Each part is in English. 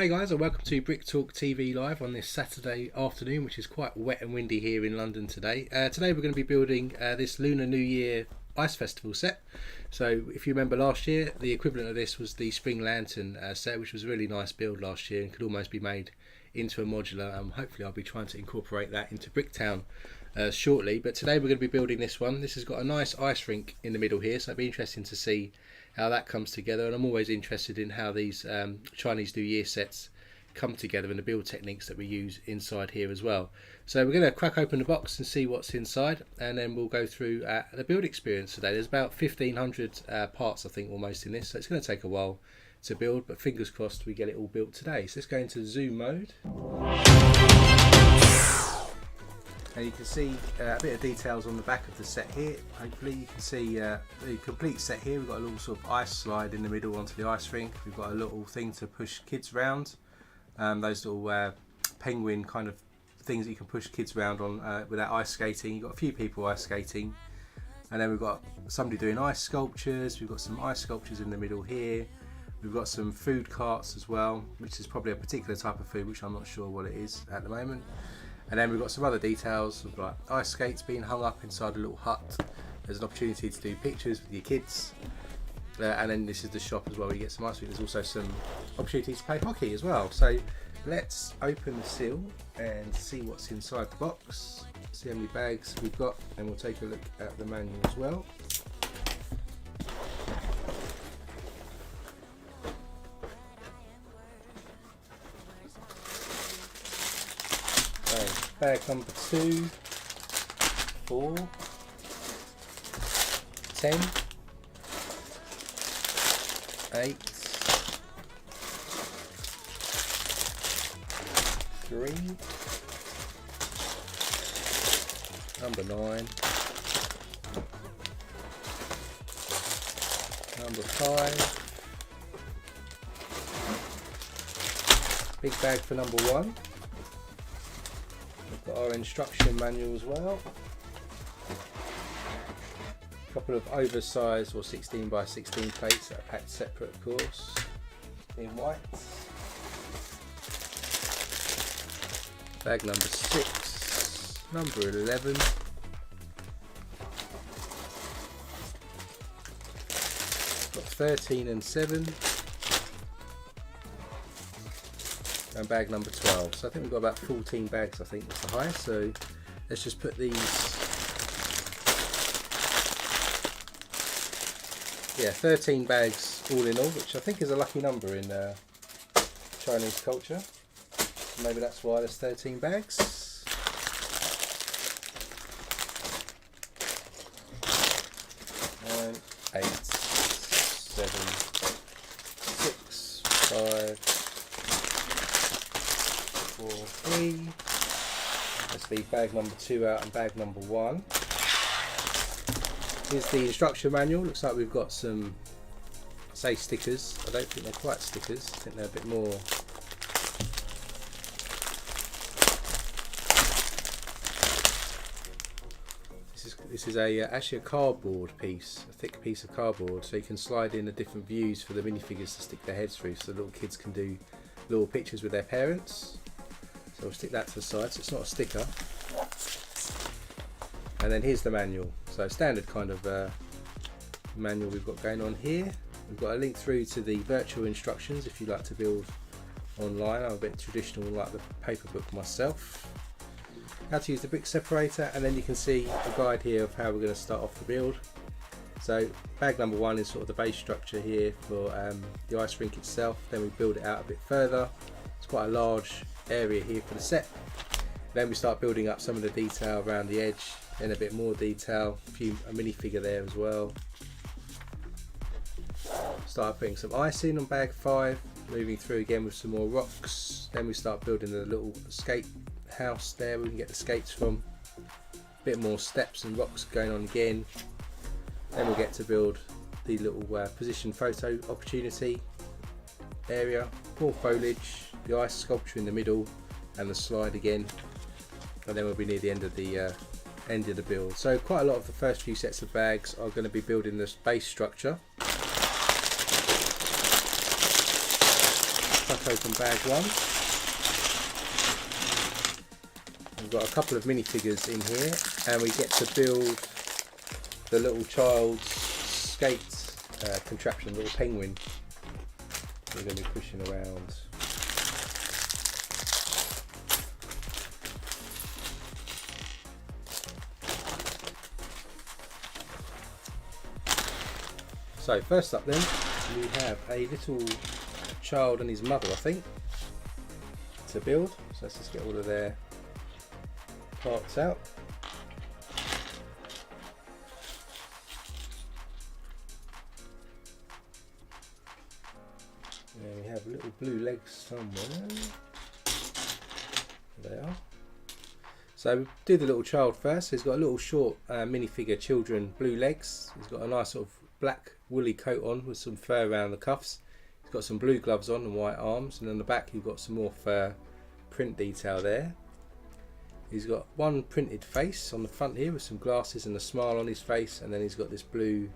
Hey guys, and welcome to Brick Talk TV Live on this Saturday afternoon, which is quite wet and windy here in London today. Today we're going to be building this Lunar New Year Ice Festival set. So if you remember last year, the equivalent of this was the Spring Lantern set, which was a really nice build last year and could almost be made into a modular. Hopefully I'll be trying to incorporate that into Bricktown shortly. But today we're going to be building this one. This has got a nice ice rink in the middle here, so it'll be interesting to see how that comes together. And I'm always interested in how these Chinese New Year sets come together and the build techniques that we use inside here as well. So we're going to crack open the box and see what's inside, and then we'll go through the build experience today. There's about 1,500 parts I think almost in this, so it's going to take a while to build, but fingers crossed we get it all built today. So let's go into zoom mode. And you can see a bit of details on the back of the set here. Hopefully you can see the complete set here. We've got a little sort of ice slide in the middle onto the ice rink. We've got a little thing to push kids around. Those little penguin kind of things that you can push kids around on without ice skating. You've got a few people ice skating. And then we've got somebody doing ice sculptures. We've got some ice sculptures in the middle here. We've got some food carts as well, which is probably a particular type of food, which I'm not sure what it is at the moment. And then we've got some other details of like ice skates being hung up inside a little hut. There's an opportunity to do pictures with your kids. And then this is the shop as well, where you get some ice cream. There's also some opportunities to play hockey as well. So let's open the seal and see what's inside the box. See how many bags we've got, and we'll take a look at the manual as well. Bag number 2, 4, 10, 8, 3, number 9, number 5, big bag for number 1. We've got our instruction manual as well. A couple of oversized or 16 by 16 plates that are packed separate, of course, in white. Bag number 6, number 11. Got 13 and 7. And bag number 12. So I think we've got about 14 bags, I think was the highest. So let's just put these, 13 bags all in all, which I think is a lucky number in Chinese culture. So maybe that's why there's 13 bags. And 8, 7, 6, 5, 4, 3. Let's leave bag number 2 out and bag number 1. Here's the instruction manual. Looks like we've got some, say, stickers. I don't think they're quite stickers. I think they're a bit more. This is actually a cardboard piece, a thick piece of cardboard, so you can slide in the different views for the minifigures to stick their heads through, so little kids can do little pictures with their parents. So we'll stick that to the side, so it's not a sticker. And then here's the manual. So standard kind of manual we've got going on here. We've got a link through to the virtual instructions if you like to build online. I'm a bit traditional like the paper book myself. How to use the brick separator, and then you can see a guide here of how we're going to start off the build. So bag number 1 is sort of the base structure here for the ice rink itself. Then we build it out a bit further. It's quite a large area here for the set. Then we start building up some of the detail around the edge, then a bit more detail, a minifigure there as well. Start putting some ice in on bag 5, moving through again with some more rocks. Then we start building the little skate house there where we can get the skates from. A bit more steps and rocks going on again. Then we'll get to build the little position photo opportunity area, more foliage, the ice sculpture in the middle, and the slide again. And then we'll be near the end of the build. So quite a lot of the first few sets of bags are going to be building this base structure. cut open bag 1. We've got a couple of minifigures in here, and we get to build the little child's skate contraption, little penguin we're going to be pushing around. So first up then, we have a little child and his mother, I think, to build. So let's just get all of their parts out. And we have little blue legs somewhere. There they are. So we do the little child first. He's got a little short minifigure children blue legs. He's got a nice sort of black woolly coat on with some fur around the cuffs. He's got some blue gloves on and white arms, and on the back you've got some more fur print detail there. He's got one printed face on the front here with some glasses and a smile on his face, and then he's got this blue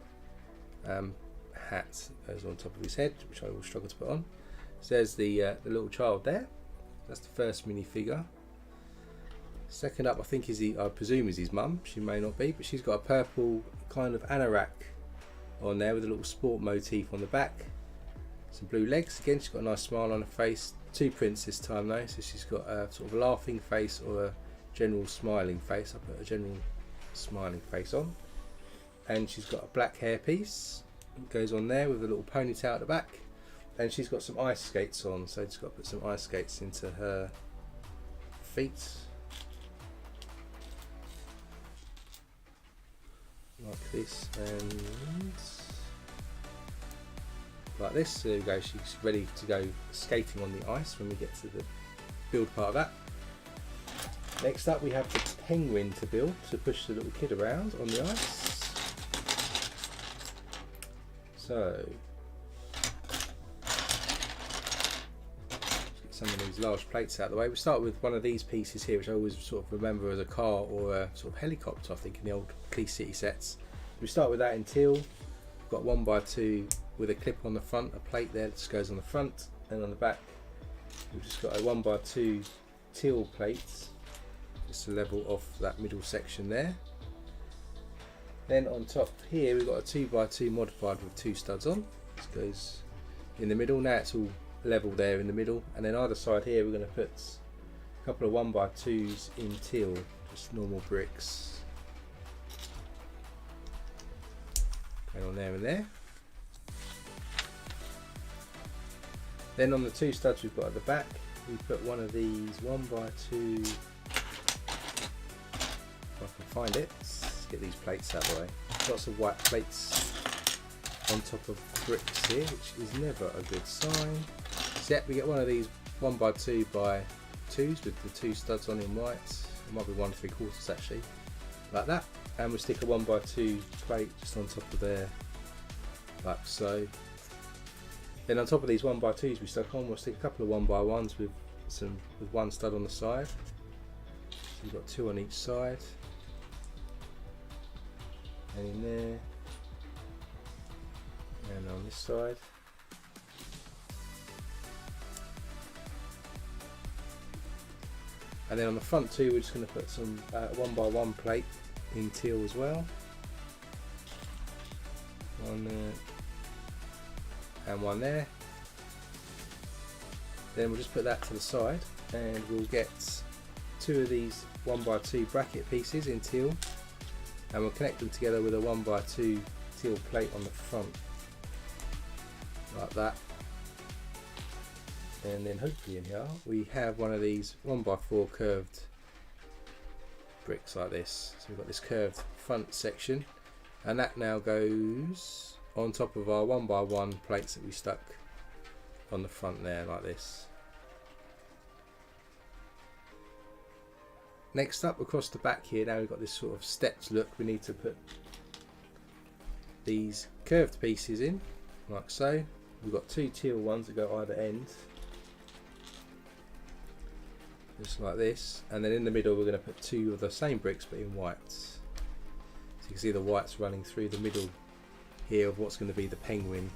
hat that goes on top of his head, which I will struggle to put on. So there's the little child there. That's the first minifigure. Second up, I think I presume is his mum. She may not be, but she's got a purple kind of anorak on there with a little sport motif on the back. Some blue legs. Again, she's got a nice smile on her face. Two prints this time though, so she's got a sort of a laughing face or a general smiling face. I put a general smiling face on. And she's got a black hairpiece. It goes on there with a little ponytail at the back. And she's got some ice skates on, so just got to put some ice skates into her feet. Like this and like this. So there we go, she's ready to go skating on the ice when we get to the build part of that. Next up we have the penguin to build, to push the little kid around on the ice. So let's get some of these large plates out of the way. We start with one of these pieces here, which I always sort of remember as a car or a sort of helicopter, I think, in the old Police City sets. We start with that in teal. We've got 1x2 with a clip on the front, a plate there that just goes on the front, and on the back we've just got a 1x2 teal plate just to level off that middle section there. Then on top here we've got a 2x2 modified with 2 studs on. This goes in the middle. Now it's all level there in the middle, and then either side here we're going to put a couple of 1x2s in teal, just normal bricks. On there and there. Then on the 2 studs we've got at the back, we put one of these 1x2, if I can find it, let's get these plates out of the way. Lots of white plates on top of bricks here, which is never a good sign. So yeah, we get one of these 1x2x2s with the 2 studs on in white. It might be 1 3/4 actually, like that. And we'll stick a 1x2 plate just on top of there, like so. Then on top of these 1x2s we stuck on, we'll stick a couple of 1x1s with 1 stud on the side. So you've got 2 on each side, and in there, and on this side. And then on the front too, we're just going to put some 1x1 plate in teal as well. One there and one there. Then we'll just put that to the side, and we'll get 2 of these 1x2 bracket pieces in teal, and we'll connect them together with a 1x2 teal plate on the front, like that. And then hopefully in here we have one of these 1x4 curved bricks like this. So we've got this curved front section, and that now goes on top of our 1x1 plates that we stuck on the front there, like this. Next up, across the back here, now we've got this sort of steps look. We need to put these curved pieces in, like so. We've got 2 teal ones that go either end, just like this, and then in the middle we're going to put 2 of the same bricks but in whites. So you can see the whites running through the middle here of what's going to be the penguin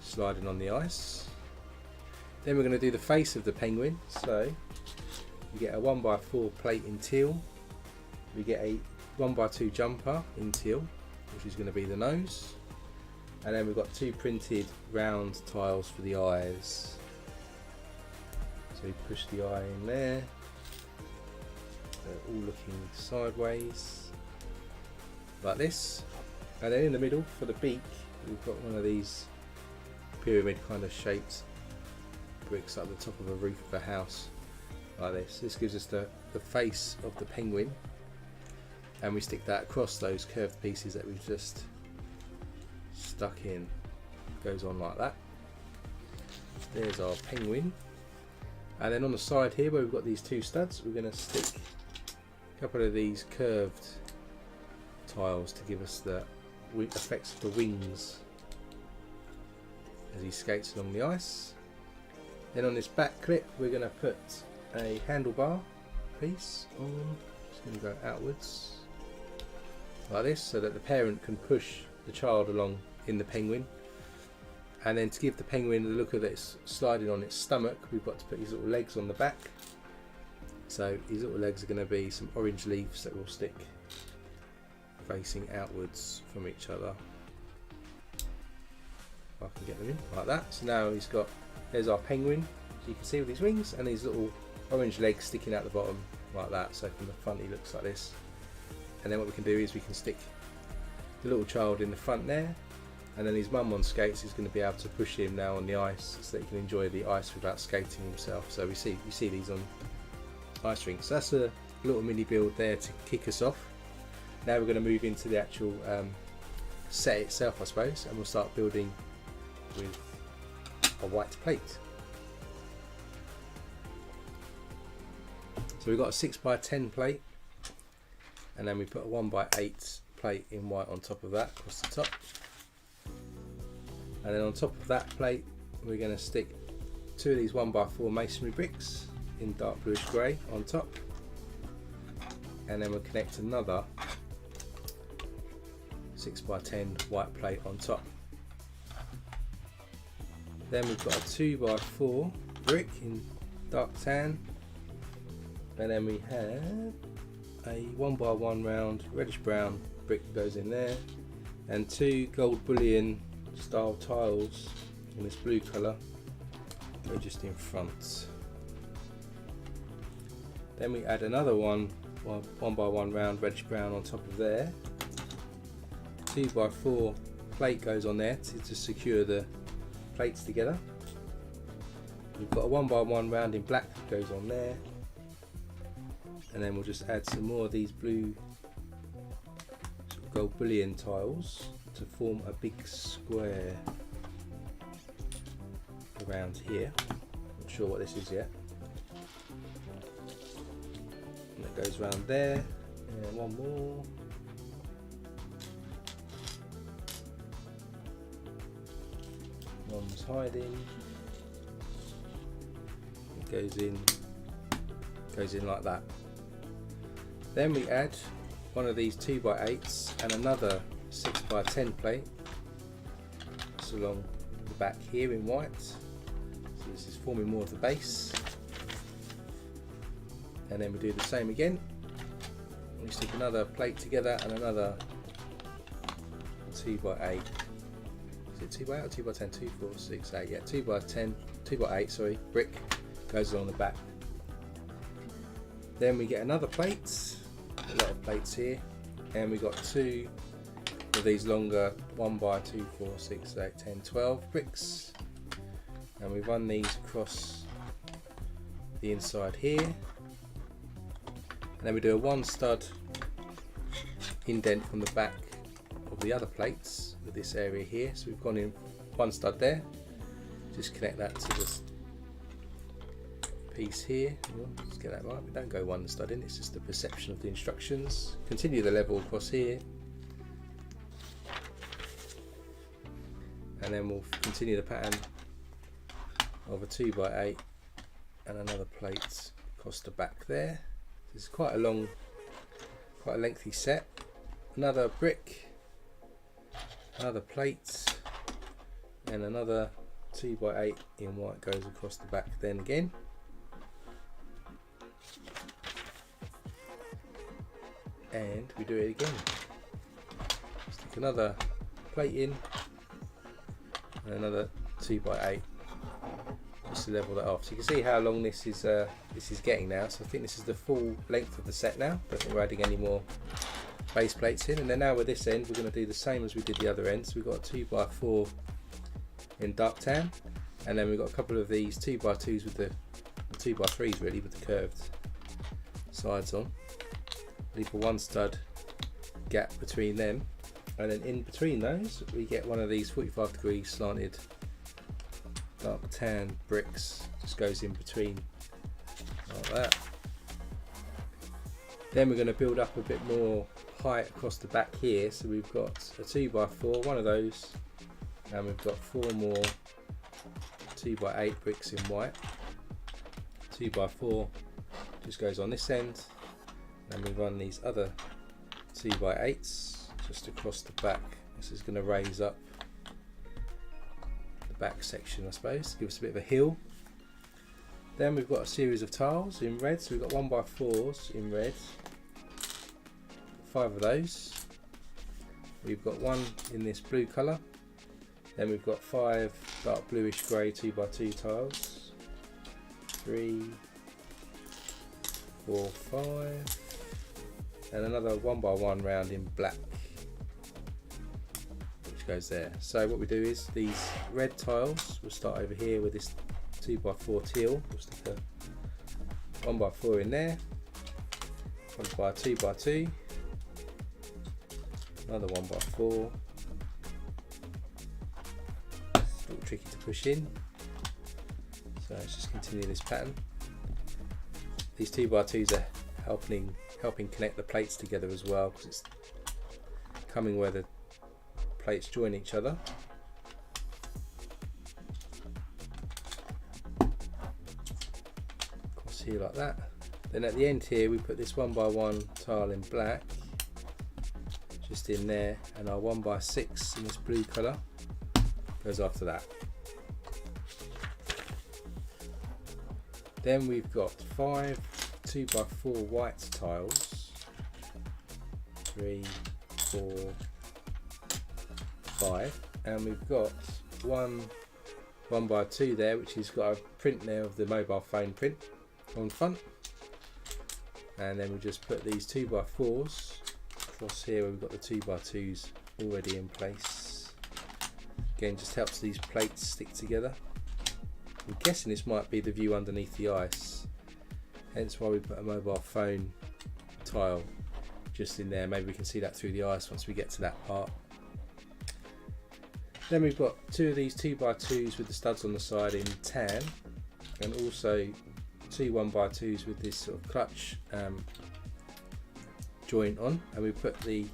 sliding on the ice. Then we're going to do the face of the penguin. So we get a 1x4 plate in teal. We get a 1x2 jumper in teal, which is going to be the nose. And then we've got 2 printed round tiles for the eyes. So we push the eye in there. They're all looking sideways, like this. And then in the middle, for the beak, we've got one of these pyramid kind of shaped bricks at the top of a roof of a house, like this. This gives us the face of the penguin, and we stick that across those curved pieces that we've just stuck in. Goes on like that. There's our penguin. And then on the side here, where we've got these 2 studs, we're going to stick a couple of these curved tiles to give us the effects of the wings as he skates along the ice. Then on this back clip, we're going to put a handlebar piece on. It's going to go outwards like this, so that the parent can push the child along in the penguin. And then to give the penguin the look of it's sliding on its stomach, we've got to put his little legs on the back. So his little legs are going to be some orange leaves that will stick facing outwards from each other. If I can get them in like that. So now there's our penguin, so you can see with his wings and his little orange legs sticking out the bottom like that. So from the front he looks like this. And then what we can do is we can stick the little child in the front there, and then his mum on skates is going to be able to push him now on the ice so that he can enjoy the ice without skating himself. So we see these on ice rinks. So that's a little mini build there to kick us off. Now we're going to move into the actual set itself, I suppose, and we'll start building with a white plate. So we've got a 6x10 plate, and then we put a 1x8 plate in white on top of that, across the top. And then on top of that plate, we're going to stick 2 of these 1x4 masonry bricks in dark bluish grey on top. And then we'll connect another 6x10 white plate on top. Then we've got a 2x4 brick in dark tan. And then we have a 1x1 round reddish brown brick goes in there, and 2 gold bullion style tiles in this blue colour go just in front. Then we add another 1x1 round reddish brown on top of there. 2x4 plate goes on there to secure the plates together. We've got a 1x1 round in black that goes on there, and then we'll just add some more of these blue sort of gold bullion tiles to form a big square around here. Not sure what this is yet. And it goes around there, and one more. One's hiding. It goes in like that. Then we add one of these 2x8s and another 6x10 plate just along the back here in white. So this is forming more of the base. And then we do the same again. We stick another plate together and another 2x8. Is it 2x8 or 2x10? 2, 4, 6, 8. Yeah, 2x8, sorry, brick goes along the back. Then we get another plate, a lot of plates here, and we got 2 of these longer 1x2, 4, 6, 8, 10, 12 bricks, and we run these across the inside here, and then we do a 1 stud indent from the back of the other plates with this area here. So we've gone in 1 stud there, just connect that to this piece here. Let's get that right. We don't go 1 stud in, it's just the perception of the instructions. Continue the level across here, and then we'll continue the pattern of a 2x8 and another plate across the back there. This is quite a lengthy set. Another brick, another plate, and another 2x8 in white goes across the back then again. And we do it again. Stick another plate in and another 2x8 just to level that off. So you can see how long this is getting now. So I think this is the full length of the set now. Don't think we're adding any more base plates in. And then now with this end we're going to do the same as we did the other end. So we've got a 2x4 in dark tan, and then we've got a couple of these 2x2s with the 2x3s really with the curved sides on. Leave a one stud gap between them, and then in between those we get one of these 45-degree slanted dark tan bricks, just goes in between like that. Then we're going to build up a bit more height across the back here, so we've got a 2x4, one of those, and we've got 4 more 2x8 bricks in white. 2x4 just goes on this end, and we run these other 2x8s just across the back. This is going to raise up the back section, I suppose, give us a bit of a hill. Then we've got a series of tiles in red, so we've got 1x4s in red, 5 of those. We've got 1 in this blue colour, then we've got 5 dark bluish grey 2x2 tiles, 3, 4, 5, and another 1x1 round in black which goes there. So what we do is these red tiles, we'll start over here with this 2x4 teal, we'll stick a 1x4 in there, followed by a 2x2, another 1x4, it's a little tricky to push in, so let's just continue this pattern. These 2x2s are helping connect the plates together as well, because it's coming where the plates join each other. Across here like that. Then at the end here we put this 1x1 tile in black just in there, and our 1x6 in this blue colour goes after that. Then we've got 5 2x4 white tiles, 3, 4, 5, and we've got 1x2 there, which has got a print there of the mobile phone print on front, and then we just put these 2x4s across here where we've got the 2x2s already in place. Again, just helps these plates stick together. I'm guessing this might be the view underneath the ice, hence why we put a mobile phone tile just in there. Maybe we can see that through the ice once we get to that part. Then we've got 2 of these 2x2s with the studs on the side in tan, and also 2 1x2s with this sort of clutch joint on, and we put the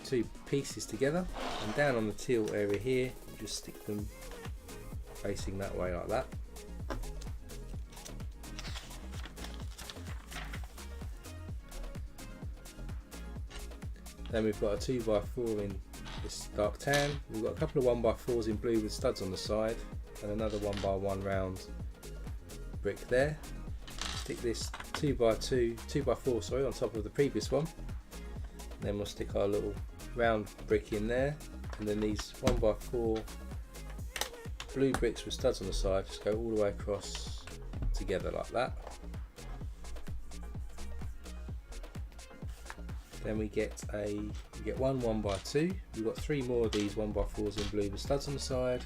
2 pieces together, and down on the teal area here we just stick them facing that way like that. Then we've got a 2x4 in this dark tan, we've got a couple of 1x4s in blue with studs on the side, and another 1x1 round brick there. Stick this 2x4 sorry, on top of the previous one, and then we'll stick our little round brick in there, and then these 1x4 blue bricks with studs on the side just go all the way across together like that. Then we get 1 1x2. We've got 3 more of these 1x4s in blue with studs on the side,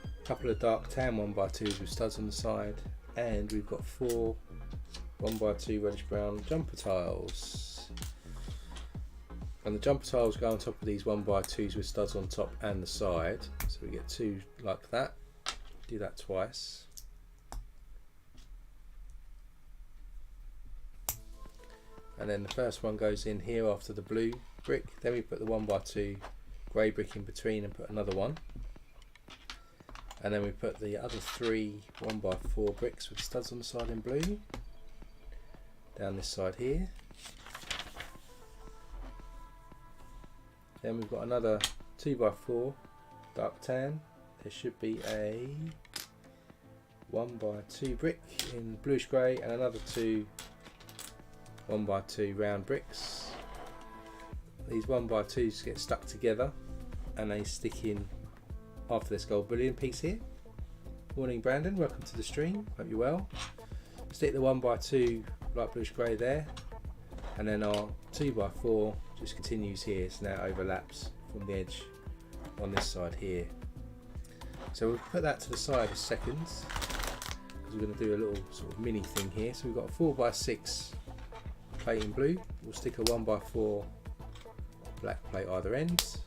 a couple of dark tan 1x2s with studs on the side, and we've got 4 1x2 reddish brown jumper tiles. And the jumper tiles go on top of these 1x2s with studs on top and the side, so we get 2 like that. Do that twice. And then the first one goes in here after the blue brick, then we put the 1x2 grey brick in between and put another one, and then we put the other 3 1x4 bricks with studs on the side in blue down this side here. Then we've got another 2x4 dark tan there should be a 1x2 brick in bluish grey and another two 1x2 round bricks. These 1x2s get stuck together and they stick in after this gold bullion piece here. Morning Brandon, welcome to the stream, hope you're well. Stick the 1x2 light bluish grey there, and then our 2x4 just continues here, so now it overlaps from the edge on this side here. So we'll put that to the side a second, because we're going to do a little sort of mini thing here. So we've got a 4x6 plate in blue, we'll stick a 1x4 black plate either end,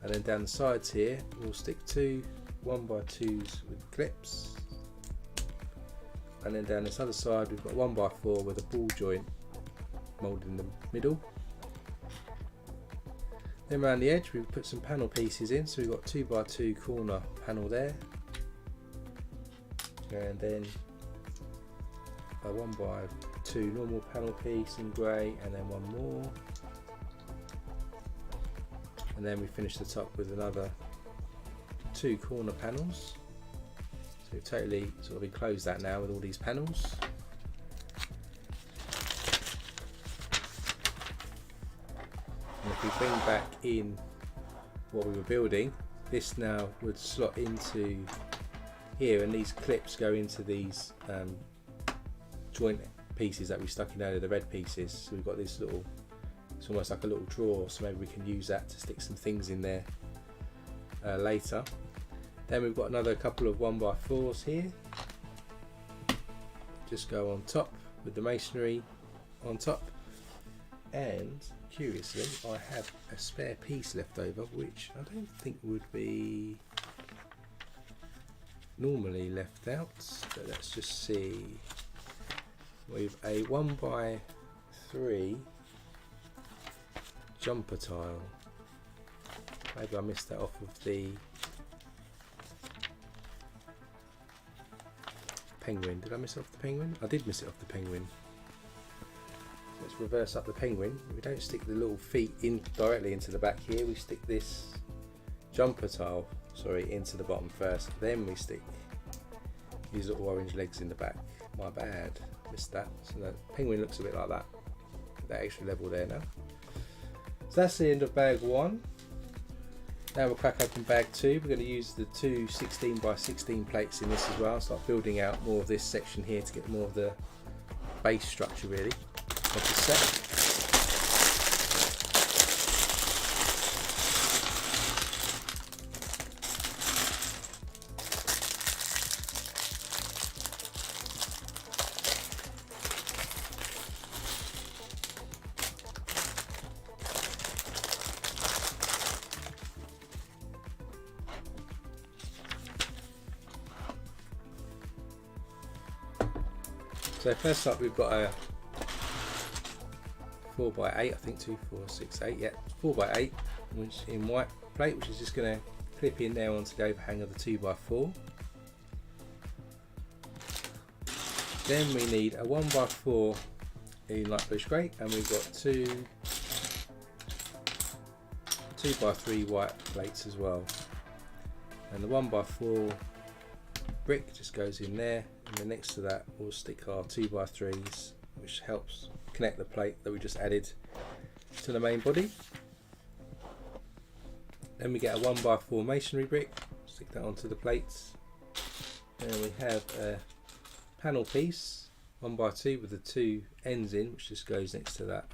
and then down the sides here we'll stick two 1x2s with clips, and then down this other side we've got 1x4 with a ball joint moulded in the middle. Then around the edge we've put some panel pieces in, so we've got 2x2 corner panel there, and then a 1x2 normal panel piece in grey, and then one more, and then we finish the top with another two corner panels. So we've totally sort of enclosed that now with all these panels. And if we bring back in what we were building, this now would slot into here, and these clips go into these joint pieces that we stuck in earlier, the red pieces. So we've got this little, it's almost like a little drawer, so maybe we can use that to stick some things in there later. Then we've got another couple of 1x4s here, just go on top with the masonry on top, and curiously I have a spare piece left over which I don't think would be normally left out, but let's just see. We've a 1x3 jumper tile. Maybe I missed that off of the penguin. Did I miss it off the penguin? I did miss it off the penguin. Let's reverse up the penguin. We don't stick the little feet in directly into the back here. We stick this jumper tile, sorry, into the bottom first. Then we stick these little orange legs in the back. My bad, missed that. So the penguin looks a bit like that. That extra level there now. So that's the end of bag one. Now we'll crack open bag two. We're going to use the two 16x16 plates in this as well. Start building out more of this section here to get more of the base structure really of the set. So first up we've got a 4x8, I think 2, 4, 6, 8, yeah, 4x8, which in white plate, which is just going to clip in there onto the overhang of the 2x4. Then we need a 1x4 in light bluish grey, and we've got two 2x3 white plates as well. And the 1x4 brick just goes in there, and then next to that we'll stick our 2x3s, which helps connect the plate that we just added to the main body. Then we get a 1x4 masonry brick, stick that onto the plates. And we have a panel piece, 1x2 with the two ends in, which just goes next to that,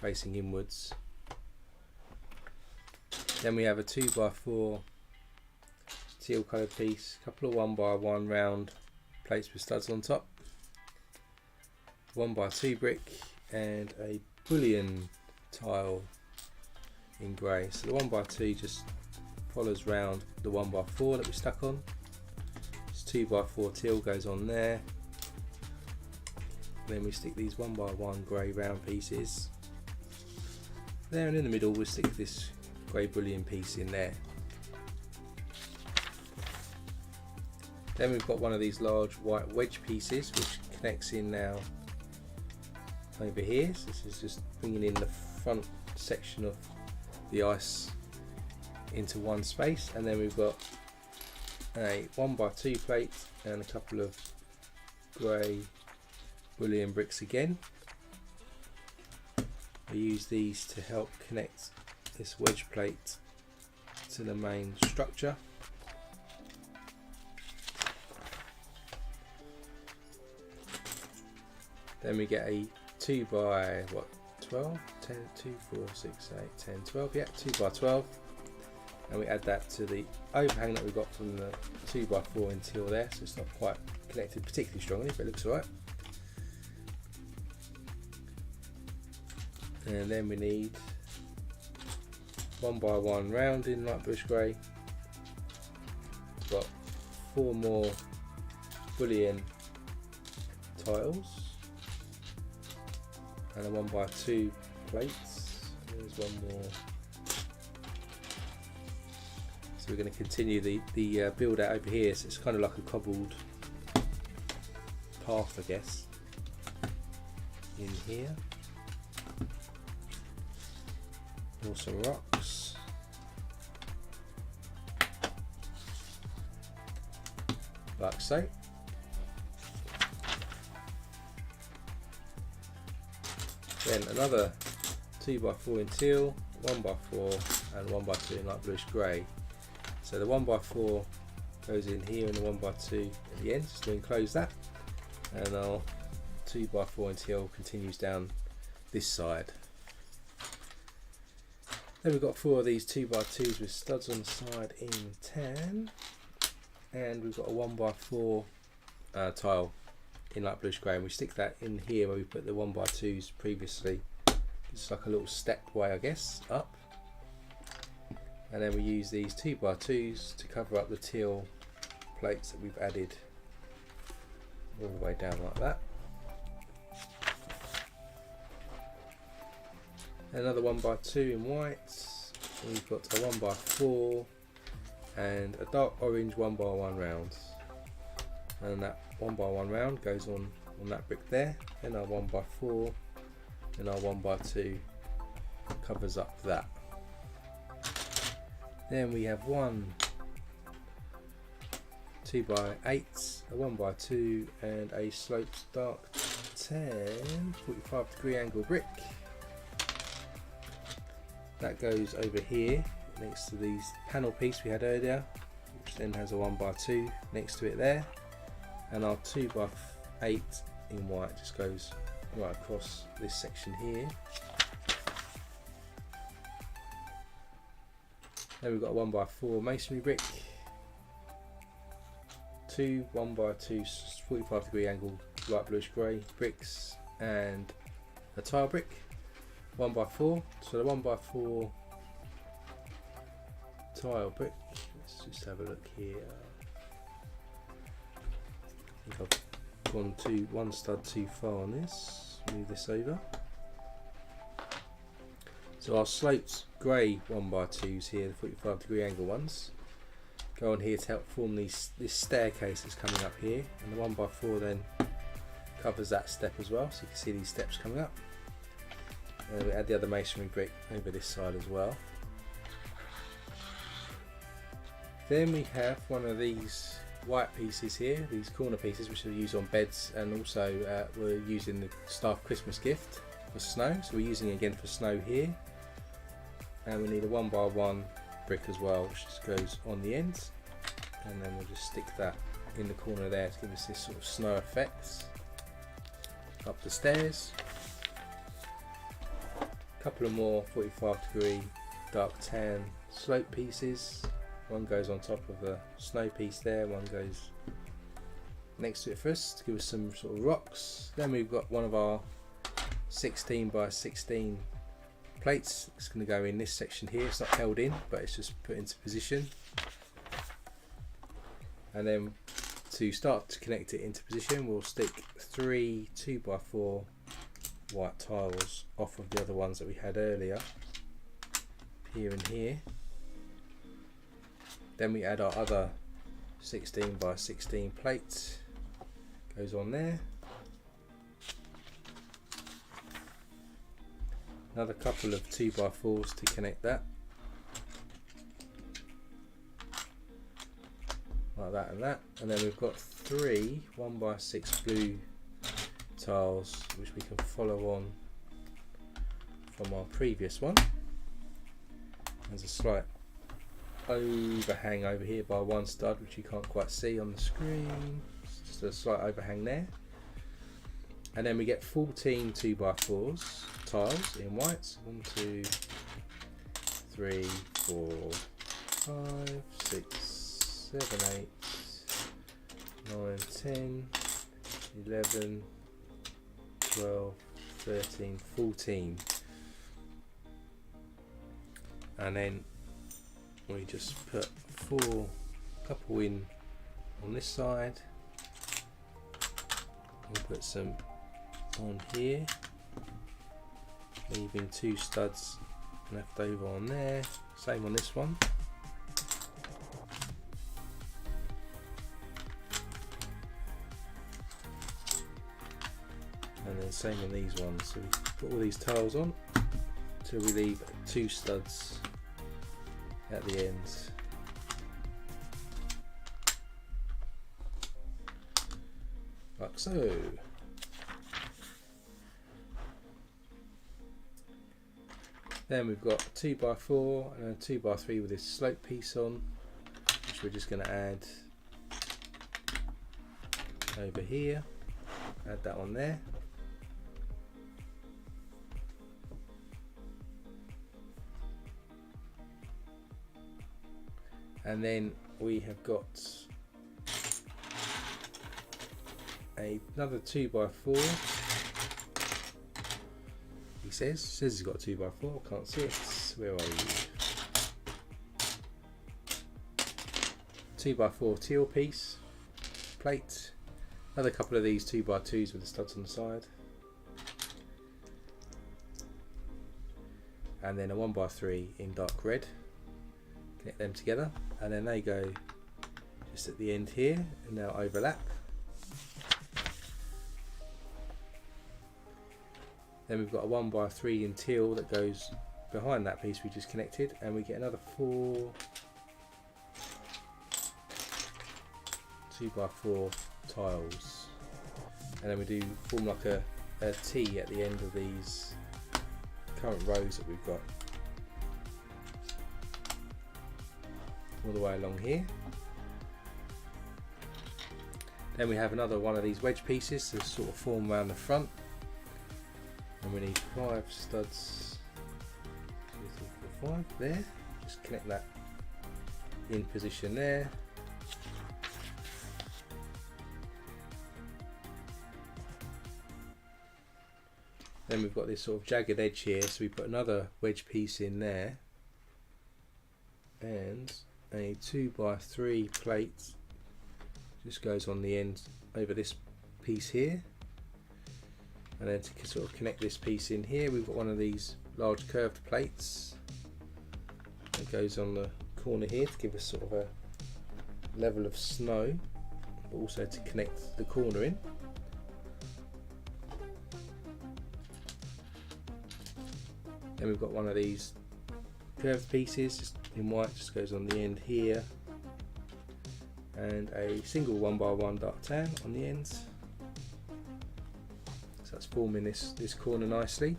facing inwards. Then we have a 2x4 teal coloured piece, a couple of 1x1 round plates with studs on top, 1x2 brick, and a bullion tile in grey. So the 1x2 just follows round the 1x4 that we stuck on. This 2x4 teal goes on there. Then we stick these 1x1 grey round pieces there, and in the middle we'll stick this grey bullion piece in there. Then we've got one of these large white wedge pieces which connects in now over here. So this is just bringing in the front section of the ice into one space, and then we've got a 1x2 plate and a couple of grey bullion bricks again. We use these to help connect this wedge plate to the main structure. Then we get a 2x 12, 10, 2, 4, 6, 8, 10, 12, yeah, 2x12, and we add that to the overhang that we got from the 2x4 in teal there, so it's not quite connected particularly strongly, but it looks alright. And then we need 1x1 round in light bush grey. We've got 4 more bullion tiles and a 1x2 plates. There's one more. So we're going to continue the build out over here. So it's kind of like a cobbled path, I guess, in here. More some rocks. Like so. Then another 2x4 in teal, 1x4 and 1x2 in light bluish grey. So the 1x4 goes in here and the 1x2 at the end, just to enclose that. And our 2x4 in teal continues down this side. Then we've got 4 of these 2x2s with studs on the side in tan, and we've got a 1x4 tile in light bluish grey, and we stick that in here where we put the 1x2s previously. It's like a little step way, I guess, up. And then we use these 2x2s to cover up the teal plates that we've added all the way down like that. Another 1x2 in white. We've got a 1x4 and a dark orange 1x1 round. And that 1x1 round goes on that brick there. Then our 1x4 and our 1x2 covers up that. Then we have one 2x8, a 1x2 and a sloped dark tan 45-degree angle brick. That goes over here next to these panel piece we had earlier, which then has a 1x2 next to it there, and our 2x8 in white just goes right across this section here. Then we've got a 1x4 masonry brick, 2 1x2 45-degree angle light bluish grey bricks, and a tile brick. 1x4, so the 1x4 tile brick, let's just have a look here. I think I've gone one stud too far on this, move this over. So our sloped grey 1x2s here, the 45-degree angle ones, go on here to help form this staircase that's coming up here, and the 1x4 then covers that step as well, so you can see these steps coming up. And we add the other masonry brick over this side as well. Then we have one of these white pieces here, these corner pieces, which are used on beds, and also we're using the staff Christmas gift for snow, so we're using it again for snow here. And we need a 1x1 brick as well, which just goes on the ends, and then we'll just stick that in the corner there to give us this sort of snow effect. Up the stairs. Couple of more 45-degree dark tan slope pieces. One goes on top of the snow piece there, one goes next to it first to give us some sort of rocks. Then we've got one of our 16x16 plates. It's going to go in this section here. It's not held in, but it's just put into position. And then to start to connect it into position, we'll stick 3 2x4 white tiles off of the other ones that we had earlier, here and here. Then we add our other 16x16 plate, goes on there. Another couple of 2x4s to connect that. like that and that, and then we've got 3 1x6 blue tiles which we can follow on from our previous one. There's a slight overhang over here by one stud which you can't quite see on the screen, it's just a slight overhang there. And then we get 14 2x4s tiles in whites. 1, 2, 3, 4, 5, 6, 7, 8, 9, 10, 11, 12, 13, 14. And then we just put 4 couple in on this side. We'll put some on here, leaving 2 studs left over on there. Same on this one. And then same on these ones. So we put all these tiles on till we leave 2 studs at the ends. Like so. Then we've got 2x4 and a 2x3 with this slope piece on, which we're just going to add over here. Add that on there. And then we have got another 2x4. He says he's got 2x4, can't see it. Where are you? 2x4 teal piece, plate, another couple of these 2x2s with the studs on the side, and then a 1x3 in dark red. Connect them together, and then they go just at the end here and now overlap. Then we've got a 1x3 in teal that goes behind that piece we just connected, and we get another 4 2x4 tiles, and then we do form like a T at the end of these current rows that we've got all the way along here. Then we have another one of these wedge pieces to sort of form around the front. And we need 5 studs, 2, 3, 4, 5 there. Just connect that in position there. Then we've got this sort of jagged edge here, so we put another wedge piece in there, and a 2x3 plate just goes on the end over this piece here. And then to sort of connect this piece in here, we've got one of these large curved plates that goes on the corner here to give us sort of a level of snow, but also to connect the corner in. Then we've got one of these curved pieces just in white, just goes on the end here, and a single 1x1 dark tan on the ends. So that's forming this corner nicely.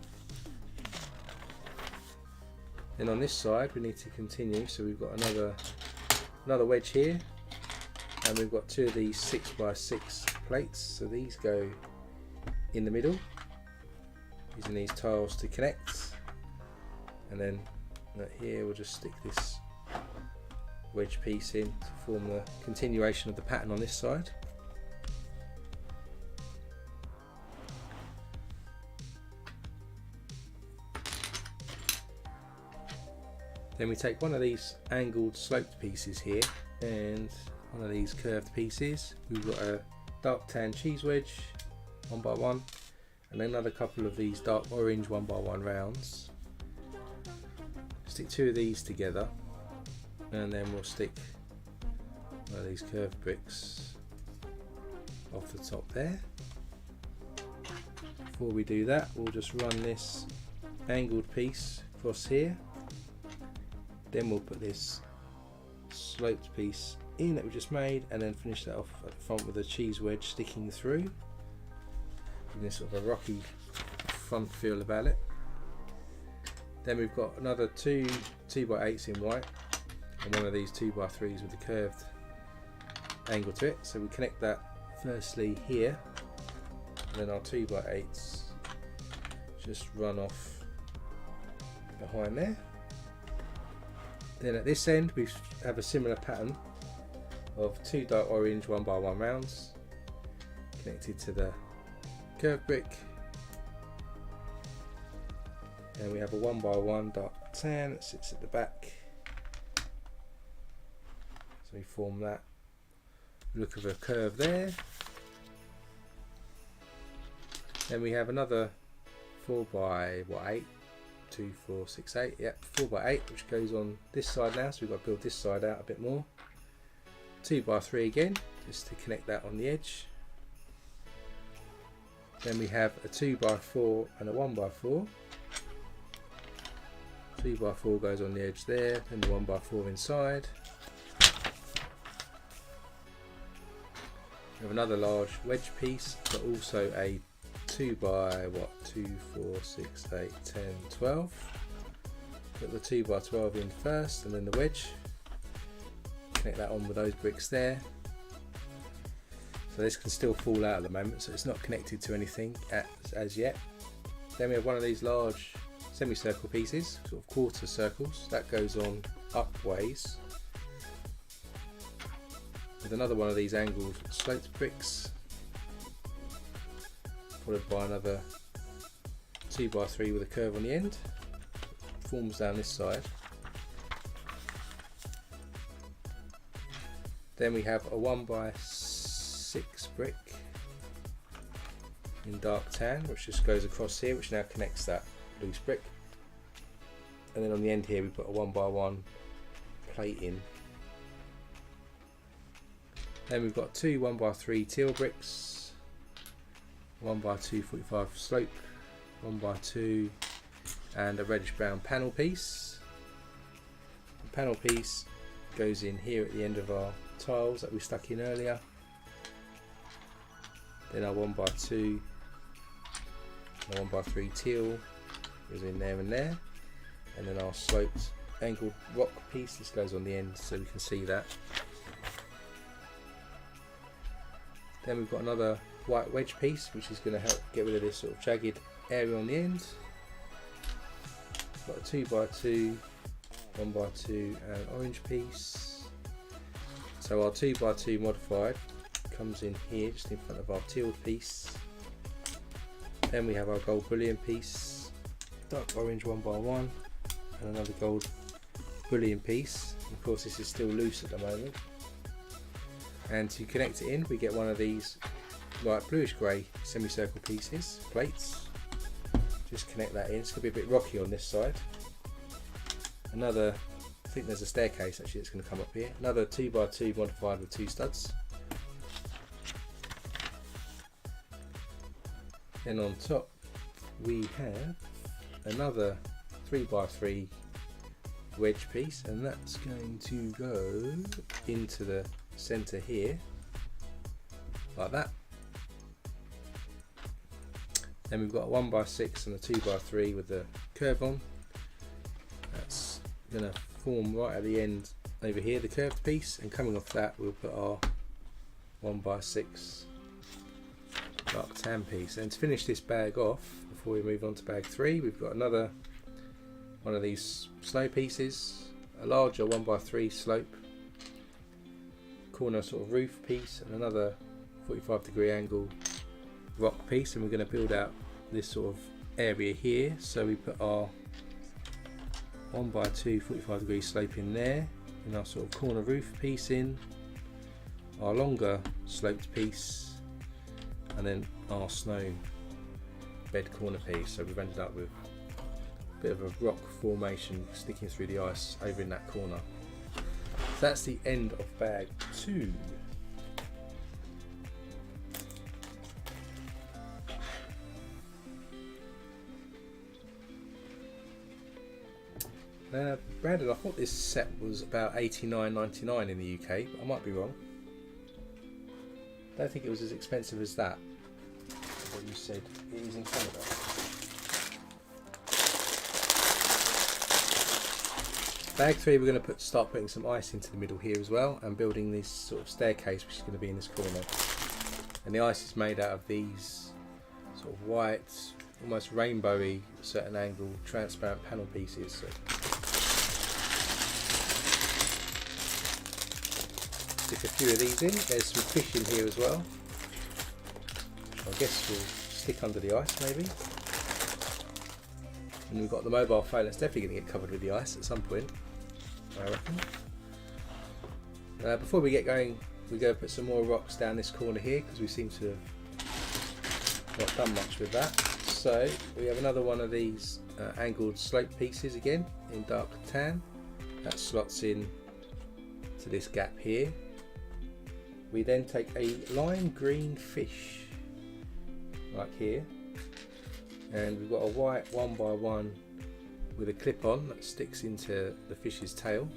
Then on this side we need to continue, so we've got another wedge here, and we've got 2 of these 6x6 plates, so these go in the middle, using these tiles to connect. And then here we'll just stick this wedge piece in to form the continuation of the pattern on this side. Then we take one of these angled sloped pieces here and one of these curved pieces. We've got a dark tan cheese wedge 1x1 and another couple of these dark orange 1x1 rounds. Stick 2 of these together, and then we'll stick one of these curved bricks off the top there. Before we do that, we'll just run this angled piece across here. Then we'll put this sloped piece in that we just made, and then finish that off at the front with a cheese wedge sticking through. Giving this sort of a rocky front feel about it. Then we've got another two 2x8s in white, and one of these 2x3s with a curved angle to it. So we connect that firstly here, and then our 2x8s just run off behind there. Then at this end we have a similar pattern of two dark orange 1x1 rounds connected to the curved brick, and we have a 1x1 dark tan that sits at the back. So we form that look of a curve there. Then we have another 4x8, 2, 4, 6, 8, yep, 4x8, which goes on this side now, so we've got to build this side out a bit more. 2x3 again, just to connect that on the edge. Then we have a 2x4 and a 1x4. 2x4 goes on the edge there, and the 1x4 inside. We have another large wedge piece, but also a 2x 4, 6, 8, 10, 12. Put the 2x12 in first, and then the wedge. Connect that on with those bricks there. So this can still fall out at the moment, so it's not connected to anything as yet. Then we have one of these large semicircle pieces, sort of quarter circles, that goes on upways, with another one of these angled sloped bricks, followed by another 2x3 with a curve on the end. Forms down this side. Then we have a 1x6 brick in dark tan, which just goes across here, which now connects that loose brick. And then on the end here we put a 1x1 plate in. Then we've got two 1x3 teal bricks, 1x2 45 slope, 1x2, and a reddish brown panel piece. The panel piece goes in here at the end of our tiles that we stuck in earlier. Then our 1x2 and 1x3 teal goes in there and there, and then our sloped angled rock piece, this goes on the end so we can see that. Then we've got another white wedge piece, which is going to help get rid of this sort of jagged area on the end. Got a 2x2, 1x2 and orange piece. So our 2x2 modified comes in here just in front of our teal piece. Then we have our gold bullion piece, dark orange 1x1, and another gold bullion piece. And of course this is still loose at the moment. And to connect it in we get one of these light bluish grey semicircle pieces, plates. Just connect that in. It's going to be a bit rocky on this side. Another, I think there's a staircase actually that's going to come up here. Another 2x2 modified with two studs. Then on top we have another 3x3 wedge piece, and that's going to go into the centre here like that. Then we've got a 1x6 and a 2x3 with the curve on. That's going to form right at the end over here, the curved piece, and coming off that we'll put our 1x6 dark tan piece. And to finish this bag off, before we move on to bag 3, we've got another one of these snow pieces, a larger 1x3 slope corner sort of roof piece, and another 45-degree angle rock piece. And we're going to build out this sort of area here, so we put our 1x2 45-degree slope in there, and our sort of corner roof piece in, our longer sloped piece, and then our snow bed corner piece. So we've ended up with a bit of a rock formation sticking through the ice over in that corner. So that's the end of bag 2. Now, Brandon, I thought this set was about $89.99 in the UK, but I might be wrong. I don't think it was as expensive as that. What you said it is in Canada. Bag 3, we're going to start putting some ice into the middle here as well, and building this sort of staircase which is going to be in this corner. And the ice is made out of these sort of white, almost rainbowy, certain angle, transparent panel pieces. So stick a few of these in. There's some fish in here as well. I guess we'll stick under the ice maybe. And we've got the mobile phone that's definitely going to get covered with the ice at some point, I reckon. Before we get going, we're going to put some more rocks down this corner here because we seem to have not done much with that. So we have another one of these angled slope pieces again in dark tan. That slots in to this gap here. We then take a lime green fish like here, and we've got a white 1x1 with a clip on that sticks into the fish's tail,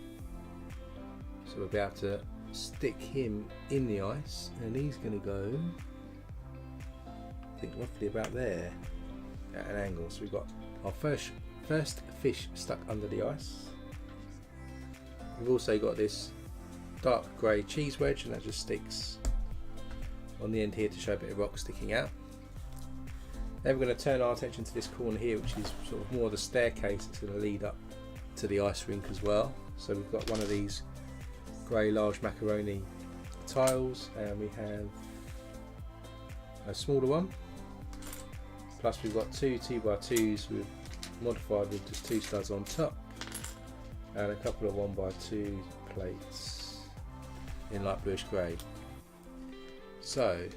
so we'll be able to stick him in the ice, and he's going to go, I think, roughly about there at an angle. So we've got our first fish stuck under the ice. We've also got this dark grey cheese wedge, and that just sticks on the end here to show a bit of rock sticking out. Then we're going to turn our attention to this corner here, which is sort of more the staircase that's going to lead up to the ice rink as well. So we've got one of these grey large macaroni tiles, and we have a smaller one. Plus we've got two 2x2s with modified with just 2 studs on top, and a couple of 1x2 plates in light bluish grey. So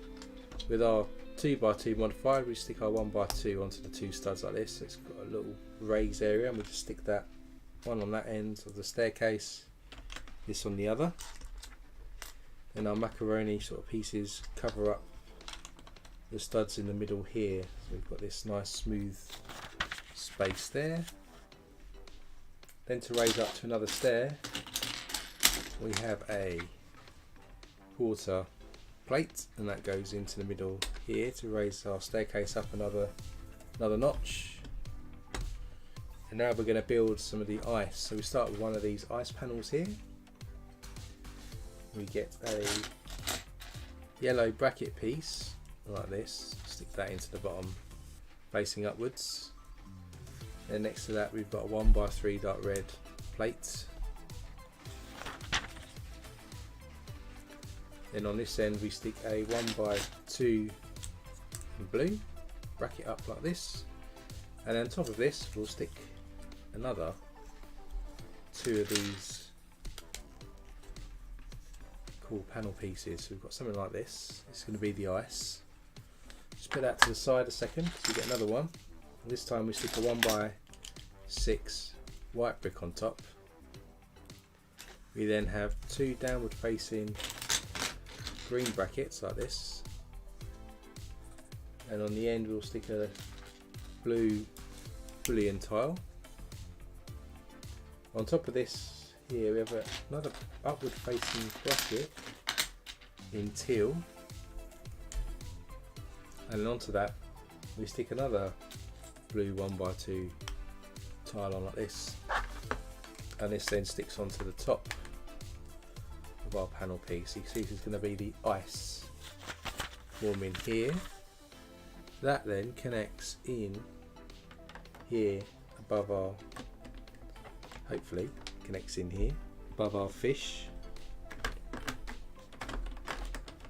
with our 2x2 modified, we stick our 1x2 onto the 2 studs like this. So it's got a little raised area, and we just stick that one on that end of the staircase, this on the other. Then our macaroni sort of pieces cover up the studs in the middle here, so we've got this nice smooth space there. Then to raise up to another stair, we have a quarter plate, and that goes into the middle here to raise our staircase up another notch. And now we're going to build some of the ice. So we start with one of these ice panels here. We get a yellow bracket piece like this, stick that into the bottom facing upwards. Then next to that we've got a 1x3 dark red plate. Then on this end we stick a 1x2 in blue, bracket up like this, and then on top of this we'll stick another 2 of these cool panel pieces. So we've got something like this. It's going to be the ice. Just put that to the side a second, so we get another one. And this time we stick a 1x6 white brick on top. We then have 2 downward facing green brackets like this, and on the end we'll stick a blue bullion tile. On top of this here we have another upward facing bracket in teal, and then onto that we stick another blue 1x2 tile on like this, and this then sticks onto the top of our panel piece. You can see this is going to be the ice forming here. That then connects in here above our, hopefully connects in here above our fish.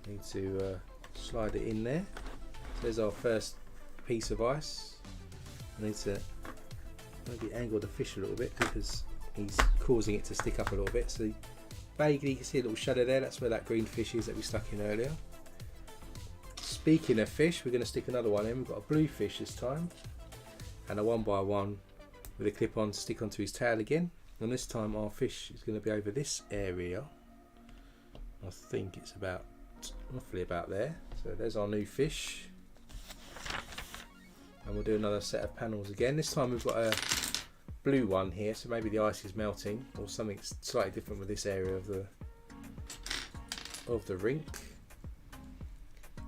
Need to slide it in there. So there's our first piece of ice. I need to maybe angle the fish a little bit because he's causing it to stick up a little bit. So vaguely you can see a little shadow there, that's where that green fish is that we stuck in earlier. Speaking of fish, we're going to stick another one in. We've got a blue fish this time, and a 1x1 with a clip on to stick onto his tail again. And this time our fish is going to be over this area. I think it's about roughly about there. So there's our new fish. And we'll do another set of panels again. This time we've got a blue one here, so maybe the ice is melting or something slightly different with this area of the rink.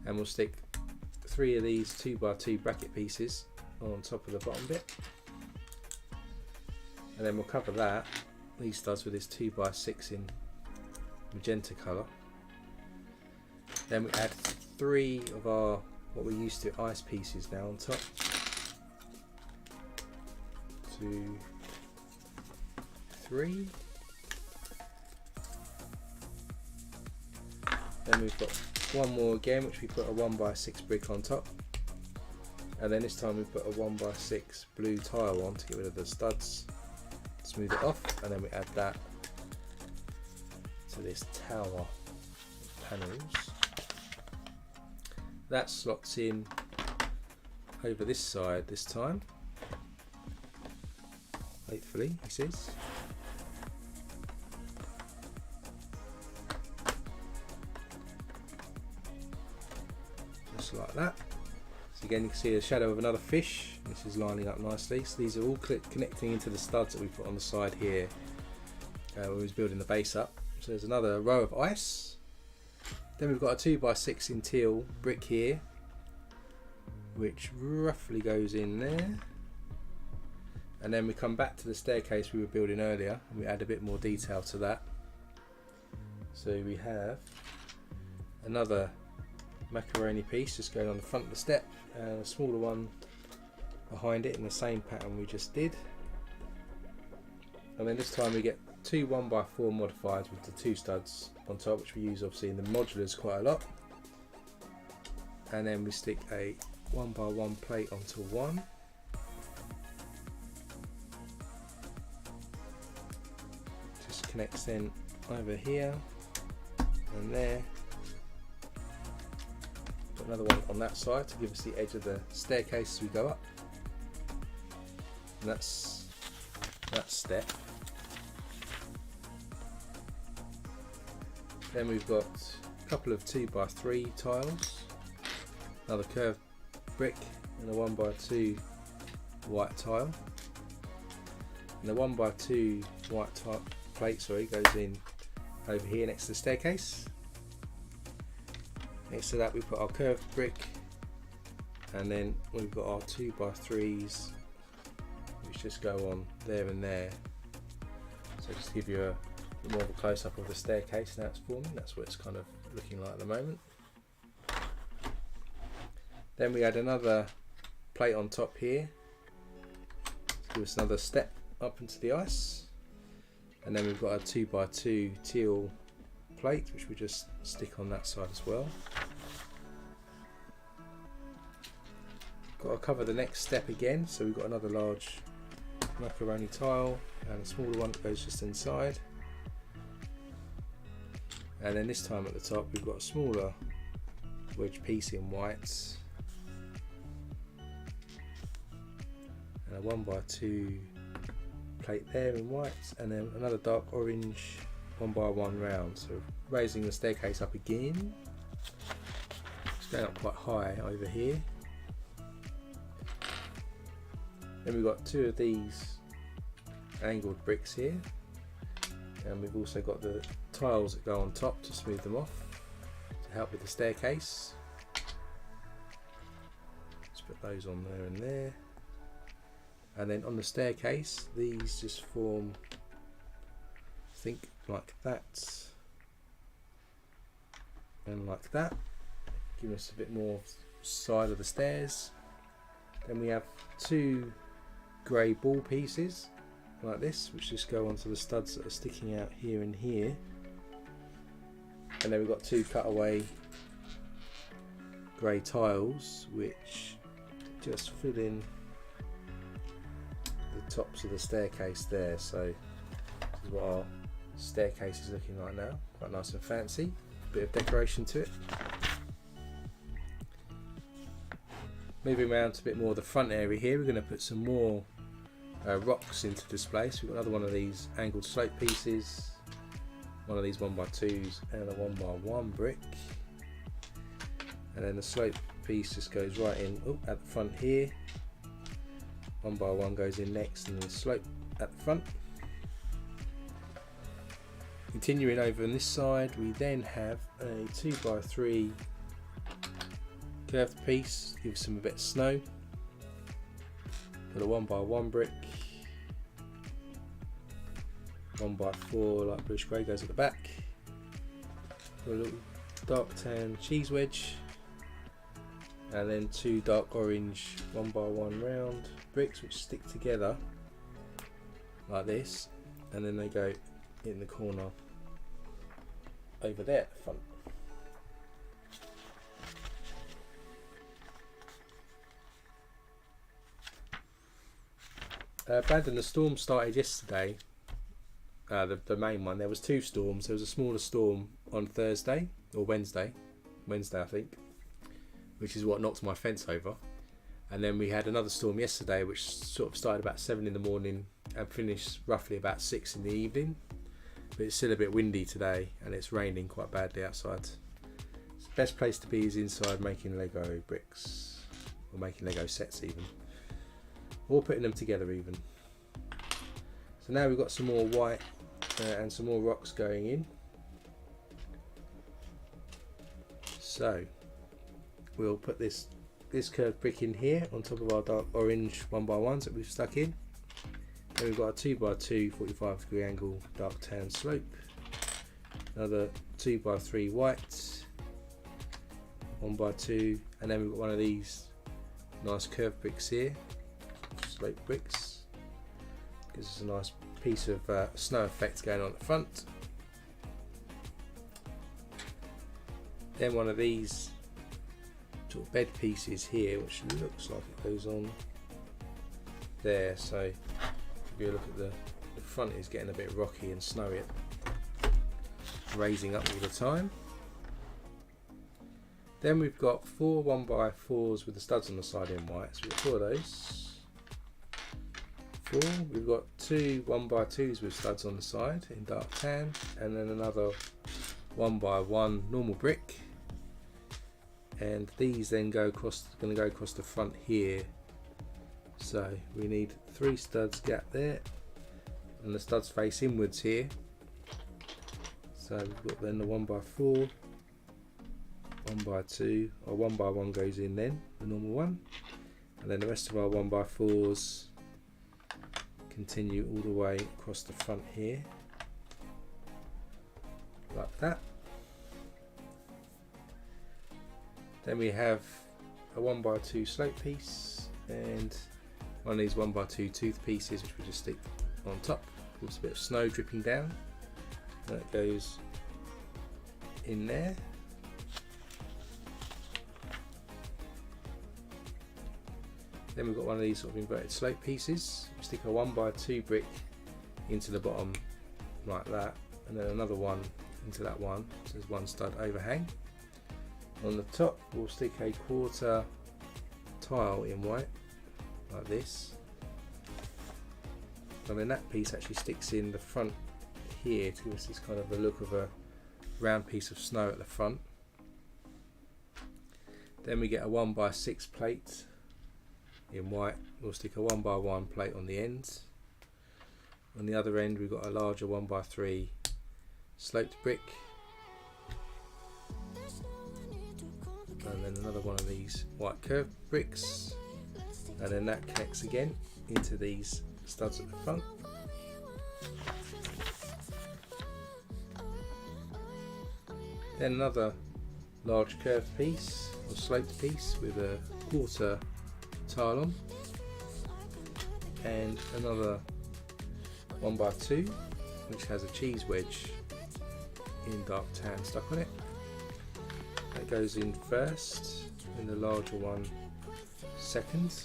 And we'll stick 3 of these 2x2 bracket pieces on top of the bottom bit, and then we'll cover these studs with this 2x6 in magenta colour. Then we add 3 of our what we're used to ice pieces now on top. 2, 3. Then we've got one more again, which we put a 1x6 brick on top, and then this time we put a 1x6 blue tile on to get rid of the studs, smooth it off, and then we add that to this tower panels. That slots in over this side this time, hopefully, he says. Just like that. So again, you can see the shadow of another fish. This is lining up nicely. So these are all connecting into the studs that we put on the side here when we was building the base up. So there's another row of ice. Then we've got a 2x6 in teal brick here, which roughly goes in there. And then we come back to the staircase we were building earlier and we add a bit more detail to that. So we have another macaroni piece just going on the front of the step, and a smaller one behind it in the same pattern we just did. And then this time we get 2 1x4 modifiers with the 2 studs on top, which we use obviously in the modulars quite a lot. And then we stick a 1x1 plate onto one. Just connects then over here and there. Put another one on that side to give us the edge of the staircase as we go up. And that's that step. Then we've got a couple of 2x3 tiles, another curved brick, and a 1x2 white tile. And the 1x2 white tile plate, goes in over here next to the staircase. Next to that we put our curved brick, and then we've got our 2x3s which just go on there and there. So just to give you a more of a close-up of the staircase now it's forming. That's what it's kind of looking like at the moment. Then we add another plate on top here to give us another step up into the ice, and then we've got a 2x2 teal plate which we just stick on that side as well. Got to cover the next step again, so we've got another large macaroni tile and a smaller one that goes just inside. And then this time at the top we've got a smaller wedge piece in white and a 1x2 plate there in white, and then another dark orange 1x1 round. So raising the staircase up again. It's going up quite high over here. Then we've got 2 of these angled bricks here, and we've also got the tiles that go on top to smooth them off to help with the staircase. Let's put those on there and there. And then on the staircase these just form, I think, like that and like that, giving us a bit more side of the stairs. Then we have 2 grey ball pieces like this which just go onto the studs that are sticking out here and here, and then we've got 2 cutaway grey tiles which just fill in the tops of the staircase there. So this is what our staircase is looking like now, quite nice and fancy, bit of decoration to it. Moving around to a bit more of the front area here, we're going to put some more rocks into display. So we've got another one of these angled slope pieces, one of these 1x2s and a 1x1 brick, and then the slope piece just goes right in at the front here. 1x1 goes in next, and the slope at the front. Continuing over on this side, we then have a 2x3 curved piece, give some a bit of snow. Got a 1x1 brick, 1x4 light bluish grey goes at the back. Got a little dark tan cheese wedge, and then 2 dark orange 1x1 round bricks which stick together like this, and then they go in the corner over there at the front. Brandon, the storm started yesterday, the main one. There was 2 storms. There was a smaller storm on Thursday or Wednesday I think, which is what knocked my fence over, and then we had another storm yesterday which sort of started about 7 in the morning and finished roughly about 6 in the evening, but it's still a bit windy today and it's raining quite badly outside. So the best place to be is inside making Lego bricks, or making Lego sets even, or putting them together even. So now we've got some more white and some more rocks going in. So we'll put this curved brick in here on top of our dark orange 1x1s that we've stuck in. Then we've got a 2x2 45-degree angle dark tan slope, another 2x3 white, 1x2, and then we've got one of these nice curved bricks here, slope bricks. Gives us a nice piece of snow effect going on at the front. Then one of these sort of bed pieces here, which looks like it goes on there. So if you look at the front, is getting a bit rocky and snowy, raising up all the time. Then we've got 4 1x4s with the studs on the side in white. So we've got 4 of those. 4. We've got 2 1x2s with studs on the side in dark tan, and then another 1x1 normal brick. And these then going to go across the front here. So we need 3 studs gap there, and the studs face inwards here. So we've got then the 1x4, 1x2, or 1x1 goes in then, the normal one, and then the rest of our 1x4s continue all the way across the front here, like that. Then we have a 1x2 slope piece and one of these 1x2 tooth pieces which we just stick on top. Gives a bit of snow dripping down. That goes in there. Then we've got one of these sort of inverted slope pieces. We stick a 1x2 brick into the bottom like that, and then another one into that one. So there's one stud overhang. On the top we'll stick a 1/4 tile in white like this, and then that piece actually sticks in the front here to give us this kind of a look of a round piece of snow at the front. Then we get a 1x6 plate in white. We'll stick a 1x1 plate on the ends. On the other end we've got a larger 1x3 sloped brick, and then another one of these white curved bricks, and then that connects again into these studs at the front. Then another large curved piece or sloped piece with a 1/4 tile on, and another 1x2 which has a cheese wedge in dark tan stuck on it. That goes in first, and the larger one second.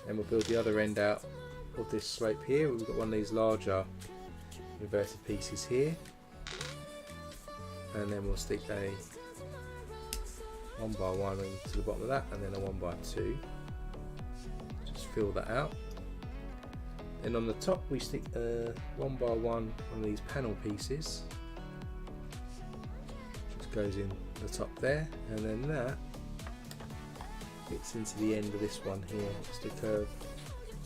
And we'll build the other end out of this slope here. We've got one of these larger inverted pieces here, and then we'll stick a 1x1 into the bottom of that, and then a 1x2. Just fill that out. Then on the top we stick a 1x1 one of these panel pieces. Just goes in the top there, and then that fits into the end of this one here. Just a curve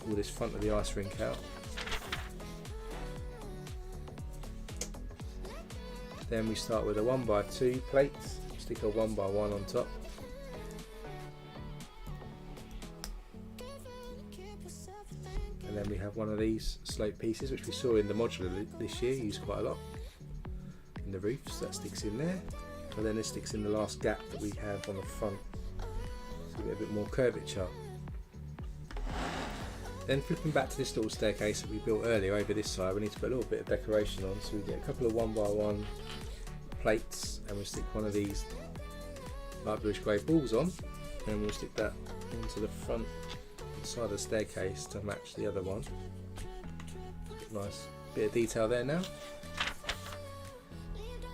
all this front of the ice rink out. Then we start with a 1x2 plate, stick a 1x1 on top. And then we have one of these slope pieces, which we saw in the modular this year, used quite a lot in the roof, so that sticks in there. And then it sticks in the last gap that we have on the front, so we get a bit more curvature. Then flipping back to this little staircase that we built earlier over this side, we need to put a little bit of decoration on, so we get a couple of 1x1 plates, and we'll stick one of these light bluish grey balls on, and we'll stick that onto the front side of the staircase to match the other one. Nice bit of detail there now.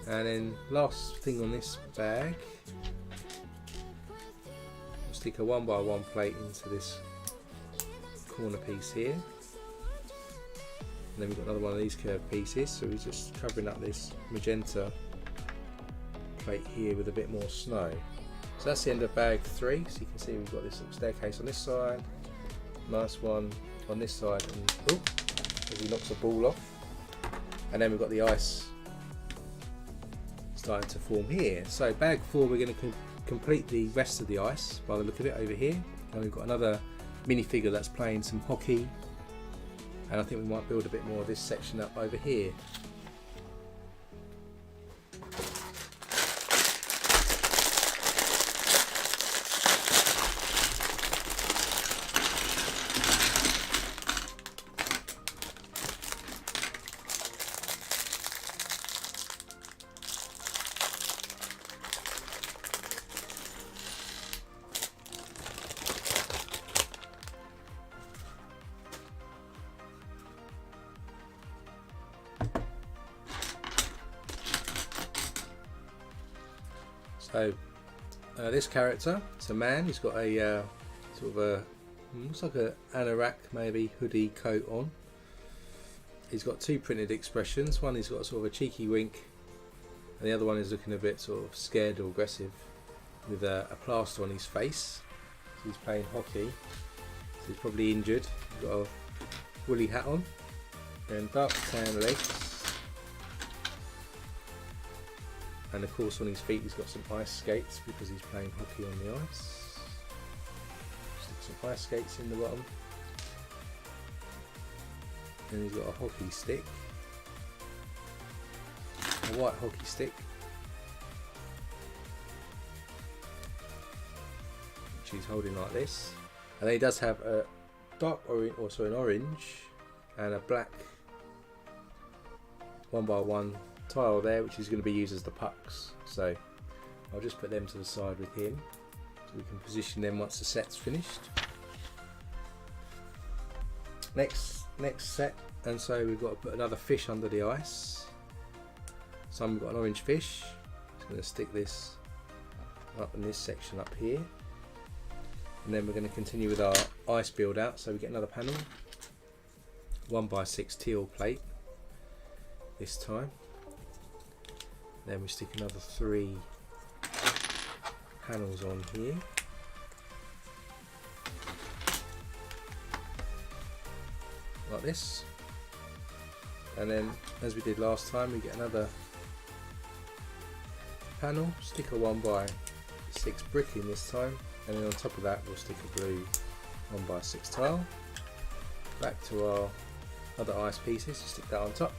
And then last thing on this bag, we'll stick a 1x1 plate into this corner piece here, and then we've got another one of these curved pieces, so we're just covering up this magenta plate here with a bit more snow. So that's the end of bag 3. So you can see we've got this little staircase on this side, nice one on this side, and oh, as he knocks a ball off, and then we've got the ice starting to form here. So bag 4, we're going to complete the rest of the ice by the look of it over here, and we've got another minifigure that's playing some hockey, and I think we might build a bit more of this section up over here. So this character, it's a man. He's got a sort of a, looks like a anorak, maybe hoodie coat on. He's got 2 printed expressions. One, he's got sort of a cheeky wink, and the other one is looking a bit sort of scared or aggressive, with a plaster on his face. So he's playing hockey, so he's probably injured. He's got a woolly hat on and dark tan legs. And of course on his feet he's got some ice skates because he's playing hockey on the ice. Stick some ice skates in the bottom. And he's got a hockey stick. A white hockey stick. Which he's holding like this. And then he does have a dark orange, also an orange, and a black 1x1 tile there, which is going to be used as the pucks. So I'll just put them to the side with him, so we can position them once the set's finished. Next set, and so we've got to put another fish under the ice. So we've got an orange fish. Just going to stick this up in this section up here, and then we're going to continue with our ice build out. So we get another panel, 1x6 teal plate this time. Then we stick another 3 panels on here. Like this. And then, as we did last time, we get another panel, stick a 1x6 brick in this time, and then on top of that we'll stick a blue 1x6 tile. Back to our other ice pieces, stick that on top.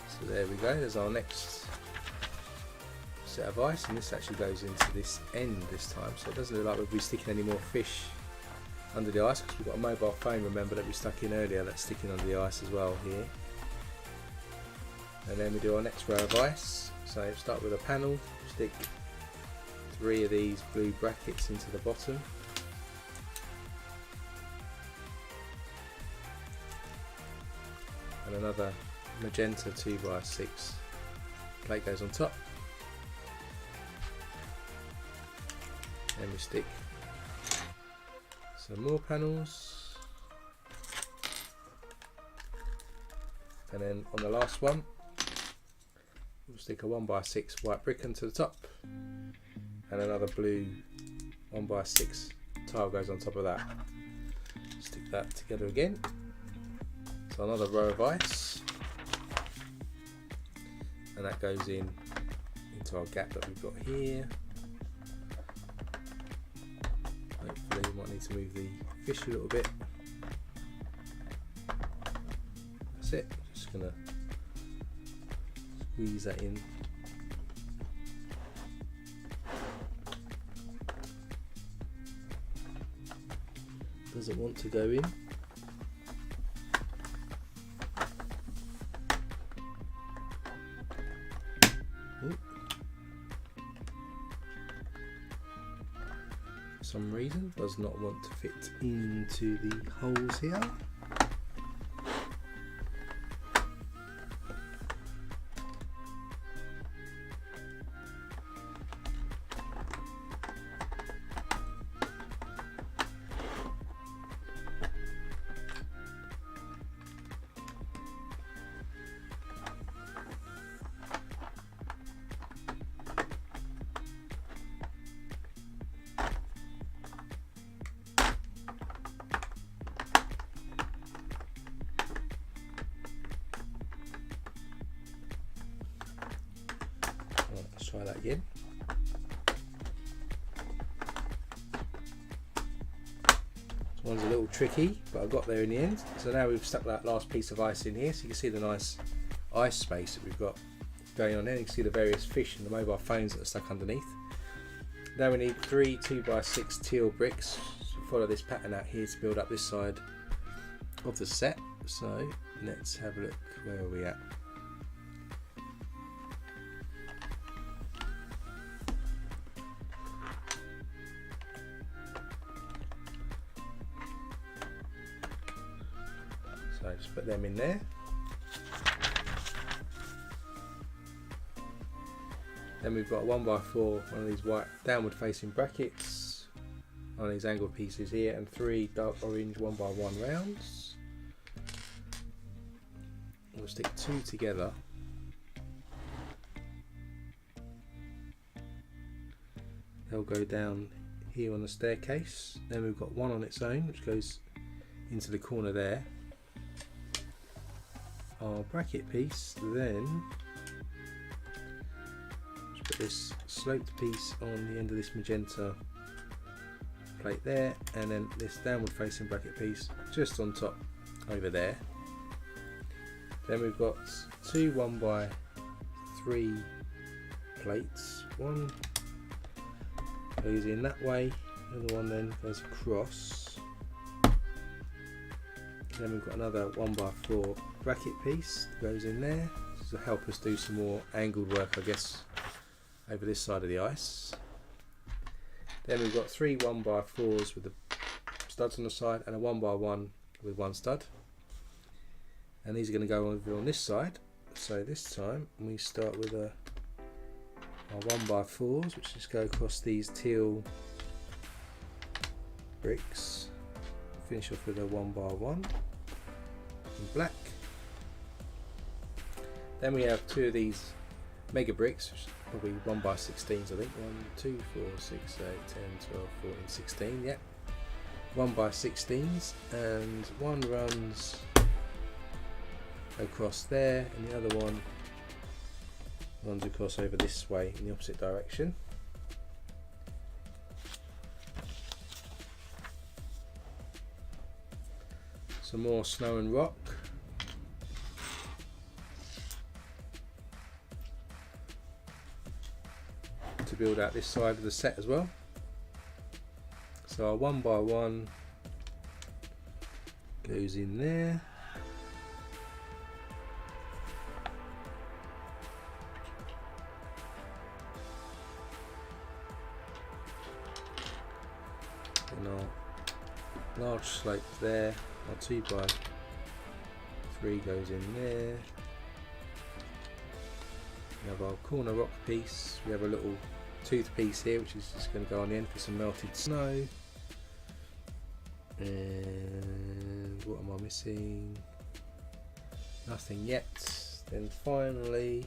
So there we go, there's our next set of ice, and this actually goes into this end this time, so it doesn't look like we'll be sticking any more fish under the ice, because we've got a mobile phone, remember, that we stuck in earlier, that's sticking under the ice as well here. And then we do our next row of ice, so start with a panel, stick 3 of these blue brackets into the bottom. And another magenta 2x6 plate goes on top. Then we stick some more panels, and then on the last one we'll stick a 1x6 white brick onto the top, and another blue 1x6 tile goes on top of that. Stick that together again. So another row of ice, and that goes into our gap that we've got here. Hopefully we might need to move the fish a little bit. That's it, just gonna squeeze that in. Doesn't want to go in. For some reason does not want to fit into the holes here. Let's try that again. This one's a little tricky, but I got there in the end. So now we've stuck that last piece of ice in here, so you can see the nice ice space that we've got going on there. You can see the various fish and the mobile phones that are stuck underneath. Now we need 3 2x6 teal bricks. So follow this pattern out here to build up this side of the set. So let's have a look. Where are we at? So just put them in there. Then we've got 1x4, one of these white downward facing brackets, one of these angled pieces here, and 3 dark orange 1x1 rounds. We'll stick 2 together. They'll go down here on the staircase. Then we've got one on its own, which goes into the corner there. Our bracket piece, then just put this sloped piece on the end of this magenta plate there, and then this downward facing bracket piece just on top over there. Then we've got 2 1x3 plates. One goes in that way, the other one then goes across. Then we've got another 1x4 bracket piece that goes in there. This will help us do some more angled work, I guess, over this side of the ice. Then we've got 3 1x4s with the studs on the side, and a 1x1 with one stud. And these are going to go over on this side. So this time we start with our 1x4s, which just go across these teal bricks. Finish off with a 1x1 in black. Then we have 2 of these mega bricks, which are probably 1x16s, I think. 1, 2, 4, 6, 8, 10, 12, 14, 16. Yeah, 1x16s, and one runs across there, and the other one runs across over this way in the opposite direction. Some more snow and rock. To build out this side of the set as well. So our 1x1 goes in there. And our large slope there. Our 2x3 goes in there. We have our corner rock piece. We have a little tooth piece here, which is just going to go on the end for some melted snow. And what am I missing? Nothing yet. Then finally,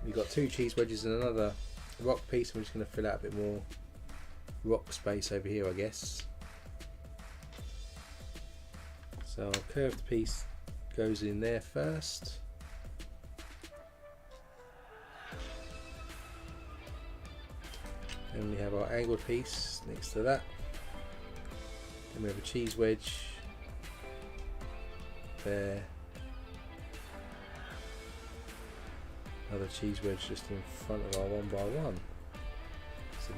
we've got 2 cheese wedges and another rock piece. I'm just going to fill out a bit more rock space over here, I guess. So our curved piece goes in there first. Then we have our angled piece next to that. Then we have a cheese wedge there. Another cheese wedge just in front of our 1x1. So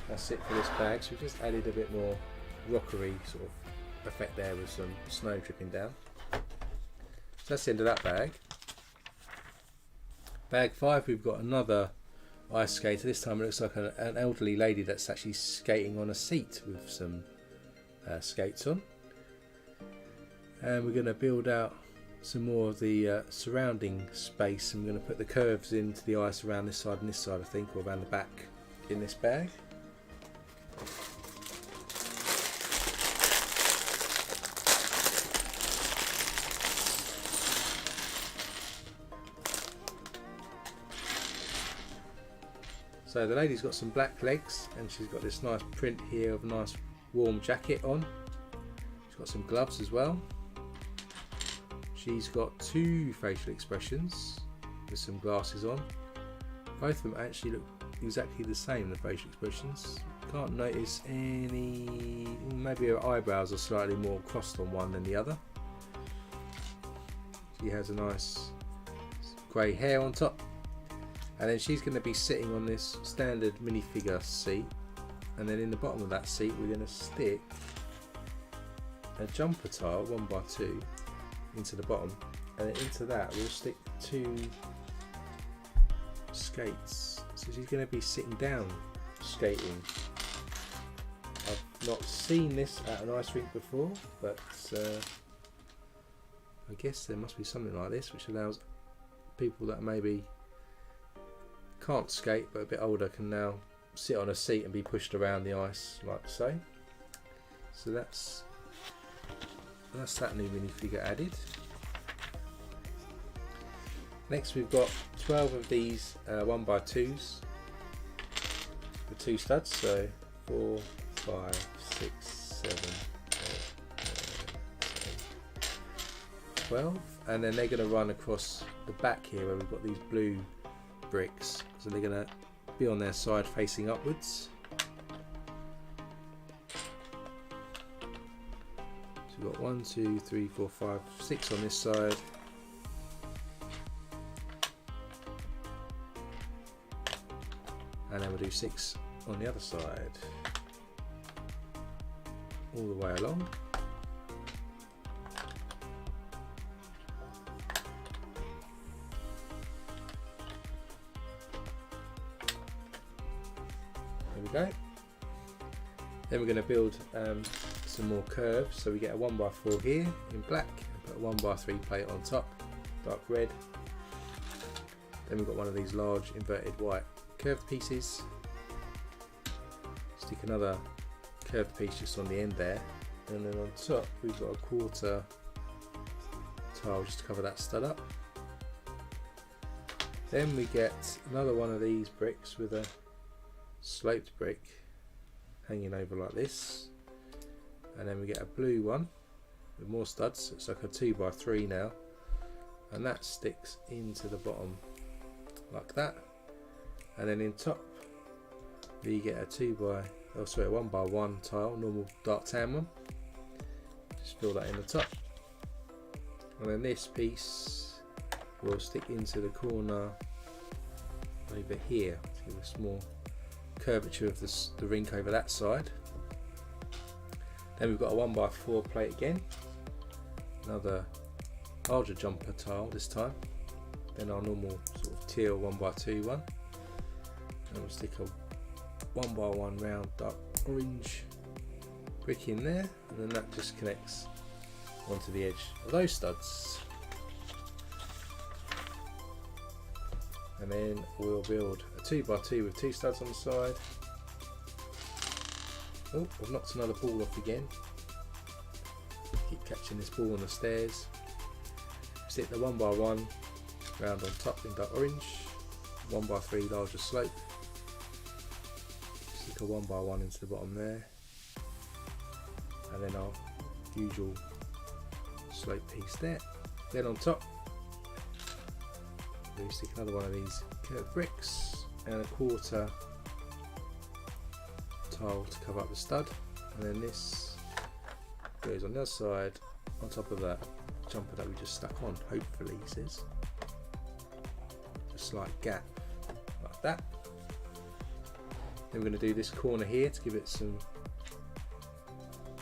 that's it for this bag. So we've just added a bit more rockery sort of effect there with some snow dripping down. So that's the end of that bag. Bag 5, we've got another ice skater. This time it looks like an elderly lady that's actually skating on a seat with some skates on. And we're going to build out some more of the surrounding space. I'm going to put the curves into the ice around this side and this side, I think, or around the back in this bag. So the lady's got some black legs and she's got this nice print here of a nice warm jacket on. She's got some gloves as well. She's got 2 facial expressions with some glasses on. Both of them actually look exactly the same, the facial expressions. Can't notice any, maybe her eyebrows are slightly more crossed on one than the other. She has a nice grey hair on top. And then she's going to be sitting on this standard minifigure seat, and then in the bottom of that seat we're going to stick a jumper tile 1x2 into the bottom, and then into that we'll stick 2 skates. So she's going to be sitting down skating. I've not seen this at an ice rink before, but I guess there must be something like this which allows people that maybe can't skate but a bit older can now sit on a seat and be pushed around the ice like so. So that's that new minifigure added. Next we've got 12 of these 1x2s with 2 studs, so 4, 5, 6, 7, 8, 12, and then they're going to run across the back here where we've got these blue bricks, so they're going to be on their side facing upwards. So we've got 1, 2, 3, 4, 5, 6 on this side, and then we'll do 6 on the other side all the way along. There we go. Then we're going to build some more curves, so we get a 1x4 here in black and put a 1x3 plate on top, dark red. Then we've got one of these large inverted white curved pieces. Stick another curved piece just on the end there, and then on top we've got a 1/4 tile just to cover that stud up. Then we get another one of these bricks with a sloped brick hanging over like this, and then we get a blue one with more studs. It's like a 2x3 now, and that sticks into the bottom like that. And then in top we get a 1x1 tile, normal dark tan one. Just fill that in the top, and then this piece will stick into the corner over here to give a small curvature of the rink over that side. Then we've got a 1x4 plate again, another larger jumper tile this time, then our normal sort of teal 1x2 one, and we'll stick a 1x1 round dark orange brick in there, and then that just connects onto the edge of those studs. And then we'll build a 2x2 with 2 studs on the side. Oh, I've knocked another ball off again. Keep catching this ball on the stairs. Stick the 1x1 round on top in dark orange, 1x3 larger slope. Stick a 1x1 into the bottom there, and then I'll usual slope piece there. Then on top we stick another one of these curved bricks and a quarter tile to cover up the stud, and then this goes on the other side on top of that jumper that we just stuck on, hopefully, he says. Just a slight gap like that. Then we're going to do this corner here to give it some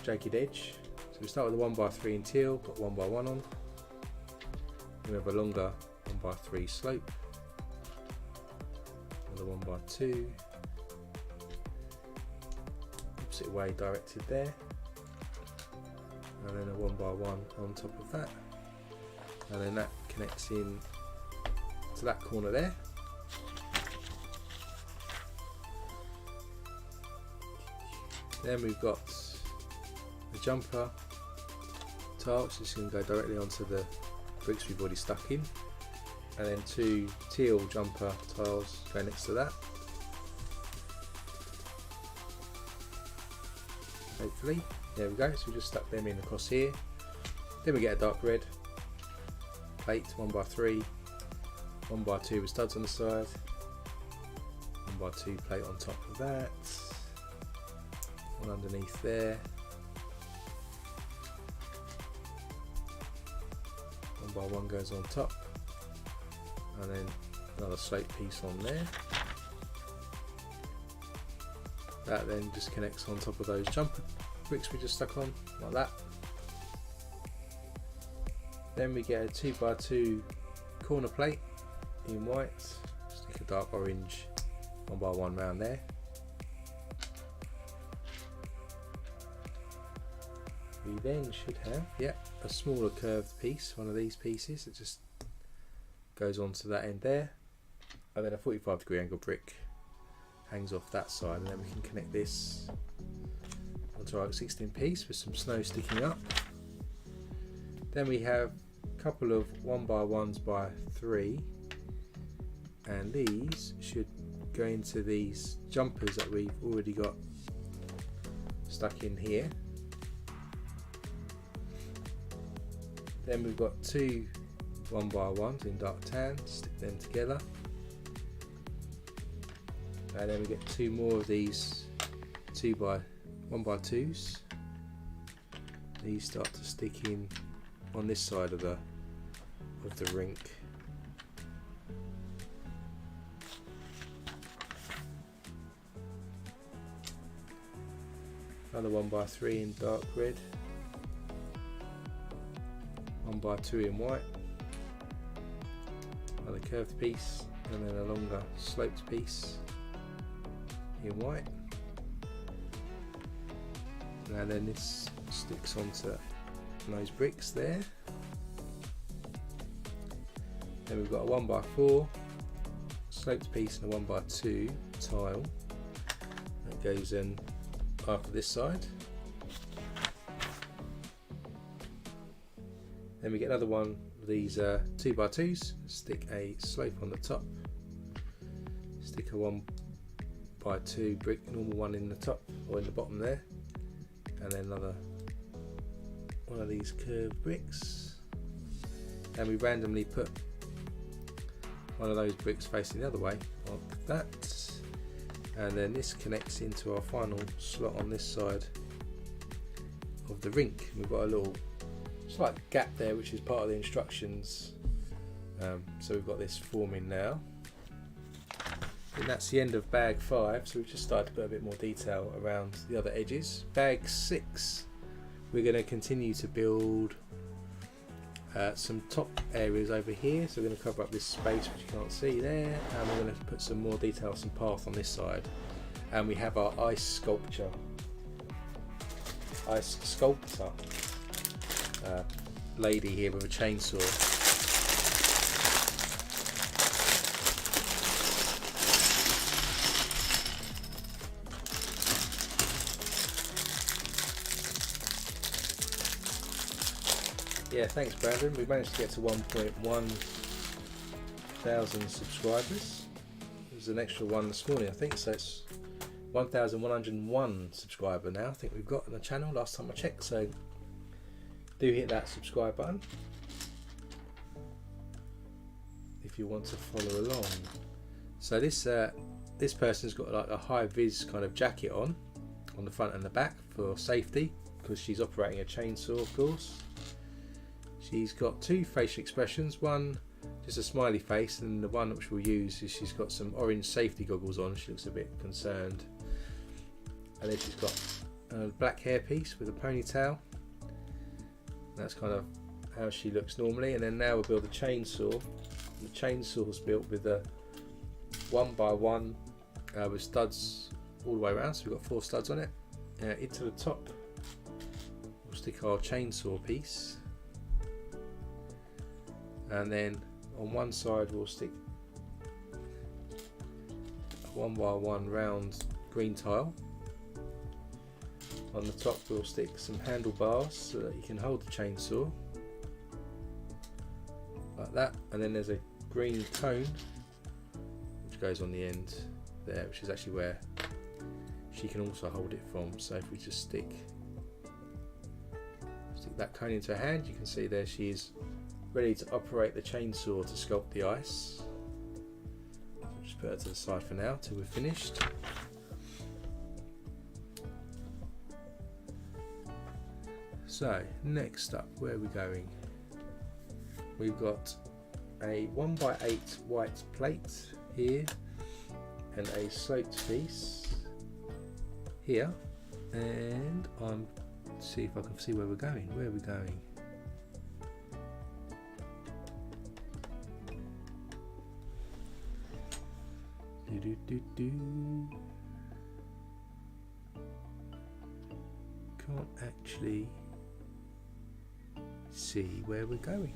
jagged edge. So we start with a 1x3 in teal, got 1x1 on. We have a longer 1x3 slope, another 1x2, opposite way directed there, and then a 1x1 on top of that, and then that connects in to that corner there. Then we've got the jumper tile, which is going to go directly onto the bricks we've already stuck in, and then two teal jumper tiles go next to that, hopefully. There we go, so we just stuck them in across here. Then we get a dark red plate, 1x3, 1x2 with studs on the side, 1x2 plate on top of that, one underneath there, 1x1 goes on top, and then another slope piece on there. That then just connects on top of those jumper bricks we just stuck on, like that. Then we get a 2x2 corner plate in white, stick a dark orange 1x1 round there. We then should have, a smaller curved piece, one of these pieces that just goes onto that end there, and then a 45-degree angle brick hangs off that side, and then we can connect this onto our 16 piece with some snow sticking up. Then we have a couple of 1x1s by 3, and these should go into these jumpers that we've already got stuck in here. Then we've got two 1x1s in dark tan, stick them together, and then we get two more of these 1x2s. These start to stick in on this side of the rink. Another 1x3 in dark red, 1x2 in white, another curved piece, and then a longer sloped piece in white, and then this sticks onto those bricks there. Then we've got a 1x4 sloped piece and a 1x2 tile that goes in after this side. Then we get another one of these 2x2s, stick a slope on the top, stick a 1x2 brick, normal one in the top or in the bottom there, and then another one of these curved bricks, and we randomly put one of those bricks facing the other way like that, and then this connects into our final slot on this side of the rink. We've got a little slight gap there, which is part of the instructions, so we've got this forming now. And that's the end of bag 5, so we've just started to put a bit more detail around the other edges. Bag 6, we're going to continue to build some top areas over here, so we're going to cover up this space which you can't see there, and we're going to put some more detail, some path on this side, and we have our ice sculptor lady here with a chainsaw. Yeah, thanks Brandon. We managed to get to 1.1 thousand subscribers. There's an extra one this morning, I think, so it's 1,101 subscriber now I think we've got on the channel last time I checked, so do hit that subscribe button if you want to follow along. So this person's got like a high vis kind of jacket on the front and the back for safety, because she's operating a chainsaw, of course. She's got two facial expressions, one just a smiley face, and the one which we'll use is she's got some orange safety goggles on. She looks a bit concerned. And then she's got a black hairpiece with a ponytail. That's kind of how she looks normally. And then now we'll build a chainsaw. The chainsaw's built with a 1x1 with studs all the way around, so we've got 4 studs on it. Into the top we'll stick our chainsaw piece, and then on one side we'll stick a 1x1 round green tile. On the top we'll stick some handlebars so that you can hold the chainsaw like that, and then there's a green cone which goes on the end there, which is actually where she can also hold it from. So if we just stick that cone into her hand, you can see there she is ready to operate the chainsaw to sculpt the ice. So just put her to the side for now till we're finished. So next up, where are we going? We've got a 1x8 white plate here and a sloped piece here, and I'm see if I can see where we're going. Where are we going? Can't actually see where we're going.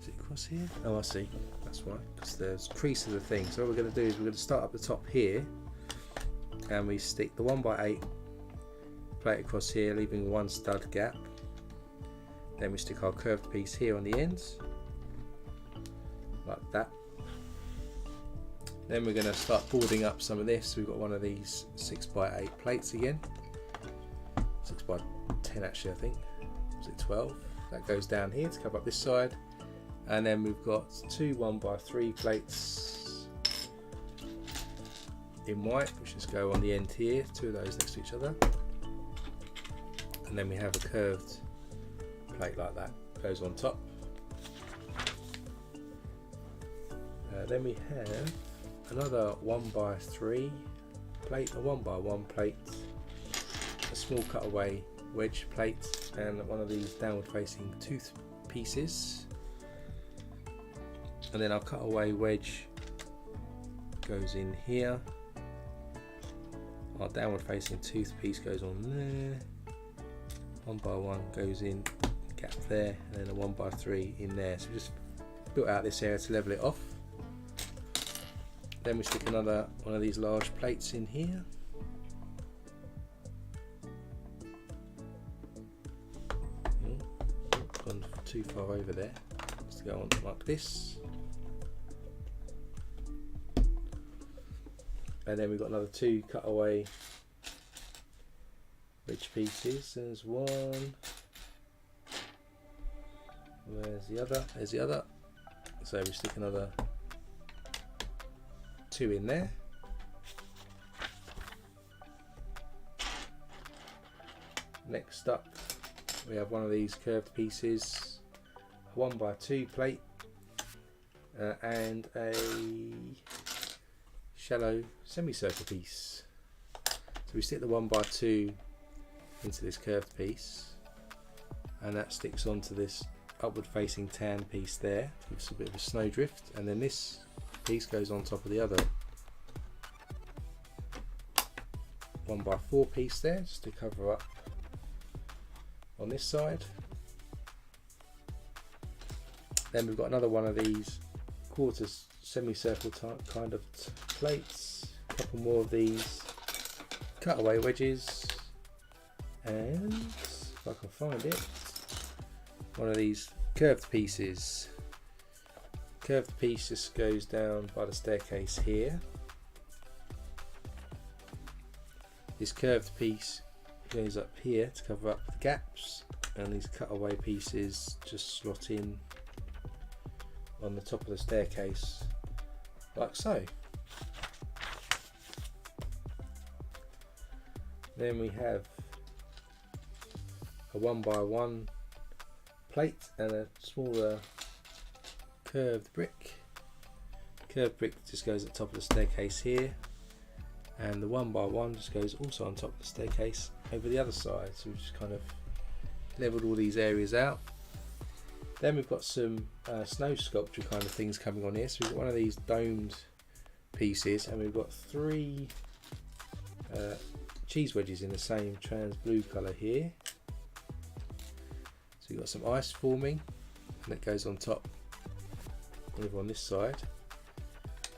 Is it across here? Oh, I see. That's right, because there's a crease of the thing. So what we're going to do is we're going to start up the top here, and we stick the 1x8 plate across here, leaving one stud gap. Then we stick our curved piece here on the ends, like that. Then we're going to start boarding up some of this. We've got one of these 6x8 plates again, 6x10 actually, I think. Was it 12? That goes down here to cover up this side. And then we've got two 1x3 plates in white, which just go on the end here, 2 of those next to each other. And then we have a curved plate like that, goes on top. Then we have another 1x3 plate, a 1x1 plate, a small cutaway wedge plate, and one of these downward facing tooth pieces. And then our cutaway wedge goes in here. Our downward facing tooth piece goes on there. 1x1 goes in, gap there, and then a 1x3 in there. So we just built out this area to level it off. Then we stick another one of these large plates in here. Gone too far over there. Let's go on like this. And then we've got another 2 cutaway wedge pieces. There's one. Where's the other? There's the other. So we stick another 2 in there. Next up, we have one of these curved pieces, a 1x2 plate, and a shallow semicircle piece. So we stick the 1x2 into this curved piece, and that sticks onto this upward facing tan piece there, gives a bit of a snowdrift, and then this piece goes on top of the other 1x4 piece there, just to cover up on this side. Then we've got another one of these quarters semicircle type kind of plates, a couple more of these cutaway wedges, and if I can find it, one of these curved pieces. Curved piece just goes down by the staircase here. This curved piece goes up here to cover up the gaps, and these cutaway pieces just slot in on the top of the staircase like so. Then we have a 1x1 plate and a smaller curved brick. Curved brick just goes at the top of the staircase here, and the 1x1 just goes also on top of the staircase over the other side. So we've just kind of leveled all these areas out. Then we've got some snow sculpture kind of things coming on here. So we've got one of these domed pieces, and we've got 3 cheese wedges in the same trans blue colour here. So you've got some ice forming, and it goes on top over on this side.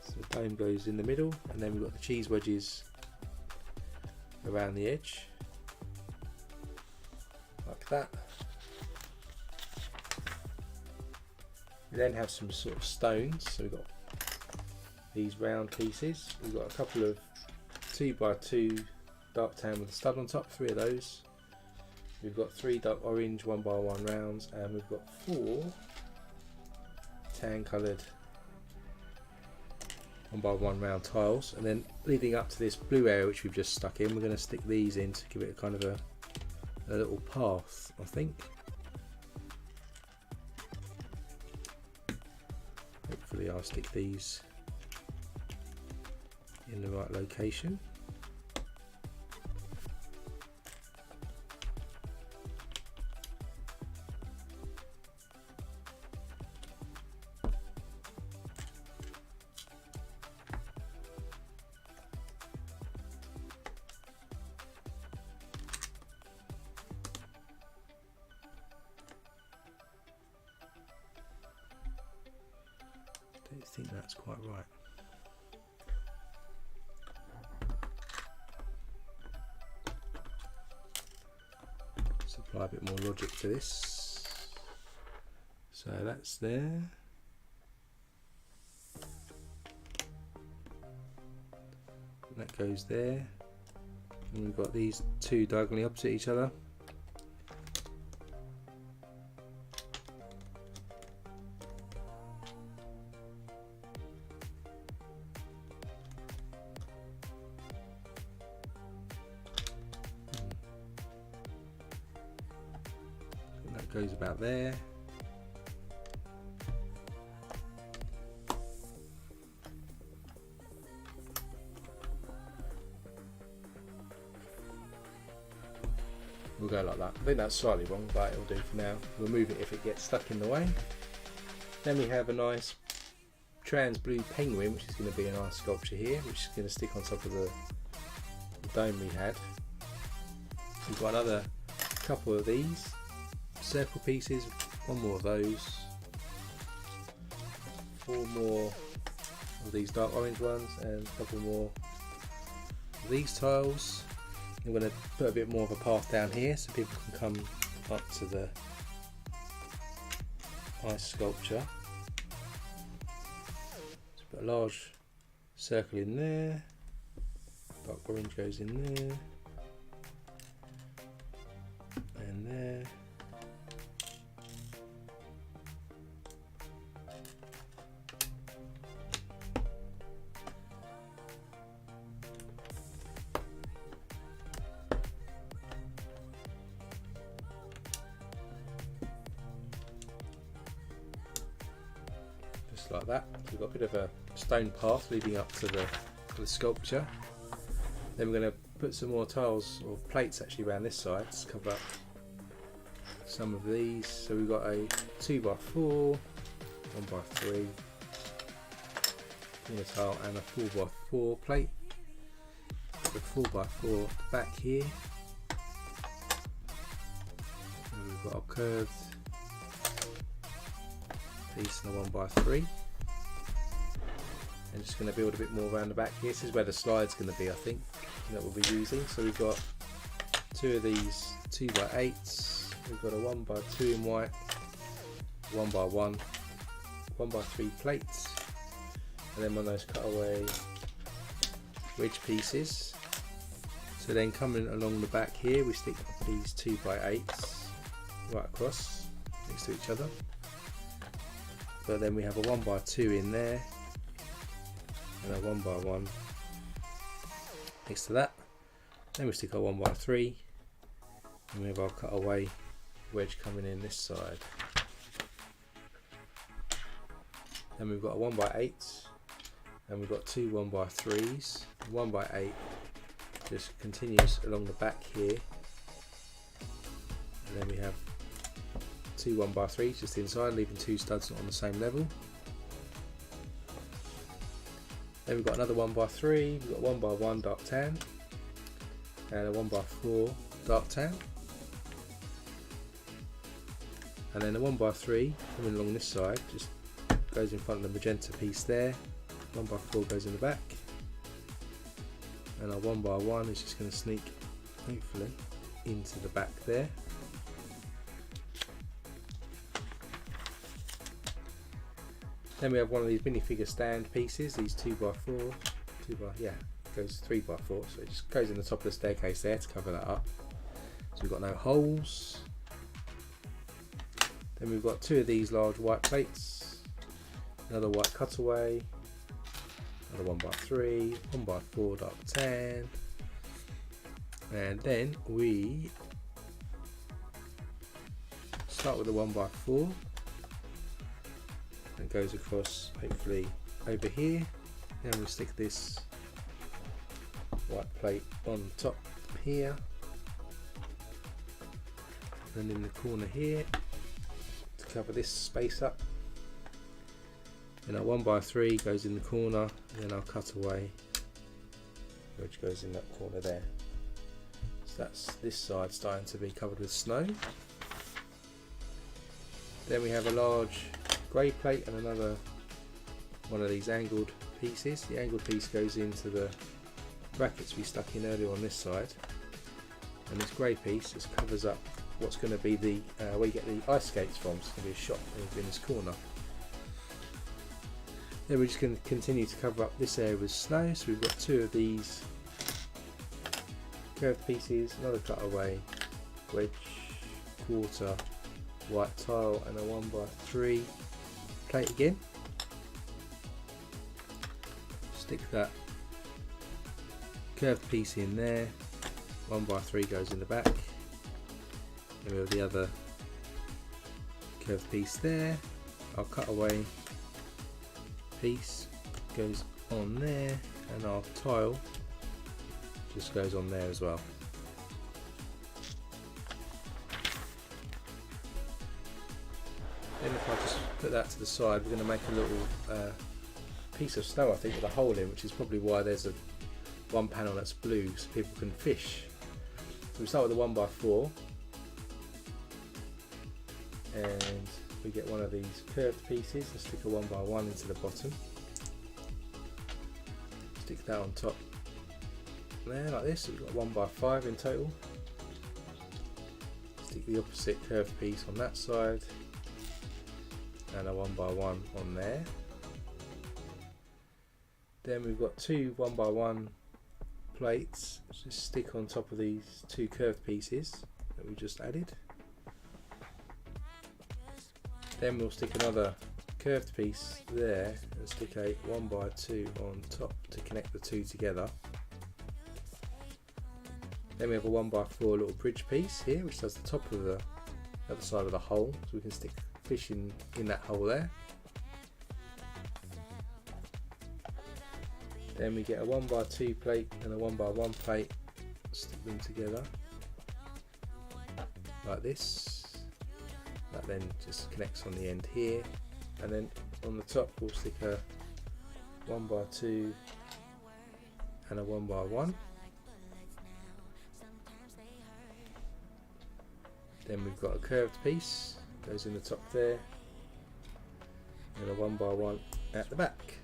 So the dome goes in the middle, and then we've got the cheese wedges around the edge, like that. We then have some sort of stones, so we've got these round pieces. We've got a couple of 2x2 dark tan with a stud on top, 3 of those. We've got 3 dark orange 1x1 rounds, and we've got 4 tan coloured 1x1 round tiles. And then leading up to this blue area which we've just stuck in, we're going to stick these in to give it a kind of a little path, I think. Hopefully I'll stick these in the right location. I don't think that's quite right. Let's apply a bit more logic to this. So that's there. That goes there. And we've got these 2 diagonally opposite each other. Goes about there. We'll go like that. I think that's slightly wrong, but it'll do for now. We'll move it if it gets stuck in the way. Then we have a nice trans blue penguin, which is going to be a nice sculpture here, which is going to stick on top of the dome we had. We've got another couple of these circle pieces, 1 more of those, 4 more of these dark orange ones, and a couple more of these tiles. I'm going to put a bit more of a path down here so people can come up to the ice sculpture. So put a large circle in there, dark orange goes in there, and there. Like that. So we've got a bit of a stone path leading up to the sculpture. Then we're going to put some more tiles or plates actually around this side to cover up some of these. So we've got a 2x4, 1x3 corner tile, and a 4x4 plate. The 4x4 back here. And we've got our curved piece and a 1x3. I'm just going to build a bit more around the back here. This is where the slide's going to be, I think, that we'll be using. So we've got 2 of these 2x8s. We've got a 1x2 in white, 1x1, 1x3 plates, and then one of those cutaway wedge pieces, So then coming along the back here, we stick these 2x8s right across next to each other. But then we have a 1x2 in there and a 1x1 next to that. Then we stick our 1x3 and we have our cutaway wedge coming in this side. Then we've got a 1x8 and we've got two 1x3s. 1x8 just continues along the back here, and then we have two 1x3s just inside, leaving two studs not on the same level. Then we've got another 1x3, we've got 1x1 dark tan and a 1x4 dark tan, and then a 1x3 coming along this side just goes in front of the magenta piece there. 1x4 goes in the back, and our 1x1 is just going to sneak hopefully into the back there. Then we have one of these minifigure stand pieces, these 2x4, goes 3x4, so it just goes in the top of the staircase there to cover that up. So we've got no holes. Then we've got two of these large white plates, another white cutaway, another 1x3, 1x4 dark tan, and then we start with the 1x4 and goes across hopefully over here. Then we stick this white plate on top here and in the corner here to cover this space up. Then our 1x3 goes in the corner, and then our cutaway which goes in that corner there. So that's this side starting to be covered with snow. Then we have a large grey plate and another one of these angled pieces. The angled piece goes into the brackets we stuck in earlier on this side, and this grey piece just covers up what's going to be the where you get the ice skates from. It's going to be a shot in this corner. Then we're just going to continue to cover up this area with snow. So we've got two of these curved pieces, another cutaway, wedge, quarter, white tile, and a 1x3 plate again. Stick that curved piece in there, 1x3 goes in the back, and we have the other curved piece there. Our cutaway piece goes on there, and our tile just goes on there as well. Then if I just put that to the side, we're going to make a little piece of snow, I think, with a hole in, which is probably why there's one panel that's blue, so people can fish. So we start with the 1x4, and we get one of these curved pieces and stick a 1x1 into the bottom. Stick that on top there like this, so we've got 1x5 in total. Stick the opposite curved piece on that side and a 1x1 on there. Then we've got two 1x1 plates, just stick on top of these two curved pieces that we just added. Then we'll stick another curved piece there and stick a 1x2 on top to connect the two together. Then we have a 1x4 little bridge piece here, which does the top of the other side of the hole, so we can stick fish in that hole there. Then we get a 1x2 plate and a 1x1 plate, stick them together like this. That then just connects on the end here, and then on the top we'll stick a 1x2 and a 1x1. Then we've got a curved piece, goes in the top there, and a 1x1 at the back.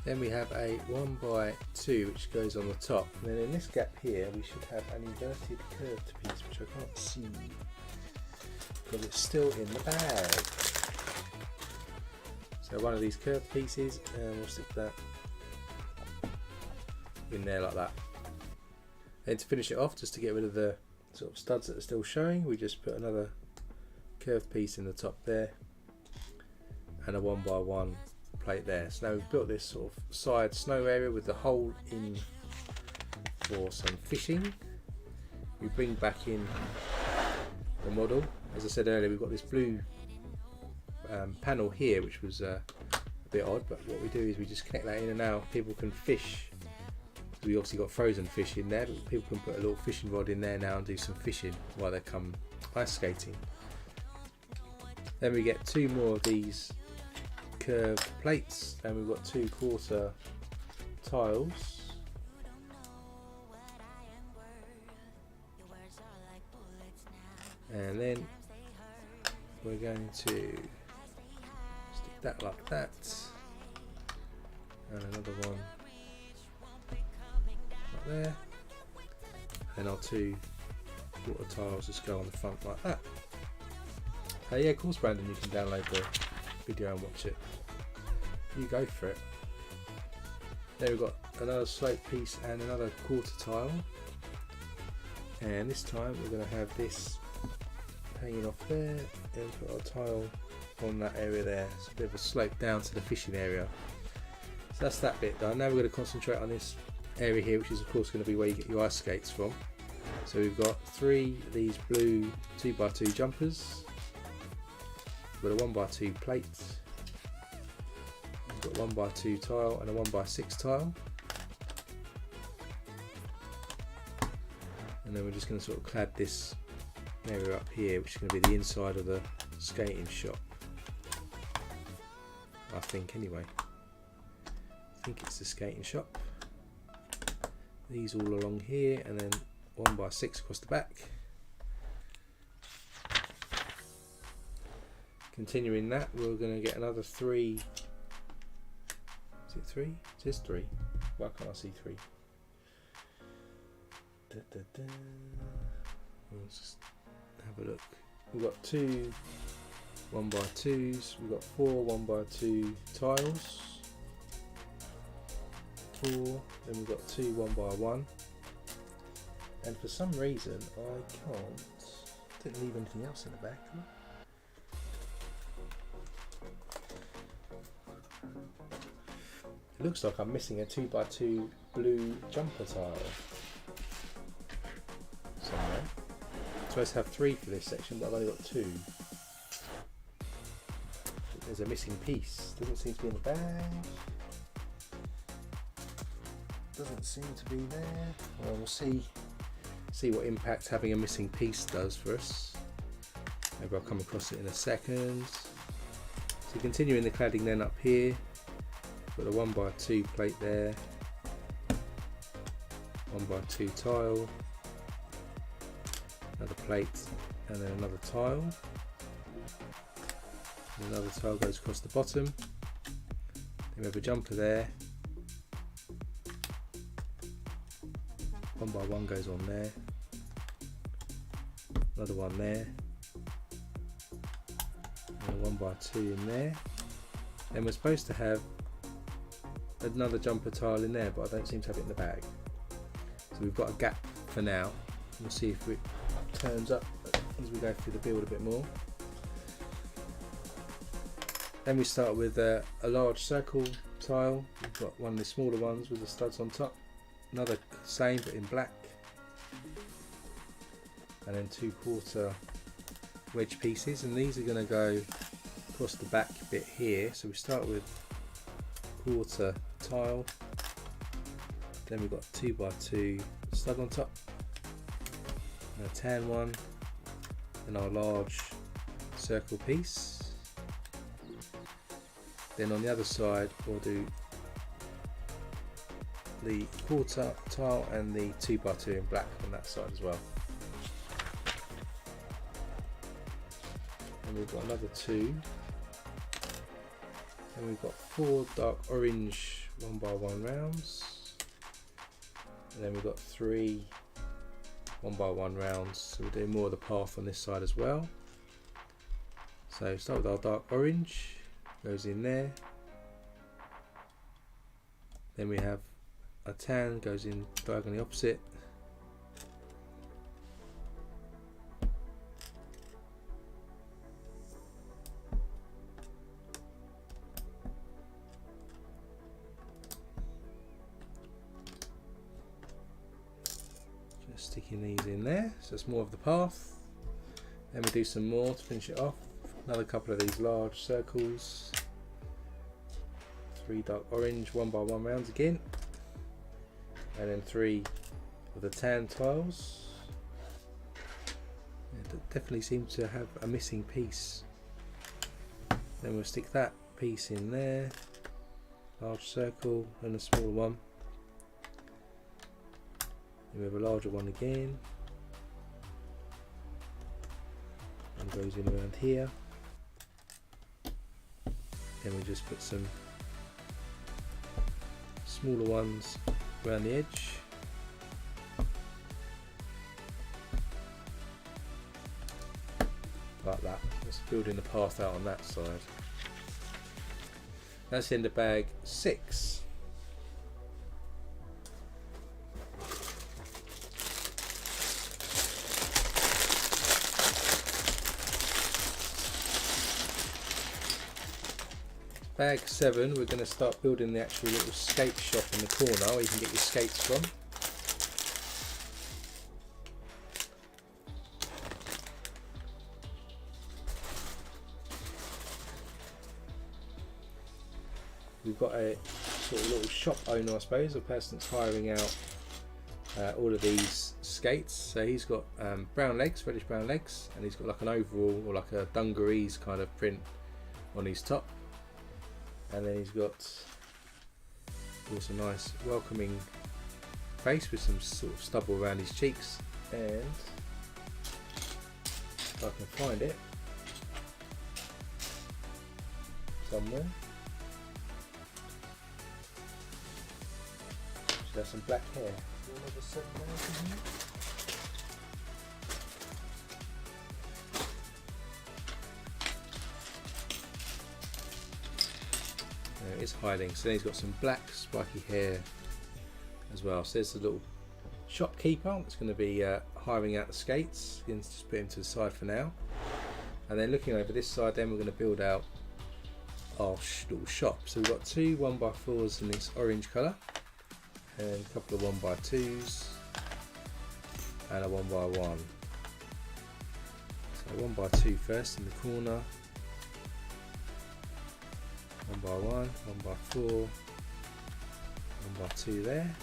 Then we have a 1x2 which goes on the top, and then in this gap here we should have an inverted curved piece which I can't see because it's still in the bag. So one of these curved pieces, and we'll stick that in there like that. Then to finish it off, just to get rid of the sort of studs that are still showing, we just put another curved piece in the top there and a 1x1 plate there. So now we've built this sort of side snow area with the hole in for some fishing. We bring back in the model. As I said earlier, we've got this blue panel here which was a bit odd, but what we do is we just connect that in, and now people can fish. We obviously got frozen fish in there, but people can put a little fishing rod in there now and do some fishing while they come ice skating. Then we get two more of these curved plates, and we've got 2/4 tiles. And then we're going to stick that like that, and another one like there, and our 2/4 tiles just go on the front like that. Yeah, of course, Brandon, you can download the video and watch it. You go for it. There we've got another slope piece and another 1/4 tile, and this time we're going to have this hanging off there and put our tile on that area there. It's a bit of a slope down to the fishing area. So that's that bit done. Now we're going to concentrate on this area here, which is of course going to be where you get your ice skates from. So we've got 3 of these blue 2x2 jumpers. We've got a 1x2 plate. We've got 1x2 tile and a 1x6 tile. And then we're just going to sort of clad this area up here, which is going to be the inside of the skating shop, I think anyway. I think it's the skating shop. These all along here, and then 1x6 across the back. Continuing that, we're going to get another 3. Is it 3? It says 3. Why can't I see 3? Let's just have a look. We've got 2 1x2s. We've got 4 1x2 tiles. 4. Then we've got 2 1x1. And for some reason I didn't leave anything else in the back. It looks like I'm missing a 2x2 blue jumper tile somewhere. I'm supposed to have 3 for this section, but I've only got 2. There's a missing piece. Doesn't seem to be in the bag. Doesn't seem to be there. Well, we'll see what impact having a missing piece does for us. Maybe I'll come across it in a second. So continuing the cladding then up here. Got a 1x2 plate there, 1x2 tile, another plate, and then another tile. And another tile goes across the bottom. Then we have a jumper there. 1x1 goes on there. Another one there. And a 1x2 in there. Then we're supposed to have another jumper tile in there, but I don't seem to have it in the bag. So we've got a gap for now. We'll see if it turns up as we go through the build a bit more. Then we start with a large circle tile. We've got one of the smaller ones with the studs on top. Another same but in black. And then 2/4 wedge pieces, and these are going to go across the back bit here. So we start with 1/4 tile, then we've got 2x2 stud on top, and a tan one, and our large circle piece. Then on the other side we'll do the 1/4 tile and the 2x2 in black on that side as well. And we've got another 2. And we've got 4 dark orange 1x1 rounds, and then we've got 3 1x1 rounds, so we'll do more of the path on this side as well. So start with our dark orange, goes in there, then we have a tan, goes in diagonally opposite, just sticking these in there, so it's more of the path. Then we do some more to finish it off, another couple of these large circles, 3 dark orange 1x1 rounds again, and then 3 of the tan tiles. It definitely seems to have a missing piece. Then we'll stick that piece in there, large circle and a smaller one. Then we have a larger one again, and goes in around here. Then we just put some smaller ones around the edge. Like that. Let's build in the path out on that side. That's in the bag 6. Bag 7, we're going to start building the actual little skate shop in the corner where you can get your skates from. We've got a sort of little shop owner, I suppose, a person that's hiring out all of these skates. So he's got brown legs, reddish brown legs, and he's got like an overall or like a dungarees kind of print on his top. And then he's got also a nice welcoming face with some sort of stubble around his cheeks, and if I can find it somewhere, she has some black hair. It's hiding, so then he's got some black spiky hair as well. So there's a little shopkeeper that's going to be hiring out the skates. You can just put him to the side for now, and then looking over this side, then we're going to build out our little shop. So we've got 2 1x4s in this orange colour, and a couple of 1x2s and a 1x1. So 1x2 first in the corner, 1x1, 1x4, 1x2 there,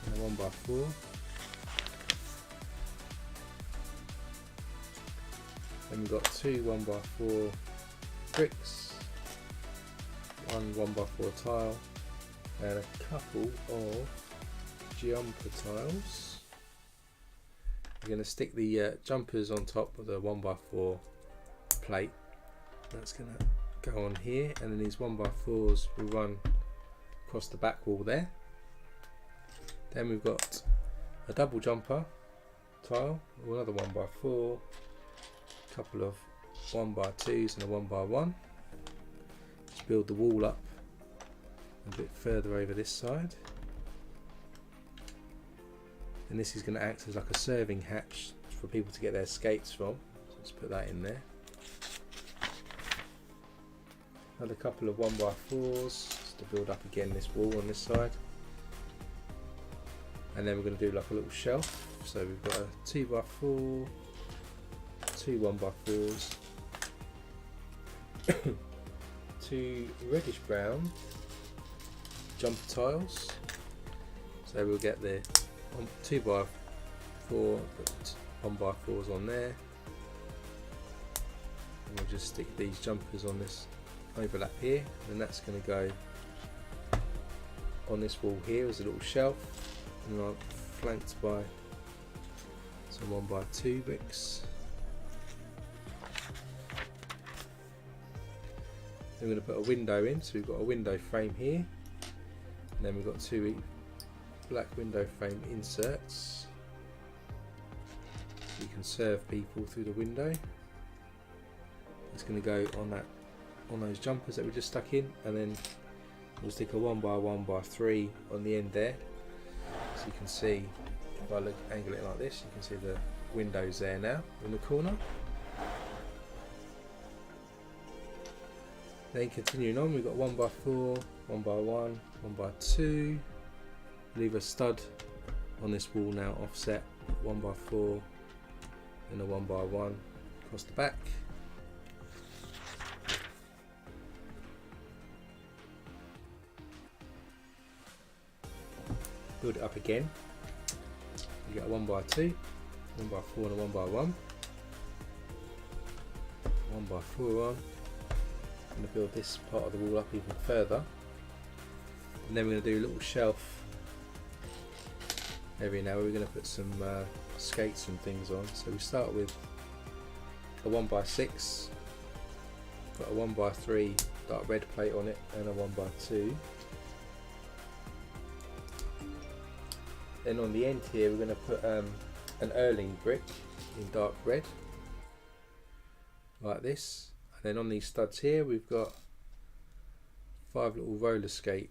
and a 1x4. Then we've got 2 1x4 bricks, 1 1x4 tile, and a couple of jumper tiles. We're going to stick the jumpers on top of the 1x4 plate. That's going to go on here, and then these 1x4s will run across the back wall there. Then we've got a double jumper tile, another 1x4, a couple of 1x2s and a 1x1. Just build the wall up a bit further over this side, and this is going to act as like a serving hatch for people to get their skates from. So let's put that in there. Another couple of 1x4s to build up again this wall on this side, and then we're going to do like a little shelf. So we've got a 2x4, 2 1x4s, 2 reddish brown jumper tiles. So we'll get the 2x4, 1x4s on there, and we'll just stick these jumpers on this overlap here, and that's going to go on this wall here as a little shelf, and I'm flanked by some 1x2 bricks. Then we're going to put a window in, so we've got a window frame here, And then we've got two black window frame inserts, so you can serve people through the window. It's going to go on those jumpers that we just stuck in, and then we'll stick a 1x1x3 on the end there, so you can see, if I angle it like this, you can see the windows there now in the corner. Then continuing on, we've got 1x4, 1x1, 1x2. Leave a stud on this wall now, offset 1x4 and a 1x1 across the back. Build it up again. You get a 1x2, 1x4 and a 1x1. 1x4 on. I'm going to build this part of the wall up even further, and then we're going to do a little shelf area now where we're going to put some skates and things on. So we start with a 1x6, got a 1x3 dark red plate on it and a 1x2. Then on the end here we're going to put an Erling brick in dark red, like this. And then on these studs here we've got 5 little roller skate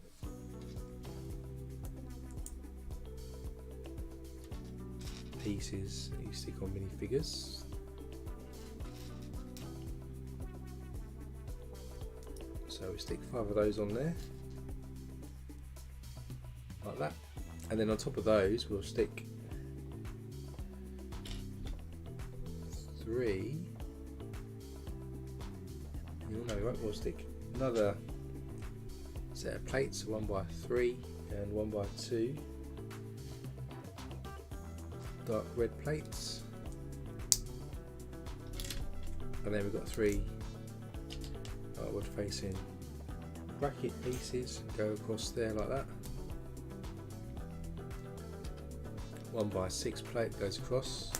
pieces that you stick on minifigures. So we stick 5 of those on there, like that. And then on top of those we'll stick 3. No, we won't. We'll stick another set of plates, 1x3 and 1x2 dark red plates, and then we've got 3 outward facing bracket pieces go across there like that. 1x6 plate goes across.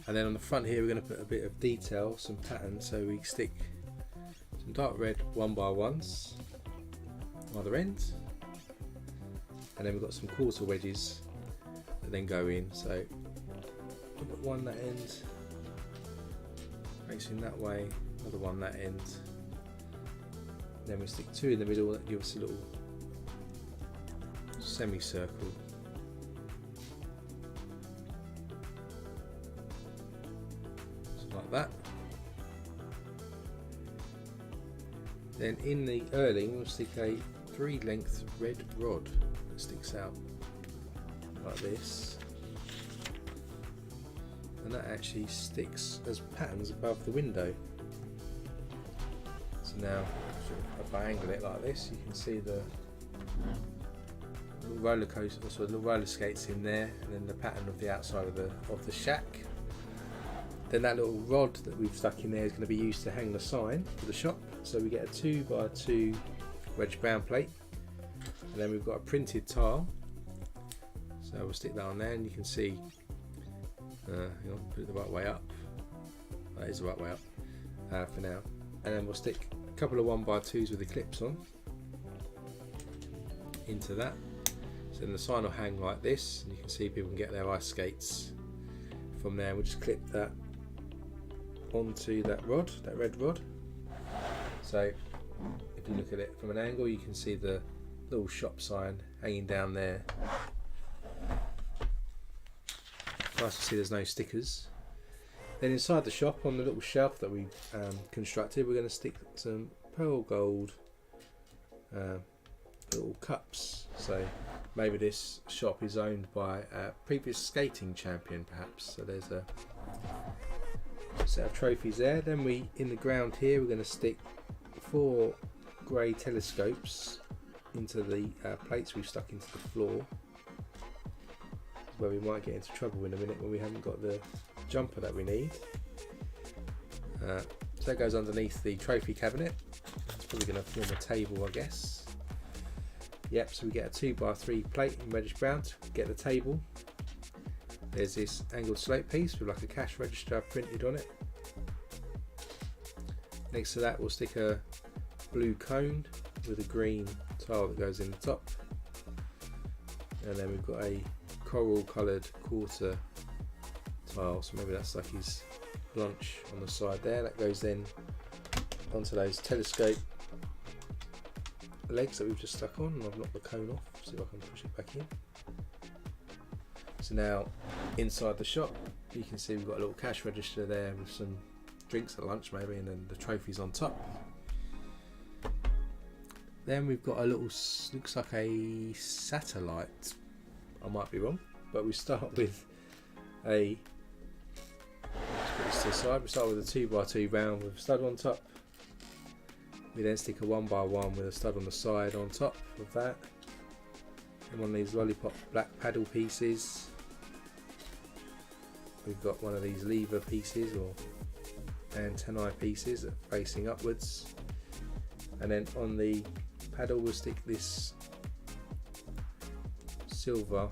And then on the front here we're going to put a bit of detail, some pattern, so we stick some dark red 1x1s on either end, and then we've got some quarter wedges that then go in. So we've got one that end facing that way, another one that end, then we stick 2 in the middle that give us a little semicircle. Like that. Then in the Erling we'll stick a 3 length red rod that sticks out like this, and that actually sticks as patterns above the window. So now if I angle it like this, you can see the little roller coaster, so the roller skates in there, and then the pattern of the outside of the shack. Then that little rod that we've stuck in there is going to be used to hang the sign for the shop. So we get a 2x2 wedge brown plate, and then we've got a printed tile. So we'll stick that on there, and you can see, hang on, put it the right way up. That is the right way up for now. And then we'll stick a couple of 1x2s with the clips on into that. So then the sign will hang like this, and you can see people can get their ice skates from there. We'll just clip that onto that rod, that red rod. So if you look at it from an angle, you can see the little shop sign hanging down there. Nice to see there's no stickers. Then inside the shop, on the little shelf that we constructed, we're going to stick some pearl gold little cups. So maybe this shop is owned by a previous skating champion perhaps. So there's a set of trophies there. Then in the ground here we're going to stick 4 grey telescopes into the plates we've stuck into the floor, where we might get into trouble in a minute when we haven't got the jumper that we need. So that goes underneath the trophy cabinet. It's probably going to form a table, I guess. Yep, so we get a 2x3 plate in reddish brown to get the table. There's this angled slope piece with like a cash register printed on it. Next to that we'll stick a blue cone with a green tile that goes in the top, and then we've got a coral coloured quarter tile, so maybe that's like his lunch on the side there. That goes then onto those telescope legs that we've just stuck on, and I've knocked the cone off, see if I can push it back in. So now inside the shop you can see we've got a little cash register there with some drinks at lunch maybe, and then the trophies on top. Then we've got a little, looks like a satellite, I might be wrong, but we start with a, let's put this to the side, we start with a 2x2 round with a stud on top. We then stick a 1x1 with a stud on the side on top of that, and one of these lollipop black paddle pieces. We've got one of these lever pieces or antennae pieces that are facing upwards, and then on the paddle we'll stick this silver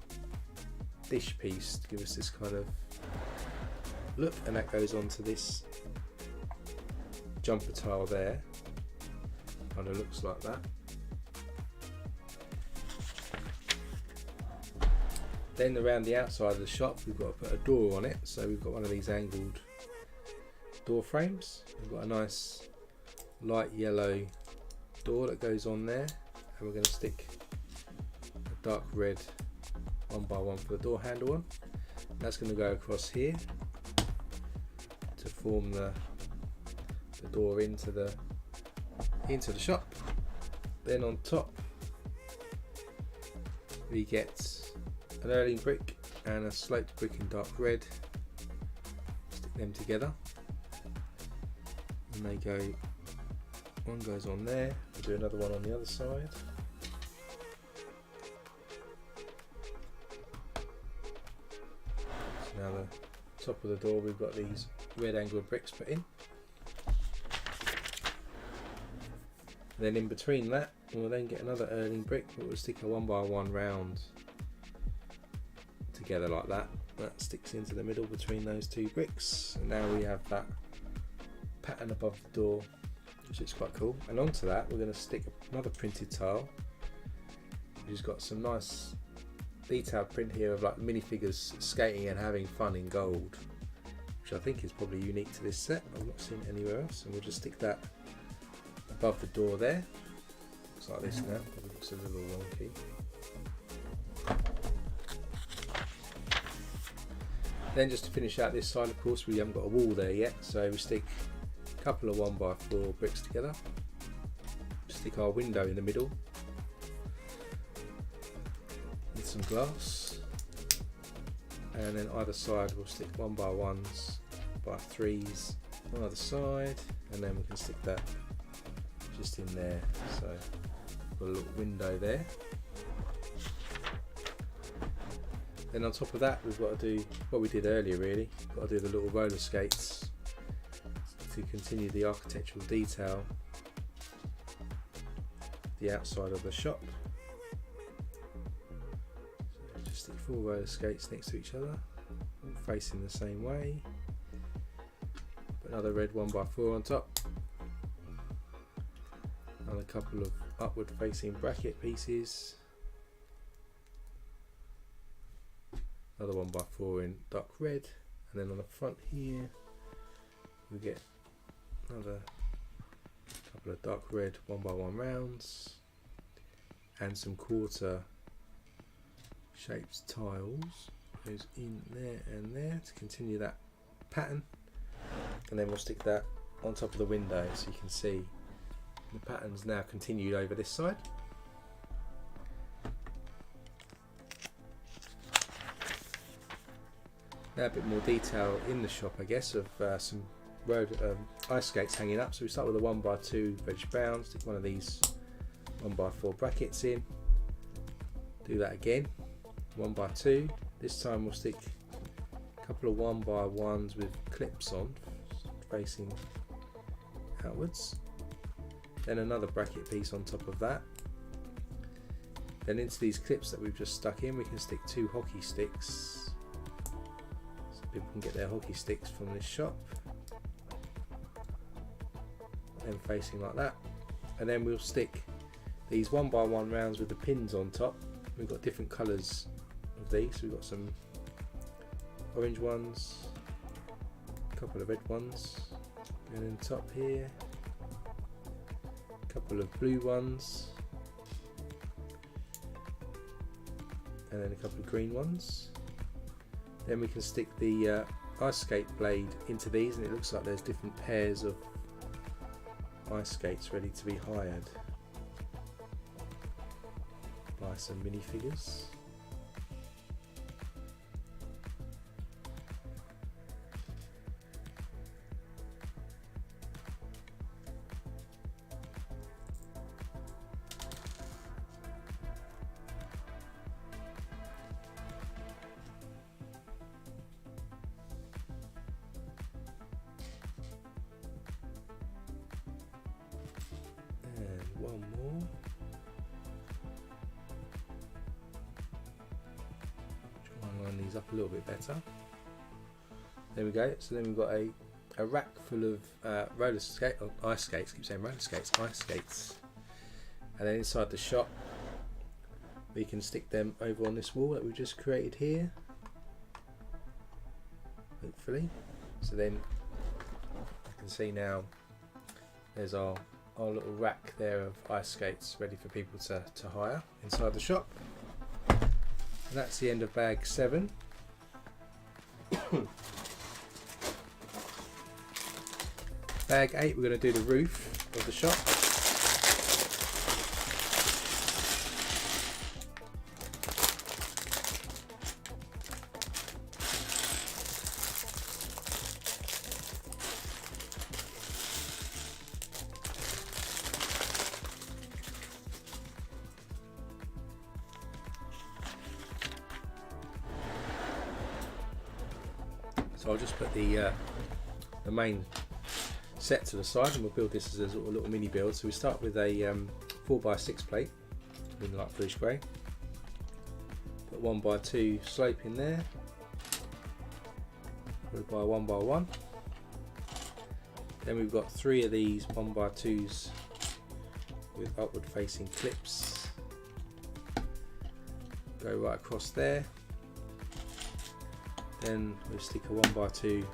dish piece to give us this kind of look, and that goes onto this jumper tile there, kind of looks like that. Then around the outside of the shop we've got to put a door on it, so we've got one of these angled door frames. We've got a nice light yellow door that goes on there, and we're going to stick a dark red 1x1 for the door handle on. That's going to go across here to form the door into the shop. Then on top we get an Erling brick and a sloped brick in dark red. Stick them together, and they go, one goes on there, we'll do another one on the other side. So now the top of the door we've got these red angled bricks put in. And then in between that we'll then get another Erling brick, but we'll stick a 1x1 round together like that. That sticks into the middle between those two bricks, and now we have that pattern above the door, which is quite cool. And onto that we're going to stick another printed tile, which has got some nice detailed print here of like minifigures skating and having fun in gold, which I think is probably unique to this set. I've not seen it anywhere else, and we'll just stick that above the door there. Looks like this now, probably looks a little wonky. Then just to finish out this side, of course we haven't got a wall there yet, so we stick a couple of 1x4 bricks together, stick our window in the middle with some glass, and then either side we'll stick 1x1s by 3s on either side, and then we can stick that just in there, so got a little window there. Then on top of that we've got to do what we did earlier really, got to do the little roller skates to continue the architectural detail, the outside of the shop. So just stick 4 roller skates next to each other, all facing the same way. Put another red 1x4 on top, and a couple of upward facing bracket pieces. Another 1x4 in dark red, and then on the front here we get another couple of dark red 1x1 rounds and some quarter shaped tiles goes in there and there to continue that pattern, and then we'll stick that on top of the window so you can see the pattern's now continued over this side. Now a bit more detail in the shop, I guess, of some road ice skates hanging up. So we start with a 1x2 veg brown, stick one of these 1x4 brackets in, do that again, 1x2. This time we'll stick a couple of 1x1s with clips on, facing outwards. Then another bracket piece on top of that. Then into these clips that we've just stuck in, we can stick 2 hockey sticks. People can get their hockey sticks from this shop, and facing like that, and then we'll stick these 1x1 rounds with the pins on top. We've got different colours of these. So we've got some orange ones, a couple of red ones, and then top here, a couple of blue ones, and then a couple of green ones. Then we can stick the ice skate blade into these, and it looks like there's different pairs of ice skates ready to be hired by some minifigures. One more. Try and line these up a little bit better. There we go. So then we've got a rack full of ice skates. Keep saying roller skates, ice skates. And then inside the shop, we can stick them over on this wall that we've just created here. Hopefully. So then you can see now there's our little rack there of ice skates ready for people to hire inside the shop. And that's the end of bag 7. Bag 8, we're going to do the roof of the shop. So I'll just put the main set to the side, and we'll build this as a little mini build. So we start with a 4x6 plate in light bluish grey. Put 1x2 slope in there, followed by 1x1. Then we've got 3 of these 1x2s with upward facing clips. Go right across there. Then we'll stick a 1x2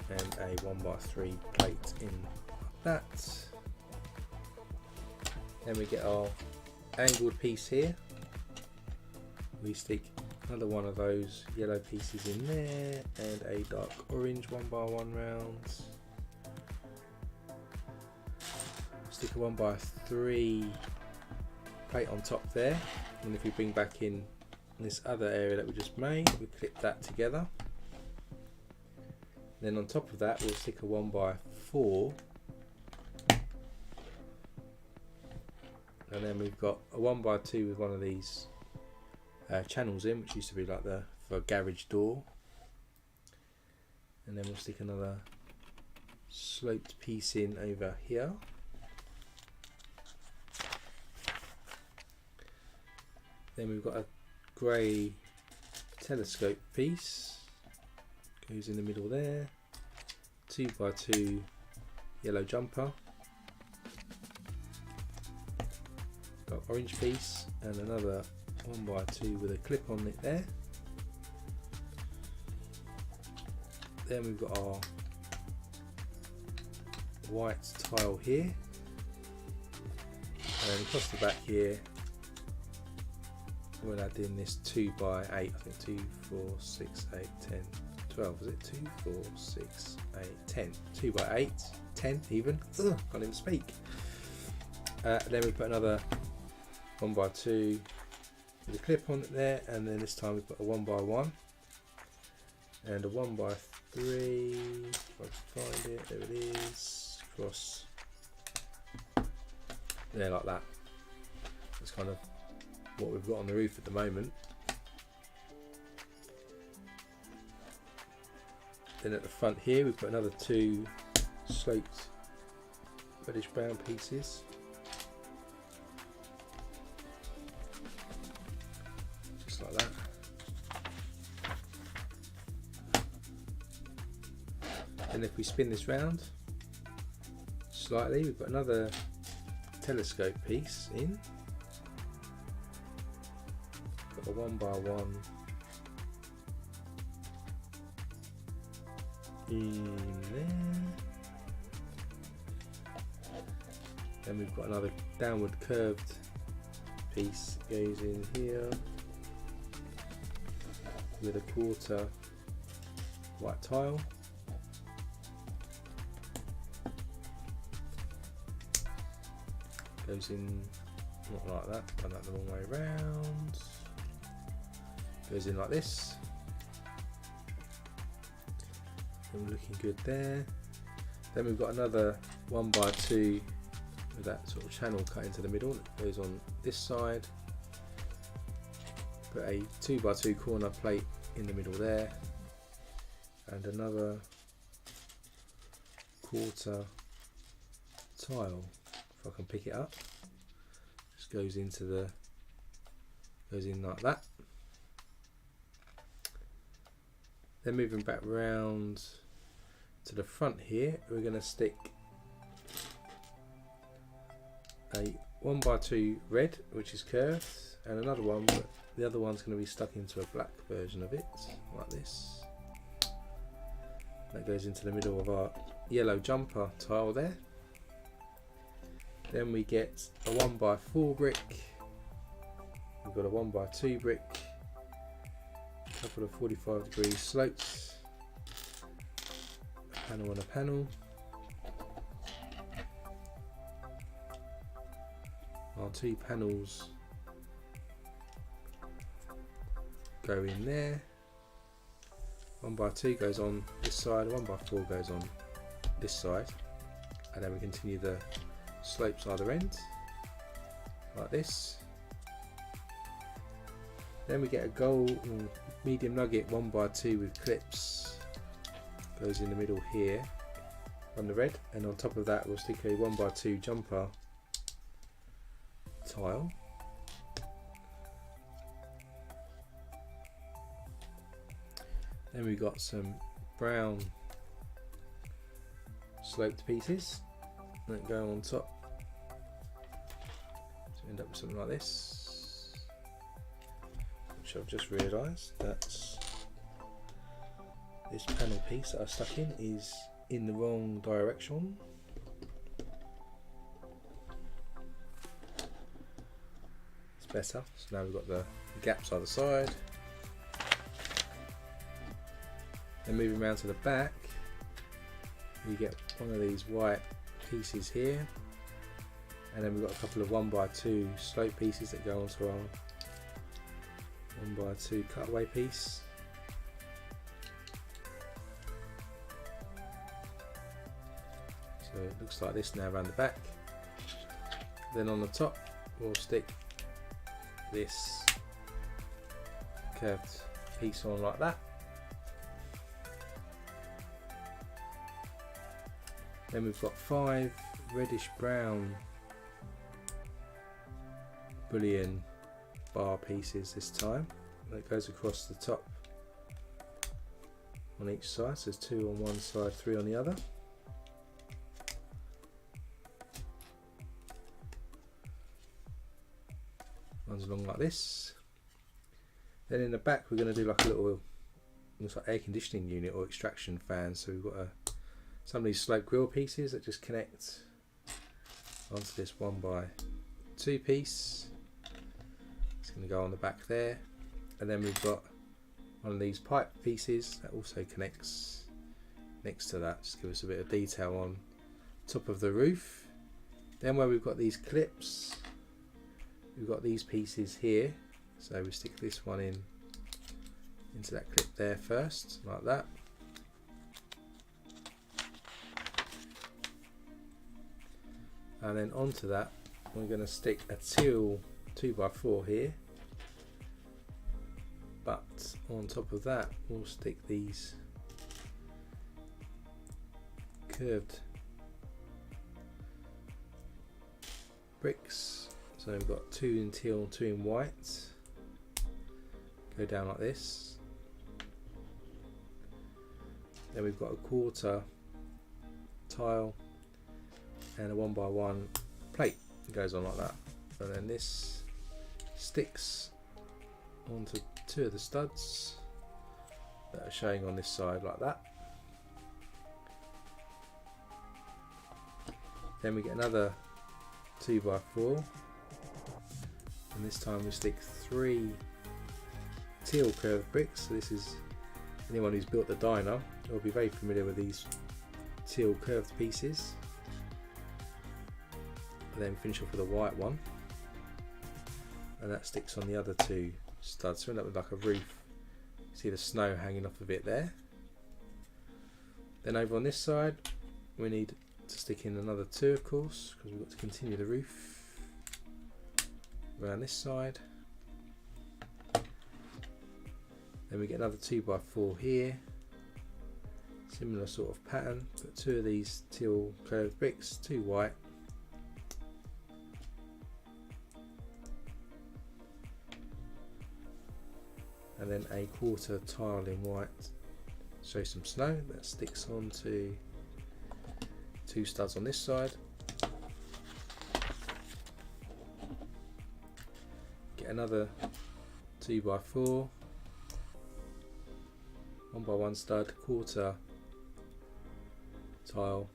and a 1x3 plate in like that. Then we get our angled piece here. We stick another one of those yellow pieces in there and a dark orange 1x1 round. Stick a 1x3 plate on top there, and if we bring back in this other area that we just made, we clip that together. Then on top of that we'll stick a 1x4, and then we've got a 1x2 with one of these channels in, which used to be like for a garage door, and then we'll stick another sloped piece in over here. Then we've got a grey telescope piece, goes in the middle there, 2x2 yellow jumper, got orange piece and another 1x2 with a clip on it there. Then we've got our white tile here, and across the back here we'll add in this 2x8, I think 2, 4, 6, 8, 10, 12, is it? 2, 4, 6, 8, 10. 2x8, 10 even. Ugh, can't even speak. Then we put another 1x2 with a clip on it there, and then this time we put a 1x1 and a 1x3. If I can find it, there it is. Across there like that. That's kind of what we've got on the roof at the moment. Then at the front here we put another 2 sloped reddish brown pieces. Just like that. And if we spin this round slightly, we've got another telescope piece in. Got a 1x1 in there. Then we've got another downward curved piece goes in here with a 1/4 white tile. Goes in not like that, done that the wrong way round. Goes in like this. And we're looking good there. Then we've got another 1x2 with that sort of channel cut into the middle. It goes on this side. Put a 2x2 corner plate in the middle there, and another 1/4 tile. If I can pick it up, just goes in like that. Then moving back round to the front here, we're going to stick a 1x2 red, which is curved, and another one, but the other one's going to be stuck into a black version of it, like this. That goes into the middle of our yellow jumper tile there. Then we get a 1x4 brick. We've got a 1x2 brick, a couple of 45-degree slopes, a panel and a panel. Our 2 panels go in there. 1x2 goes on this side, 1x4 goes on this side, and then we continue the slopes either end like this. Then we get a gold medium nugget 1x2 with clips, goes in the middle here on the red, and on top of that we'll stick a 1x2 jumper tile. Then we've got some brown sloped pieces that go on top to end up with something like this, which I've just realised that's this panel piece that I stuck in is in the wrong direction. It's better. So now we've got the gaps either side. Then moving around to the back, you get one of these white pieces here, and then we've got a couple of 1x2 slope pieces that go onto our 1x2 cutaway piece. So it looks like this now around the back. Then on the top we'll stick this curved piece on like that. Then we've got 5 reddish brown bullion bar pieces this time. That goes across the top on each side. So there's 2 on one side, 3 on the other. Runs along like this. Then in the back we're going to do like a little, looks like air conditioning unit or extraction fan. So we've got some of these slope grill pieces that just connect onto this 1x2 piece. It's going to go on the back there, and then we've got one of these pipe pieces that also connects next to that, just give us a bit of detail on top of the roof. Then where we've got these clips, we've got these pieces here, so we stick this one into that clip there first, like that. And then onto that we're going to stick a teal 2x4 here, but on top of that we'll stick these curved bricks. So we've got 2 in teal, 2 in white, go down like this. Then we've got a 1/4 tile and a 1x1 plate It goes on like that, and then this sticks onto two of the studs that are showing on this side like that. Then we get another 2x4, and this time we stick 3 teal curved bricks. So this is, anyone who's built the diner will be very familiar with these teal curved pieces. And then finish off with a white one, and that sticks on the other 2 studs, so we end up with like a roof. See the snow hanging off of it there. Then over on this side we need to stick in another 2, of course, because we've got to continue the roof around this side. Then we get another 2x4 here, similar sort of pattern, put 2 of these teal curved bricks, 2 white, and then a quarter tile in white, show some snow that sticks onto 2 studs on this side. Get another 2x4, 1x1 stud, quarter tile,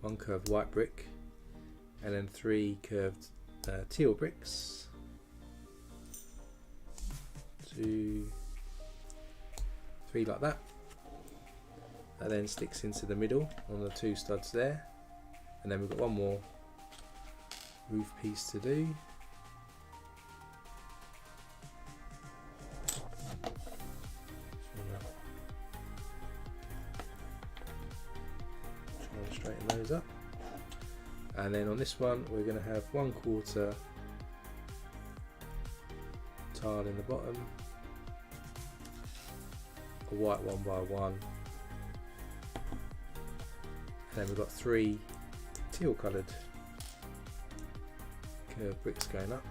1 curved white brick, and then 3 curved teal bricks. 2, 3 like that. That then sticks into the middle on the 2 studs there, and then we've got one more roof piece to do. Try and straighten those up, and then on this one we're going to have 1/4 tile in the bottom, a white 1x1, and then we've got 3 teal coloured curved bricks going up,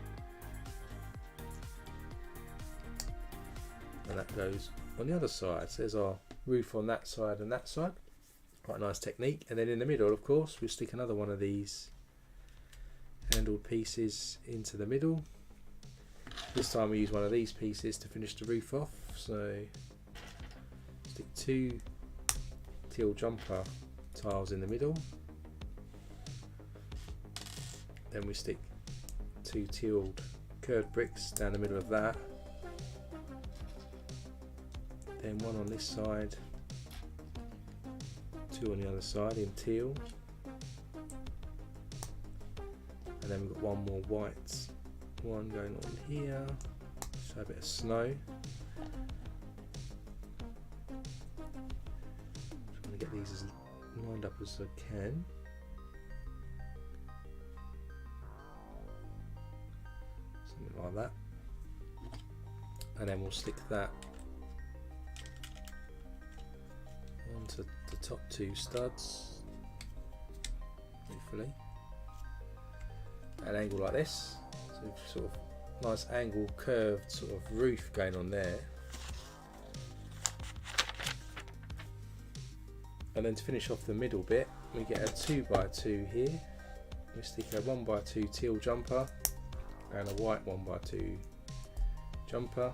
and that goes on the other side. So there's our roof on that side and that side. Quite a nice technique. And then in the middle, of course, we'll stick another one of these handled pieces into the middle. This time we use one of these pieces to finish the roof off, so stick 2 teal jumper tiles in the middle, then we stick 2 teal curved bricks down the middle of that, then 1 on this side, 2 on the other side in teal, and then we've got 1 more white one going on here, so a bit of snow. Trying to get these as lined up as I can. Something like that. And then we'll stick that onto the top 2 studs, hopefully, at an angle like this. So sort of nice angle curved sort of roof going on there. And then to finish off the middle bit, we get a 2x2 here. We stick a 1x2 teal jumper and a white 1x2 jumper,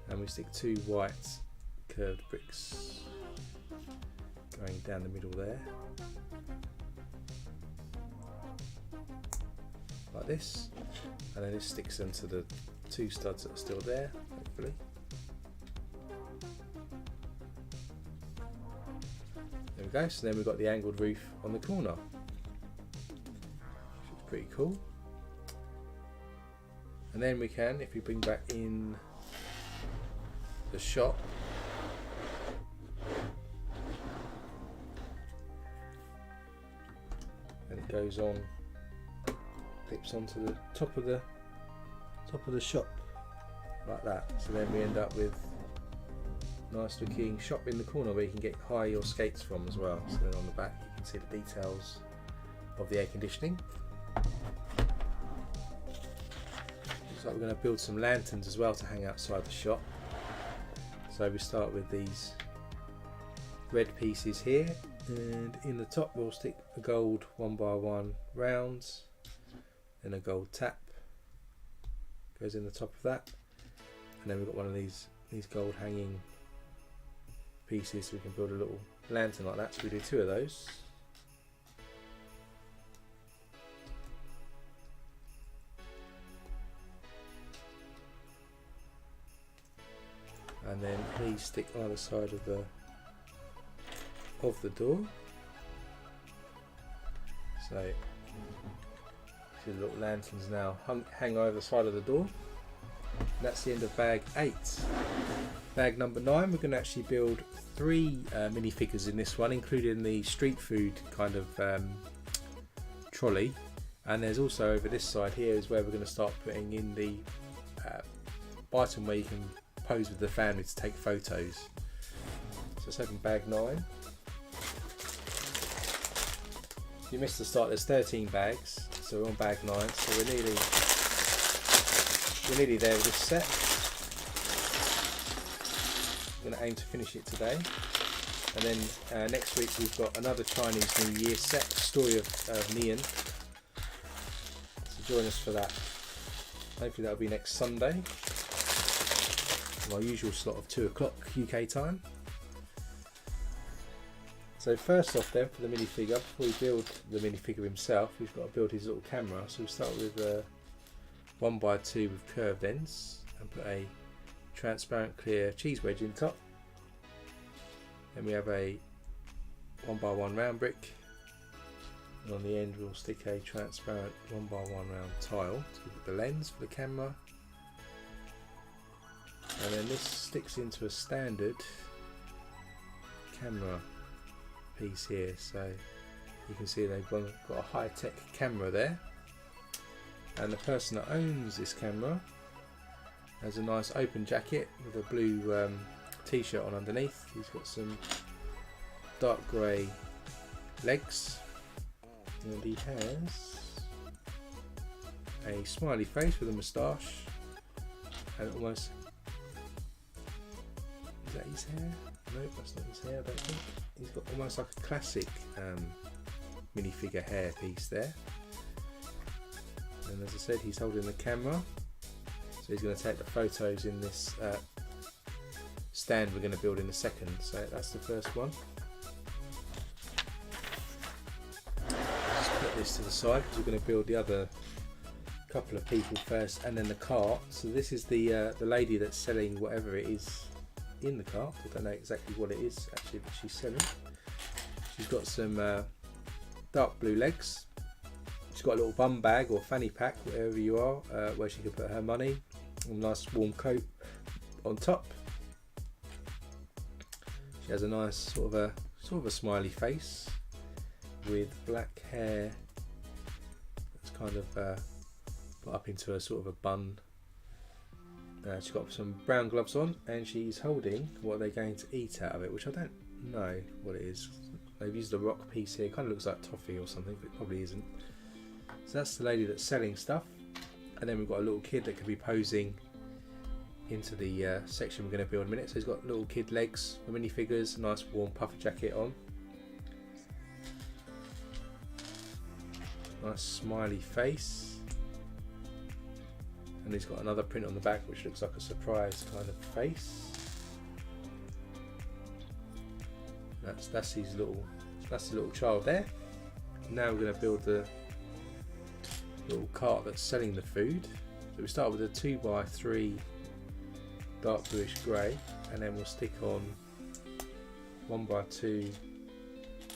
and we stick 2 white curved bricks going down the middle there, like this, and then this sticks into the 2 studs that are still there, hopefully. There we go, so then we've got the angled roof on the corner, which is pretty cool. And then we can, if we bring back in the shop, and it goes on, clips onto the top of the shop like that. So then we end up with a nice looking shop in the corner where you can get high your skates from as well. So then on the back you can see the details of the air conditioning. Looks like we're going to build some lanterns as well to hang outside the shop. So we start with these red pieces here, And in the top we'll stick a gold 1x1 rounds, then a gold tap goes in the top of that, and then we've got one of these gold hanging pieces so we can build a little lantern like that, so we do 2 of those. And then these stick either side of the door. So see the little lanterns now hang over the side of the door. And that's the end of bag 8. Bag number 9, we're going to actually build 3 minifigures in this one, including the street food kind of trolley. And there's also over this side here is where we're going to start putting in the item where you can pose with the family to take photos. So let's open bag 9. If you missed the start, there's 13 bags, so we're on bag 9, so we're nearly there with this set. I'm going to aim to finish it today, and then next week we've got another Chinese New Year set, Story of Neon, so join us for that. Hopefully that'll be next Sunday, my usual slot of 2 o'clock UK time. So first off then, for the minifigure, before we build the minifigure himself, we've got to build his little camera. So we'll start with 1x2 with curved ends and put a transparent clear cheese wedge in top. Then we have a 1x1 round brick, and on the end we'll stick a transparent 1x1 round tile to give it the lens for the camera. And then this sticks into a standard camera piece here, so you can see they've got a high-tech camera there, and the person that owns this camera has a nice open jacket with a blue t-shirt on underneath. He's got some dark grey legs, and he has a smiley face with a moustache, and almost, is that his hair? No, that's not his hair, I don't think. He's got almost like a classic minifigure hair piece there. And as I said, he's holding the camera, so he's going to take the photos in this stand we're going to build in a second. So that's the first one. Just put this to the side because we're going to build the other couple of people first, and then the cart. So this is the lady that's selling whatever it is in the cart. I don't know exactly what it is actually that she's selling. She's got some dark blue legs. She's got a little bum bag or fanny pack, wherever you are, where she can put her money. A nice warm coat on top. She has a nice sort of a smiley face with black hair that's kind of put up into a sort of a bun. She's got some brown gloves on, and she's holding what they're going to eat out of it, which I don't know what it is. They've used a rock piece here. It kind of looks like toffee or something, but it probably isn't. So that's the lady that's selling stuff, and then we've got a little kid that could be posing into the section we're going to build in a minute. So he's got little kid legs for minifigures, nice warm puffer jacket on, nice smiley face. And he's got another print on the back which looks like a surprise kind of face. That's the little child there. Now we're going to build the little cart that's selling the food. So we start with a 2x3 dark bluish grey, and then we'll stick on 1x2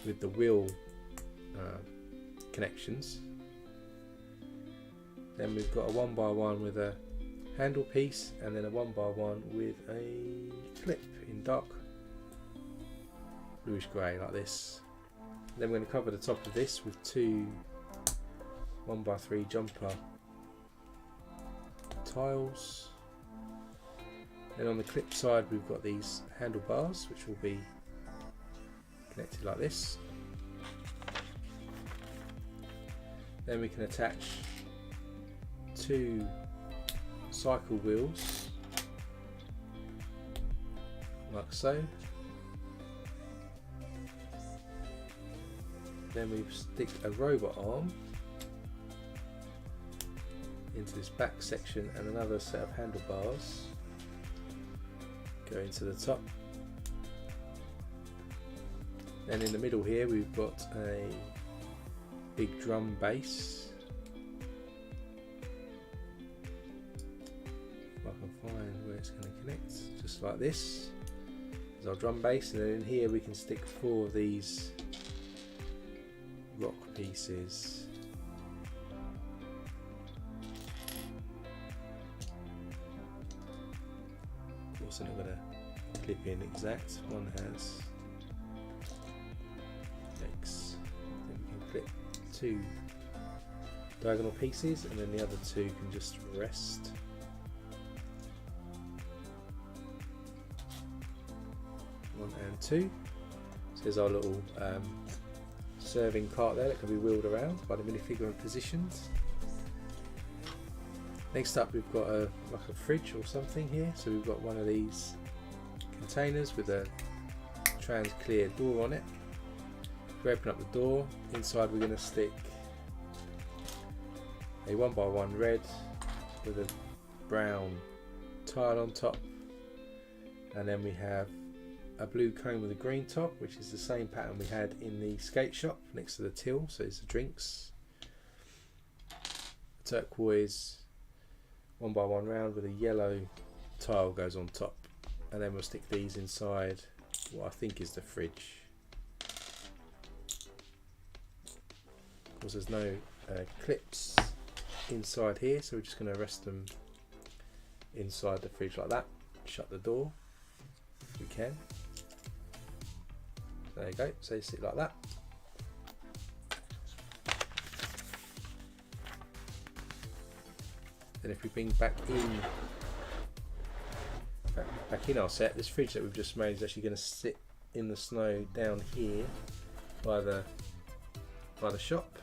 with the wheel connections. Then we've got a 1x1 with a handle piece, and then a 1x1 with a clip in dark bluish grey like this. Then we're going to cover the top of this with 2 1x3 jumper tiles. Then on the clip side we've got these handlebars which will be connected like this. Then we can attach 2 cycle wheels like so. Then we stick a robot arm into this back section and another set of handlebars go into the top. Then in the middle here we've got a big drum bass. If I can find where it's going to connect, just like this. There's our drum bass, and then in here we can stick 4 of these rock pieces. Of course, they're not going to clip in exact. One has X. I think we can clip 2 diagonal pieces, and then the other 2 can just rest. One and 2. So there's our little serving cart there that can be wheeled around by the minifigure and positioned. Next up we've got like a fridge or something here. So we've got one of these containers with a trans clear door on it. If we open up the door, inside we're going to stick a 1x1 red with a brown tile on top, and then we have a blue cone with a green top, which is the same pattern we had in the skate shop next to the till, so it's the drinks. A turquoise 1x1 round with a yellow tile goes on top, and then we'll stick these inside what I think is the fridge. Of course there's no clips inside here, so we're just going to rest them inside the fridge like that. Shut the door if we can. There you go, so you sit like that. Then if we bring back in our set, this fridge that we've just made is actually going to sit in the snow down here by the shop.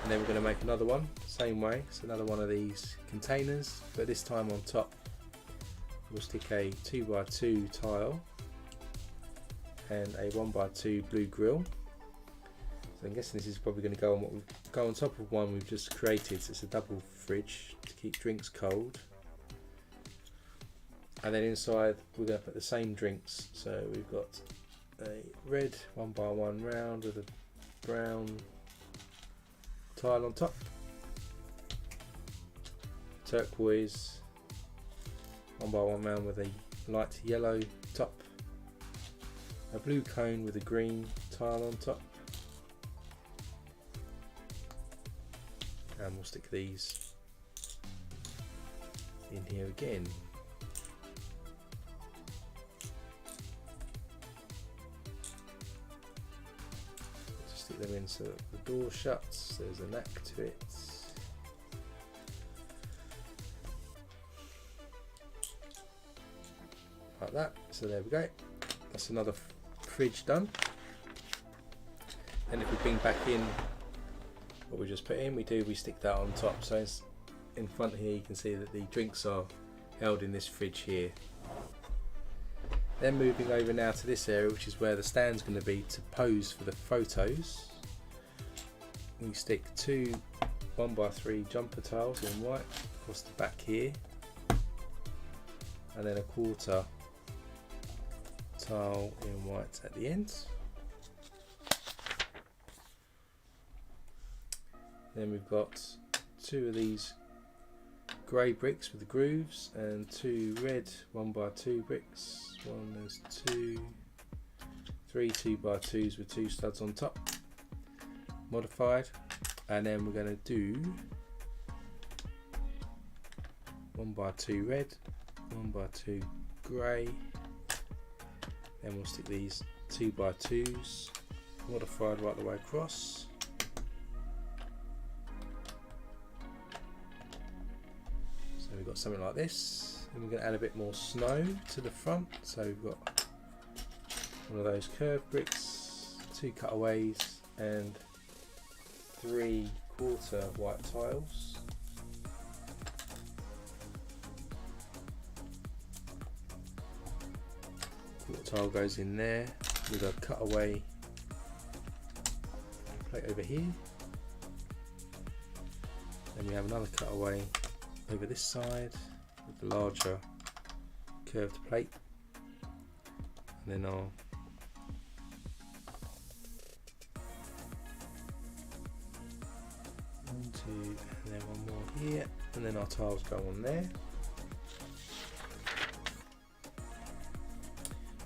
And then we're going to make another one, same way, so another one of these containers, but this time on top we'll stick a 2x2 tile and a 1x2 blue grill. So I'm guessing this is probably going to go on top of one we've just created, so it's a double fridge to keep drinks cold. And then inside we're going to put the same drinks, so we've got a red 1x1 round with a brown tile on top, turquoise 1x1 round with a light yellow top, a blue cone with a green tile on top, and we'll stick these in here again. Just stick them in so that the door shuts, there's a knack to it. Like that, so there we go, that's another fridge done. And if we bring back in what we just put in, we stick that on top, so it's in front here you can see that the drinks are held in this fridge here. Then moving over now to this area, which is where the stand's going to be to pose for the photos. We stick 2 1x3 jumper tiles in white across the back here, and then a 1/4 tile in white at the end. Then we've got 2 of these grey bricks with the grooves and 2 red 1x2 bricks. There's 3 2x2s with 2 studs on top, modified. And then we're going to do 1x2 red, 1x2 grey. Then we'll stick these 2x2s modified right the way across. So we've got something like this, and we're going to add a bit more snow to the front. So we've got one of those curved bricks, 2 cutaways, and 3 1/4 white tiles. Tile goes in there with a cutaway plate over here. Then we have another cutaway over this side with the larger curved plate, and then our one, two, and then one more here, and then our tiles go on there.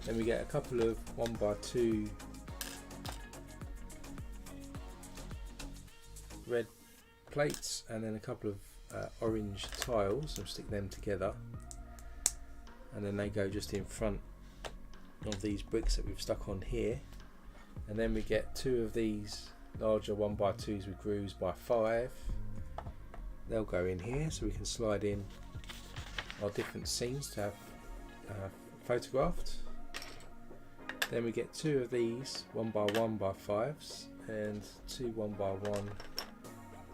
Then we get a couple of 1x2 red plates, and then a couple of orange tiles, and stick them together, and then they go just in front of these bricks that we've stuck on here. And then we get two of these larger 1x2s with grooves by 5. They'll go in here, so we can slide in our different scenes to have photographed. Then we get two of these 1x1x5s and two 1x1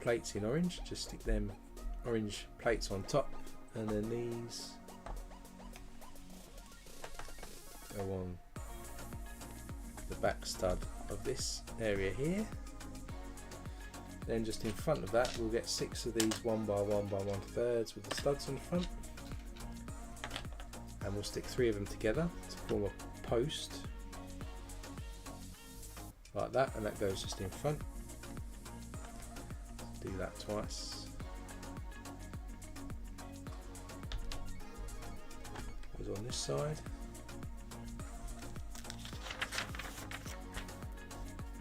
plates in orange. Just stick them orange plates on top, and then these go on the back stud of this area here. Then just in front of that we'll get 6 of these 1x1x1/3 with the studs on the front, and we'll stick 3 of them together to form a post like that, and that goes just in front. Do that twice. Goes on this side.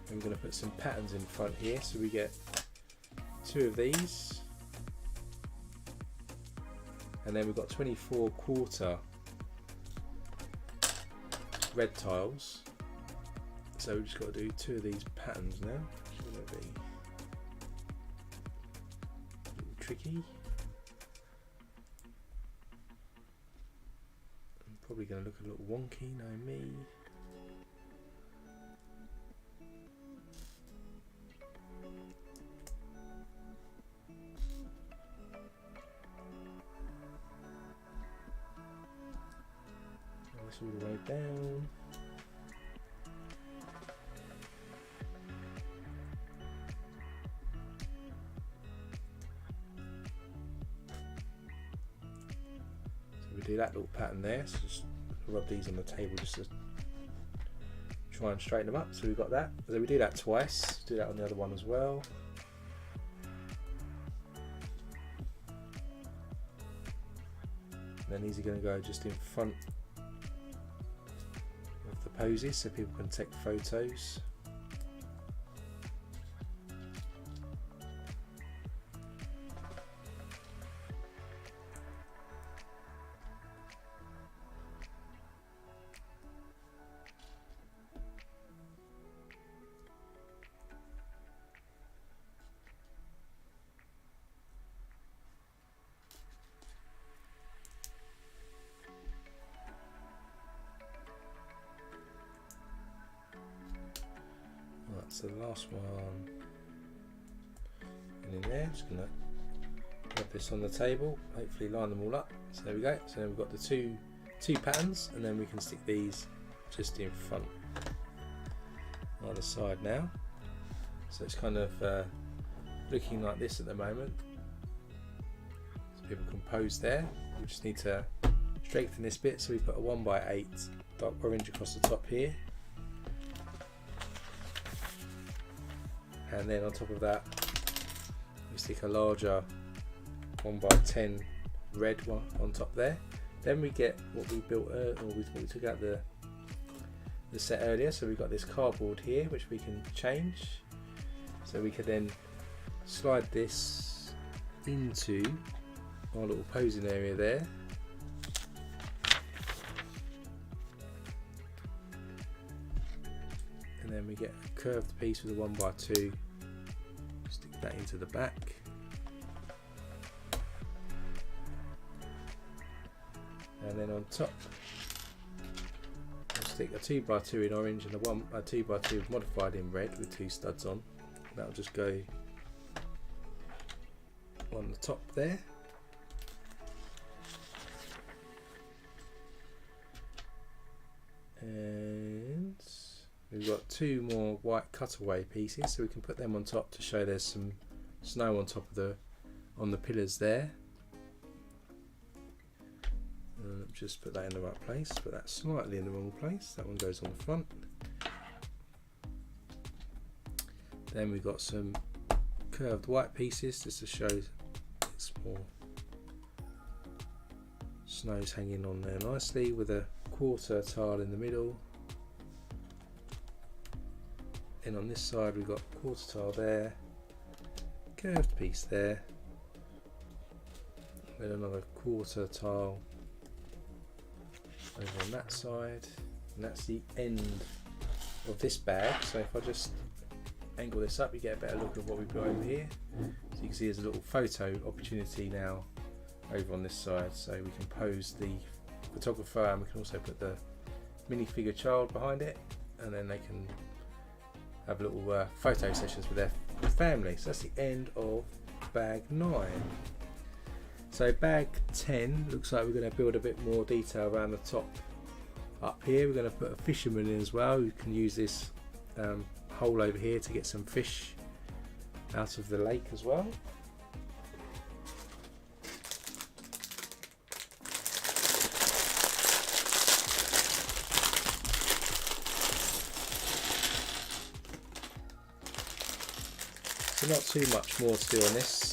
And we're going to put some patterns in front here, so we get 2 of these, and then we've got 24/4 red tiles. So we've just got to do 2 of these patterns now. It's going to be a little tricky. I'm probably going to look a little wonky, know me. This all the way down. Do that little pattern there, so just rub these on the table just to try and straighten them up. So we've got that. So we do that twice, do that on the other one as well. And then these are going to go just in front of the poses so people can take photos. So the last one, and in there, just gonna put this on the table, hopefully line them all up. So there we go. So then we've got the two patterns, and then we can stick these just in front on the side now. So it's kind of looking like this at the moment. So people can pose there. We just need to strengthen this bit, so we put a 1x8 dark orange across the top here. And then on top of that we stick a larger 1x10 red one on top there. Then we get what we built we took out the set earlier, so we've got this cardboard here which we can change, so we could then slide this into our little posing area there. And then we get a curved piece with a 1x2, stick that into the back. And then on top we'll stick a 2x2 in orange and a 2x2 modified in red with 2 studs on. That'll just go on the top there. And we we've got 2 more white cutaway pieces, so we can put them on top to show there's some snow on top of on the pillars there. Just put that in the right place, but that's slightly in the wrong place. That one goes on the front. Then we've got some curved white pieces just to show it's more snow's hanging on there nicely, with a quarter tile in the middle. Then on this side we've got quarter tile there, curved piece there, then another quarter tile over on that side, and that's the end of this bag. So if I just angle this up, you get a better look at what we've got over here. So you can see there's a little photo opportunity now over on this side, so we can pose the photographer, and we can also put the minifigure child behind it, and then they can have little photo sessions with their family. So that's the end of bag 9. So bag 10 looks like we're going to build a bit more detail around the top up here. We're going to put a fisherman in as well. You can use this hole over here to get some fish out of the lake as well. So not too much more to do on this.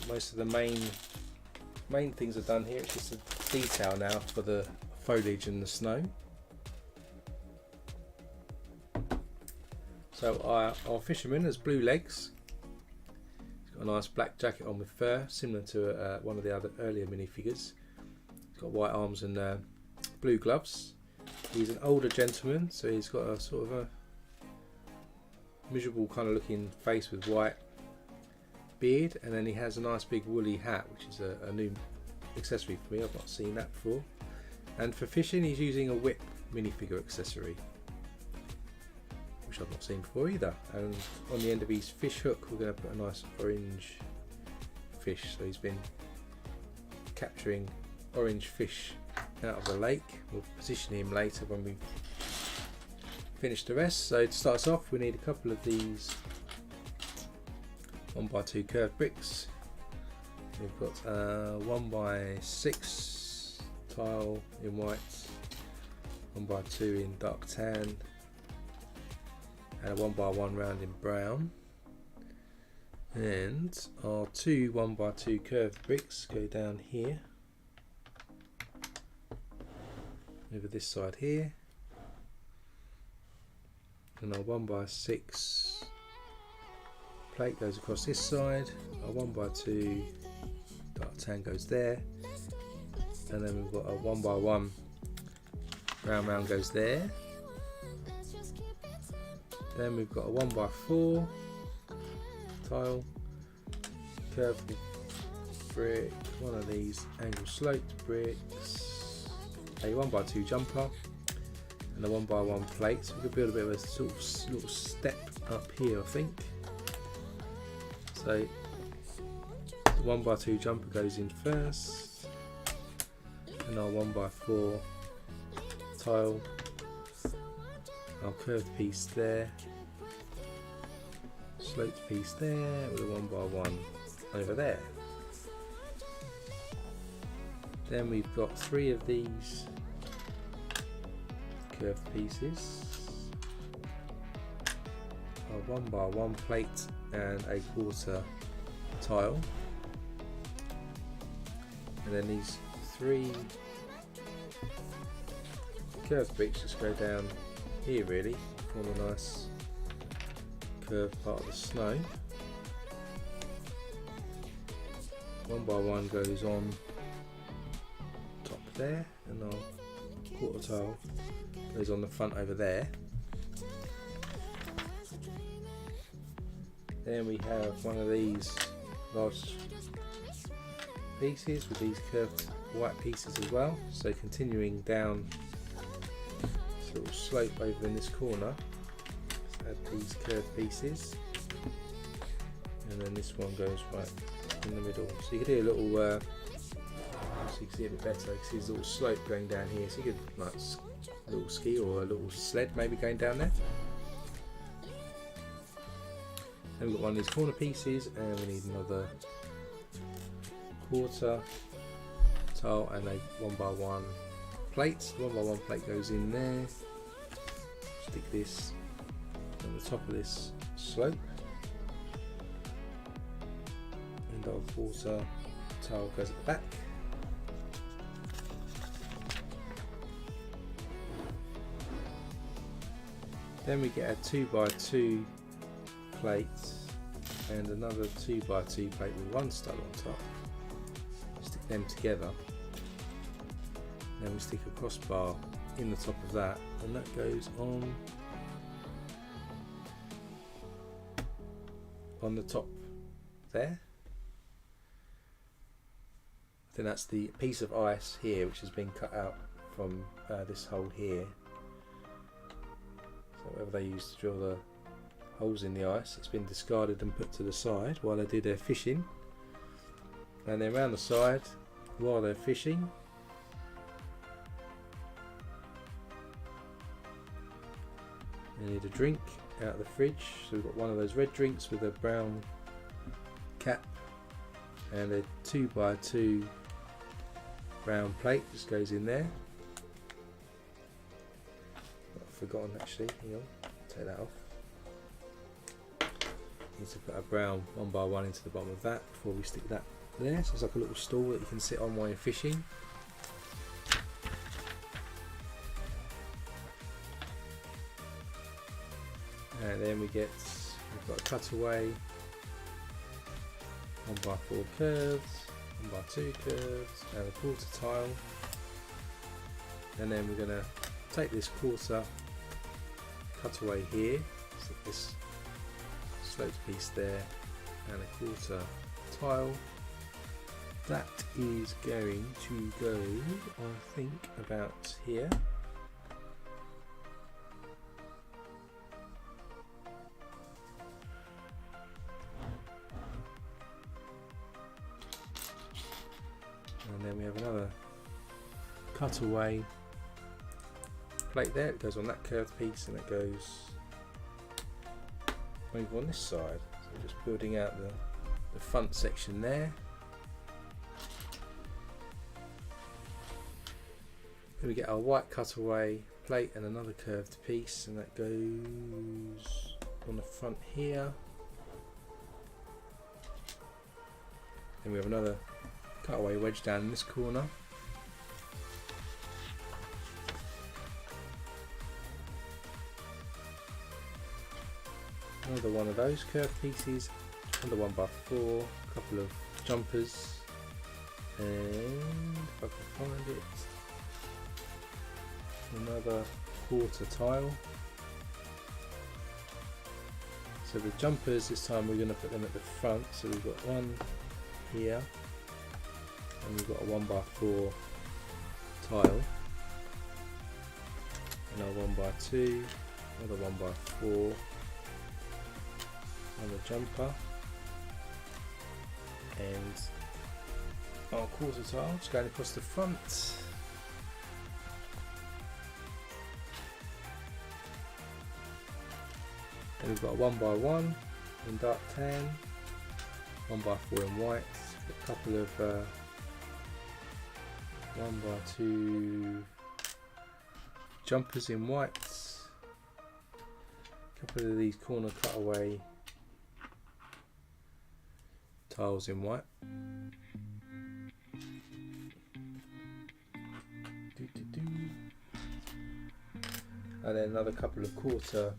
Most of the main things are done here. It's just a detail now for the foliage and the snow. So our fisherman has blue legs. He's got a nice black jacket on with fur, similar to one of the other earlier minifigures. He's got white arms and blue gloves. He's an older gentleman, so he's got a sort of a miserable kind of looking face with white beard, and then he has a nice big woolly hat, which is a new accessory for me. I've not seen that before. And for fishing, he's using a whip minifigure accessory, which I've not seen before either. And on the end of his fish hook, we're going to put a nice orange fish. So he's been capturing orange fish out of the lake. We'll position him later when we finish the rest. So to start us off, we need a couple of these 1x2 curved bricks. We've got 1x6 tile in white, 1x2 in dark tan, and a 1x1 round in brown. And our 2 1x2 curved bricks go down here, over this side here, and our 1x6 plate goes across this side. Our 1x2 dark tan goes there, and then we've got a 1x1 round goes there. Then we've got a 1x4 tile, curved brick, one of these angle sloped bricks, a 1x2 jumper, and a 1x1 plate. So we could build a bit of a sort of little step up here, I think. So the 1x2 jumper goes in first, and our 1x4 tile, our curved piece there, sloped piece there, with a 1x1 over there. Then we've got 3 of these curved pieces, a 1x1 plate and a quarter tile, and then these 3 curved bricks just go down here really, form a nice curved part of the snow. 1x1 goes on top there, and our quarter tile goes on the front over there. Then we have one of these large pieces with these curved white pieces as well. So continuing down this little slope over in this corner, let's add these curved pieces, and then this one goes right in the middle. So you can do a little so you can see a bit better. You can see there's a little slope going down here, so you could like a little ski or a little sled maybe going down there. Then we've got one of these corner pieces, and we need another quarter tile and a 1x1 plate. The 1x1 plate goes in there. Stick this on the top of this slope, and our quarter tile goes at the back. Then we get a 2x2 plate and another 2x2 plate with one stud on top. Stick them together. Then we stick a crossbar in the top of that, and that goes on the top there. I think that's the piece of ice here which has been cut out from this hole here. So whatever they used to drill the holes in the ice, it's been discarded and put to the side while they do their fishing. And then around the side, while they're fishing, they need a drink out of the fridge. So we've got one of those red drinks with a brown cap and a 2x2 brown plate just goes in there. I've forgotten actually, hang on, take that off. Need to put a brown 1x1 into the bottom of that before we stick that there. So it's like a little stool that you can sit on while you're fishing. And then we've got a cutaway, 1x4 curves, 1x2 curves, and a quarter tile. And then we're going to take this quarter cutaway here, stick this sloped piece there, and a quarter tile. That is going to go, I think, about here. And then we have another cutaway plate there. It goes on that curved piece, and it goes over on this side. So we're just building out the front section there. Then we get our white cutaway plate and another curved piece, and that goes on the front here. Then we have another cutaway wedge down in this corner. Another one of those curved pieces, another 1x4, a couple of jumpers, and if I can find it, another quarter tile. So the jumpers this time we're going to put them at the front, so we've got one here, and we've got a 1x4 tile, another 1x2, another 1x4, another jumper, and our quarter tile just going across the front. And we've got a 1x1 in dark tan, 1x4 in white, a couple of 1x2 jumpers in white, a couple of these corner cutaway tiles in white, and then another couple of quarter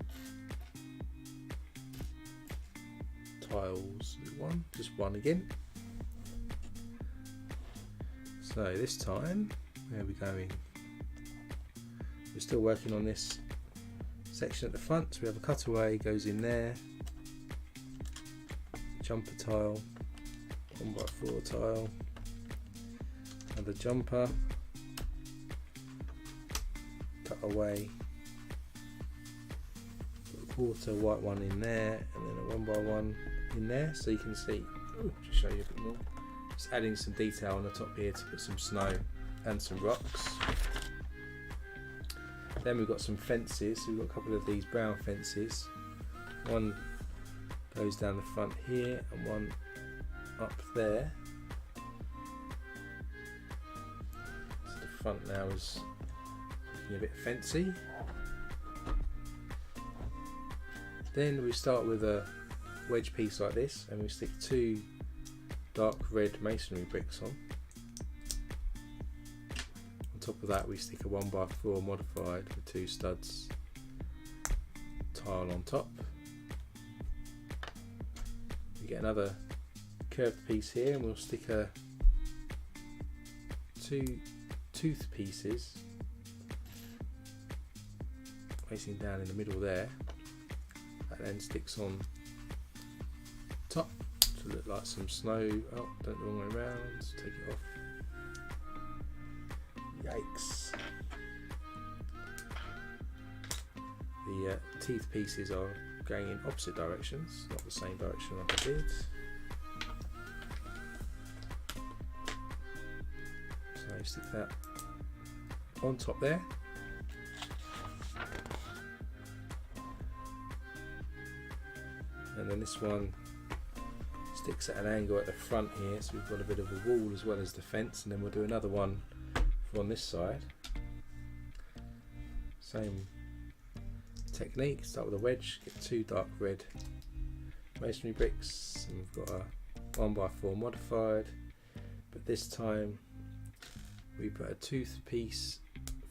tiles, just one again. So this time, where are we going? We're still working on this section at the front, so we have a cutaway goes in there, jumper tile, 1x4 tile, another jumper, cutaway, quarter white one in there, and then a 1x1 in there, so you can see, just show you a bit more, Just adding some detail on the top here to put some snow and some rocks. Then we've got some fences. So we've got a couple of these brown fences. One goes down the front here and one up there. So the front now is looking a bit fancy. Then we start with a wedge piece like this, and we stick 2 dark red masonry bricks on. On top of that we stick a 1x4 modified with 2 studs tile on top. We get another curved piece here, and we'll stick 2 tooth pieces facing down in the middle there. That then sticks on top to look like some snow. Oh, don't the wrong way around. Take it off. Yikes. The teeth pieces are going in opposite directions, not the same direction like I did. So stick that on top there. And then this one sticks at an angle at the front here, so we've got a bit of a wall as well as the fence, and then we'll do another one on this side. Same technique, start with a wedge, get 2 dark red masonry bricks, and we've got a 1x4 modified, but this time we put a tooth piece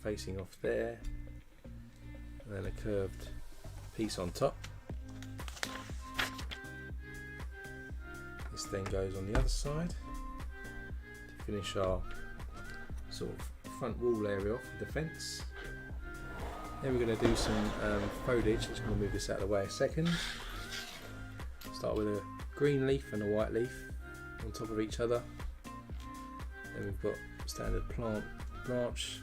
facing off there, and then a curved piece on top. This then goes on the other side to finish our sort of front wall area off with the fence. Then we're going to do some foliage. I'm just going to move this out of the way a second. Start with a green leaf and a white leaf on top of each other. Then we've got standard plant branch,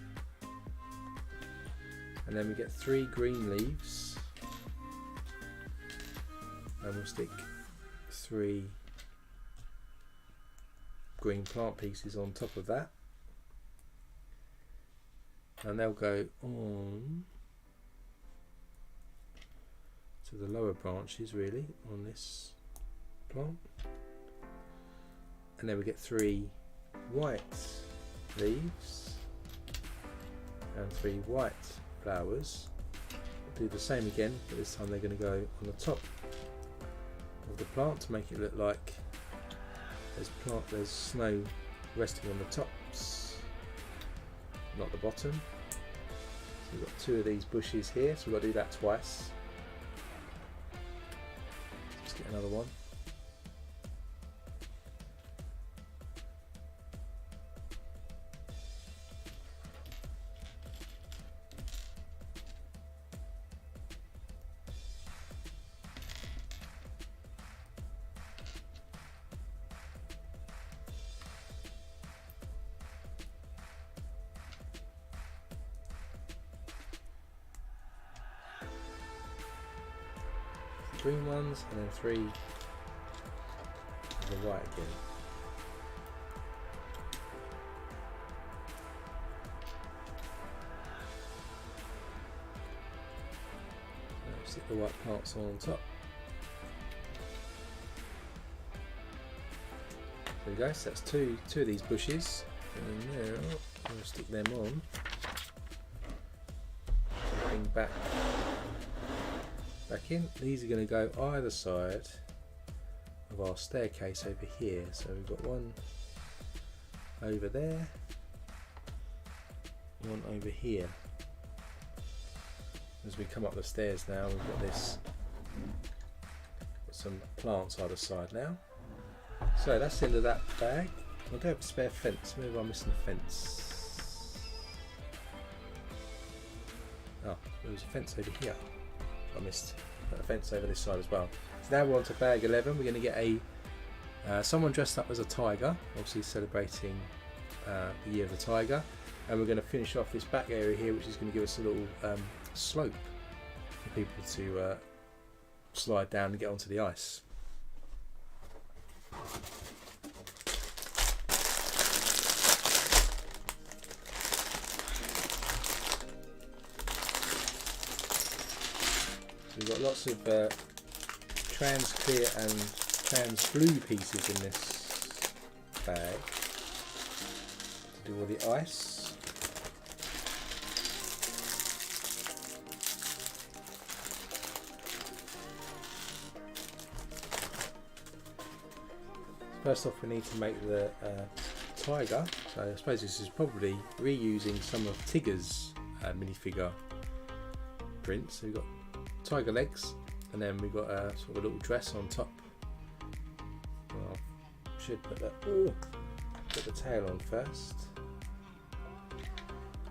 and then we get 3 green leaves, and we'll stick 3 green plant pieces on top of that, and they'll go on to the lower branches really on this plant. And then we get 3 white leaves and 3 white flowers. We'll do the same again, but this time they're going to go on the top of the plant to make it look like there's snow resting on the tops, not the bottom. So we've got 2 of these bushes here, so we've got to do that twice. Let's get another one. Green ones, and then 3 of the white again. Now stick the white parts on top. There we go, so that's two of these bushes, and now I'm going to stick them on. Bring back in. These are going to go either side of our staircase over here. So we've got one over there, one over here. As we come up the stairs now, we've got this, got some plants either side now. So that's the end of that bag. I do have a spare fence. Maybe I'm missing a fence. Oh, there was a fence over here. I missed a fence over this side as well. So now we're on to bag 11. We're going to get a someone dressed up as a tiger, obviously celebrating the year of the tiger, and we're going to finish off this back area here, which is going to give us a little slope for people to slide down and get onto the ice. We've got lots of trans clear and trans blue pieces in this bag to do all the ice. First off, we need to make the tiger. So I suppose this is probably reusing some of Tigger's minifigure prints. So we've got tiger legs, and then we've got a sort of a little dress on top. Well, should put the tail on first,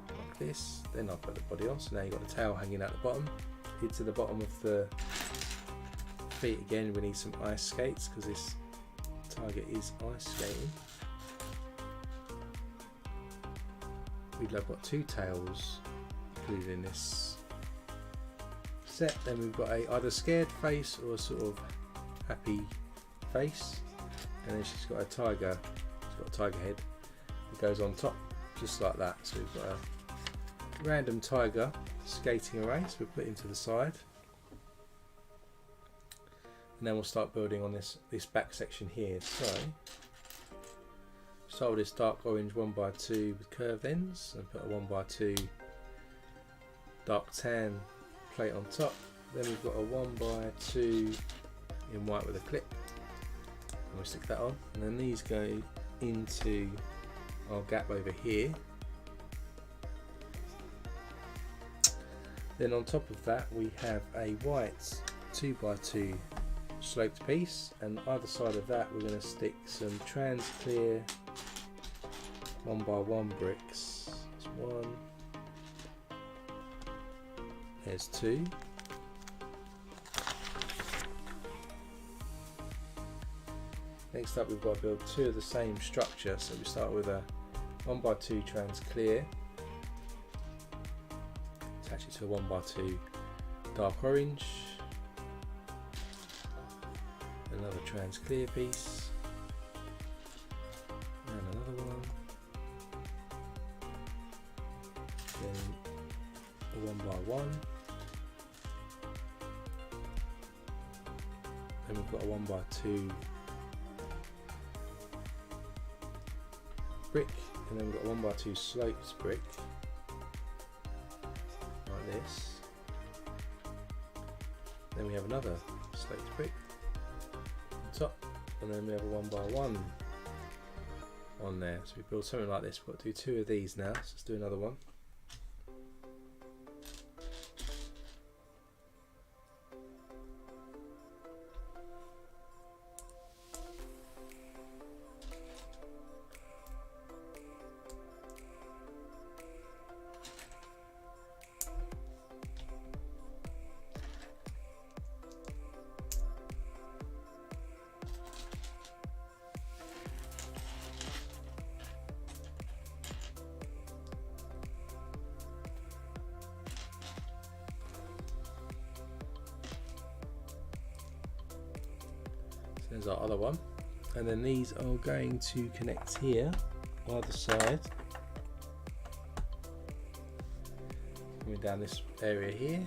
like this. Then I'll put the body on. So now you've got the tail hanging out the bottom. Head to the bottom of the feet again. We need some ice skates because this tiger is ice skating. We've got 2 tails included in this set. Then we've got a either scared face or a sort of happy face, and then she's got a tiger. She's got a tiger head that goes on top, just like that. So we've got a random tiger skating away. So we put it to the side, and then we'll start building on this back section here. So start with this dark orange 1x2 with curved ends, and put a 1x2 dark tan plate on top. Then we've got a 1x2 in white with a clip, and we'll stick that on. And then these go into our gap over here. Then on top of that we have a white 2x2 sloped piece, and either side of that we're going to stick some trans clear 1x1 bricks. There's 1, there's 2, next up we've got to build 2 of the same structure. So we start with a 1x2 trans clear, attach it to a 1x2 dark orange, another trans clear piece, and another one, then a 1x1, then we've got a 1x2 brick, and then we've got a 1x2 sloped brick like this. Then we have another sloped brick on top, and then we have a 1x1 on there. So we build something like this. We've got to do 2 of these now, so let's do another one. There's our other one, and then these are going to connect here either side, coming down this area here.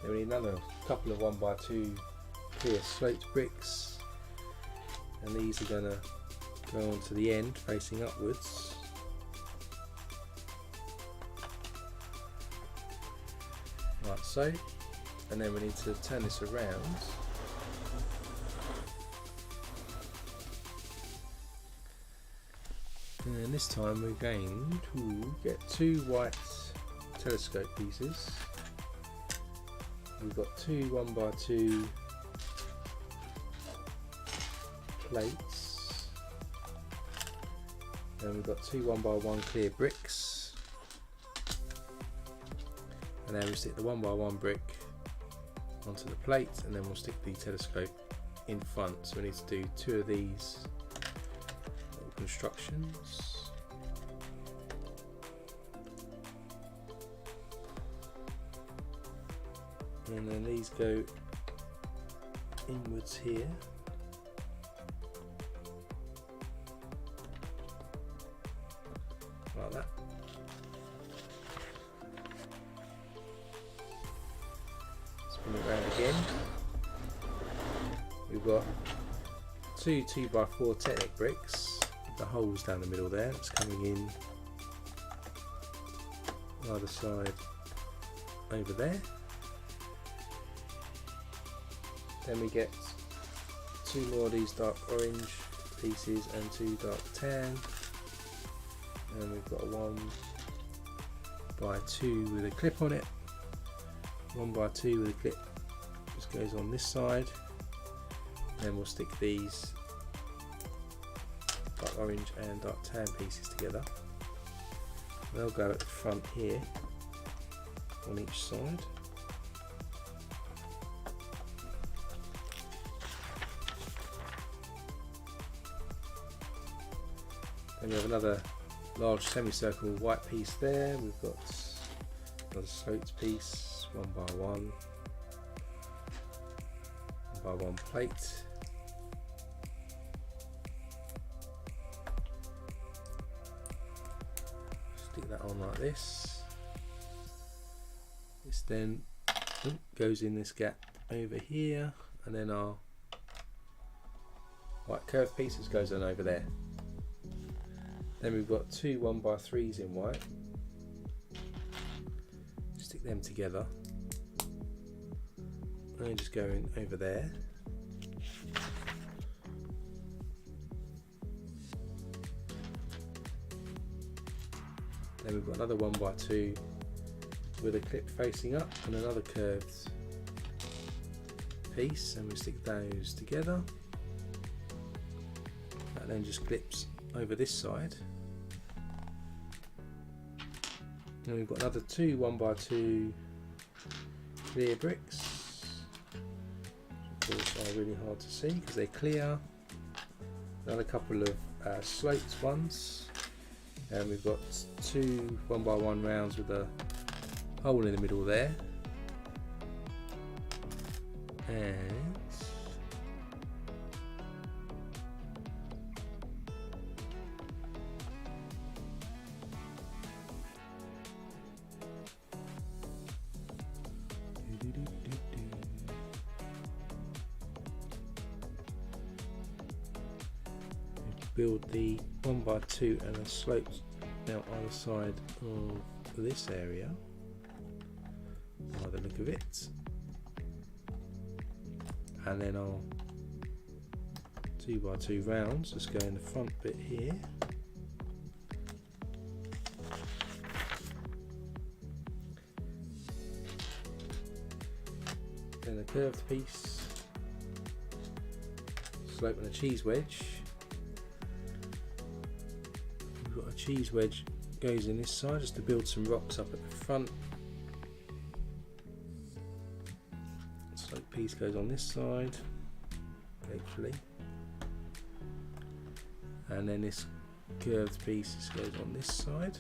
Then we need another couple of 1x2 clear sloped bricks, and these are going to go onto the end facing upwards. Like so. And then we need to turn this around. And then this time we're going to get 2 white telescope pieces. We've got 2 1x2 plates. And we've got 2 1x1 clear bricks. And then we stick the 1x1 brick onto the plate, and then we'll stick the telescope in front. So we need to do 2 of these little constructions. And then these go inwards here. Like that. flipping it around again. We've got two 2x4 Technic bricks, the holes down the middle there. It's coming in either side over there. Then we get two more of these dark orange pieces and two dark tan, and we've got a 1x2 with a clip on it. 1x2 with a clip just goes on this side. Then we'll stick these dark orange and dark tan pieces together. They'll go at the front here on each side. Then we have another large semicircle white piece there. We've got another sloped piece, 1x1 plate. Stick that on like this. This then goes in this gap over here, and then our white curved pieces goes on over there. Then we've got two 1x3s in white. Stick them together. And just go in over there. Then we've got another 1x2 with a clip facing up and another curved piece, and we stick those together. That then just clips over this side. And we've got another two 1x2 clear bricks, which of course are really hard to see because they're clear. Another couple of sloped ones, and we've got two 1x1 rounds with a hole in the middle there, and build the 1x2 and a sloped down either side of this area by the look of it, and then our 2x2 rounds just go in the front bit here. Then a curved piece, slope and a cheese wedge. We've got a cheese wedge goes in this side just to build some rocks up at the front. Slope piece goes on this side, hopefully, and then this curved piece just goes on this side.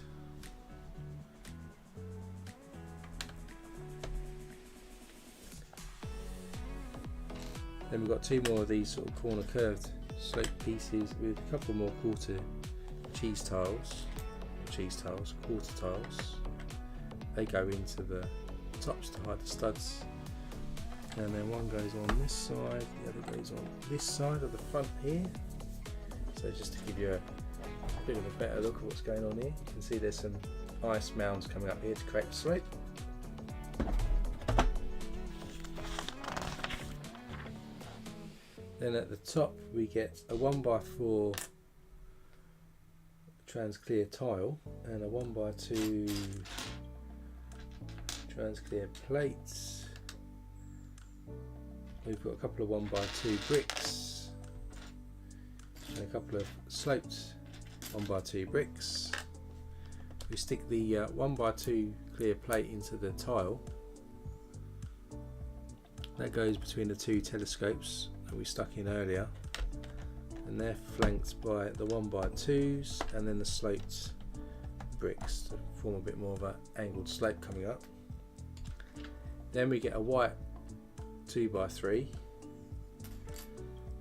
Then we've got two more of these sort of corner curved slope pieces with a couple more quarter tiles. They go into the tops to hide the studs, and then one goes on this side, the other goes on this side of the front here. So just to give you a bit of a better look at what's going on here, you can see there's some ice mounds coming up here to create the slope. Then at the top we get a 1x4 trans clear tile and a 1x2 trans clear plates. We've got a couple of 1x2 bricks and a couple of sloped 1x2 bricks. We stick the 1x2 clear plate into the tile. That goes between the two telescopes that we stuck in earlier, and they're flanked by the 1x2s and then the sloped bricks to form a bit more of an angled slope coming up. Then we get a white 2x3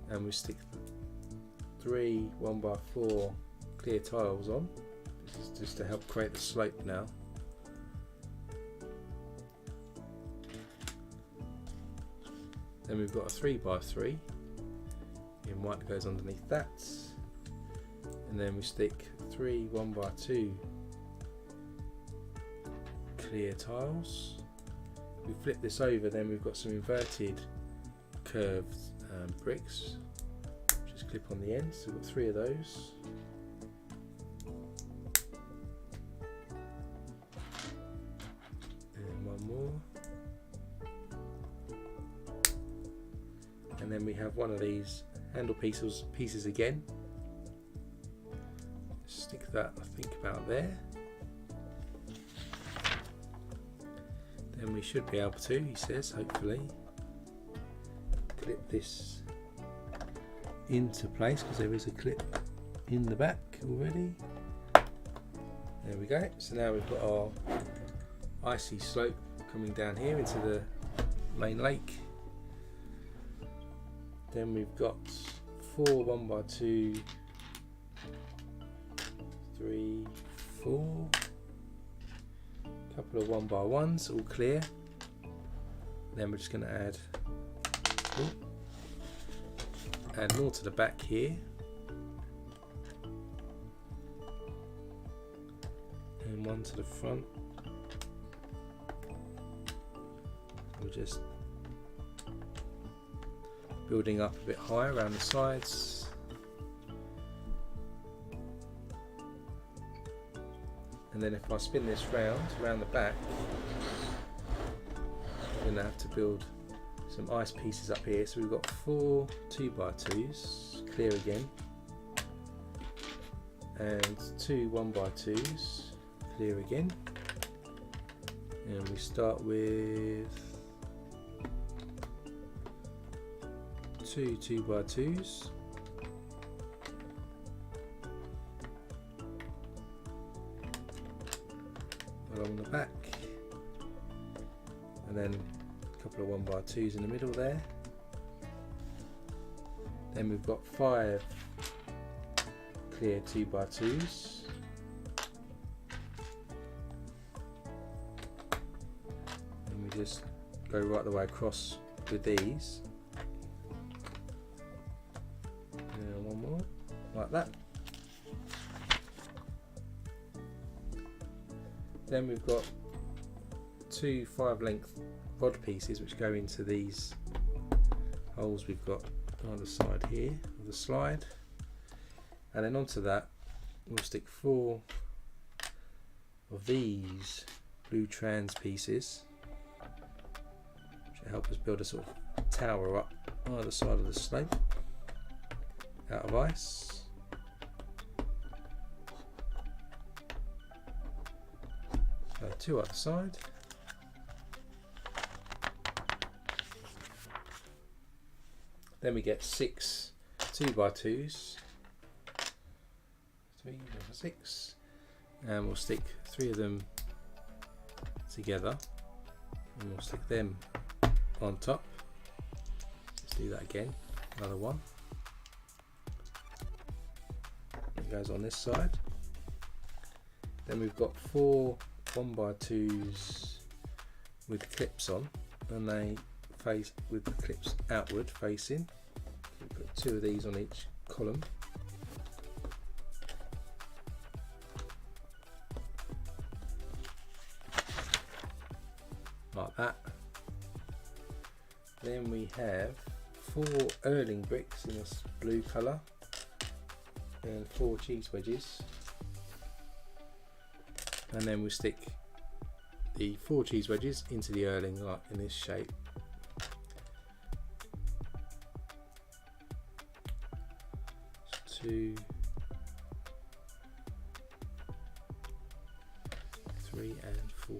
and we stick 3 1x4 clear tiles on. This is just to help create the slope now. Then we've got a 3x3 in white that goes underneath that, and then we stick 3 1x2 clear tiles. We flip this over, then we've got some inverted curved bricks, just clip on the end, so we've got 3 of those. And one more. And then we have one of these handle pieces again. Stick that, I think, about there. Then we should be able to, he says, hopefully, clip this into place, because there is a clip in the back already. There we go. So now we've got our icy slope coming down here into the main lake. Then we've got 4 1x2, 3, 4, a couple of 1x1s, all clear. Then we're just going to add more to the back here, and one to the front. We're just building up a bit higher around the sides. And then if I spin this round the back, I'm going to have to build some ice pieces up here. So we've got 4 2x2s, clear again, and 2 1x2s, clear again. And we start with 2 2x2s, along the back, and then a couple of 1x2s in the middle there. Then we've got 5 clear 2x2s, and we just go right the way across with these. And one more, like that. Then we've got 2 5-length rod pieces which go into these holes we've got on the side here of the slide, and then onto that we'll stick 4 of these blue trans pieces, which will help us build a sort of tower up on either side of the slope out of ice. So 2 up the side. Then we get 6 2x2s, 3, 6, and we'll stick 3 of them together, and we'll stick them on top. Let's do that again, another one. It goes on this side. Then we've got 4 1x2s with clips on, and they face with the clips outward facing. We put 2 of these on each column. Like that. Then we have 4 Erling bricks in this blue colour, and 4 cheese wedges. And then we'll stick the 4 cheese wedges into the Erling, like in this shape. So 2, 3 and 4.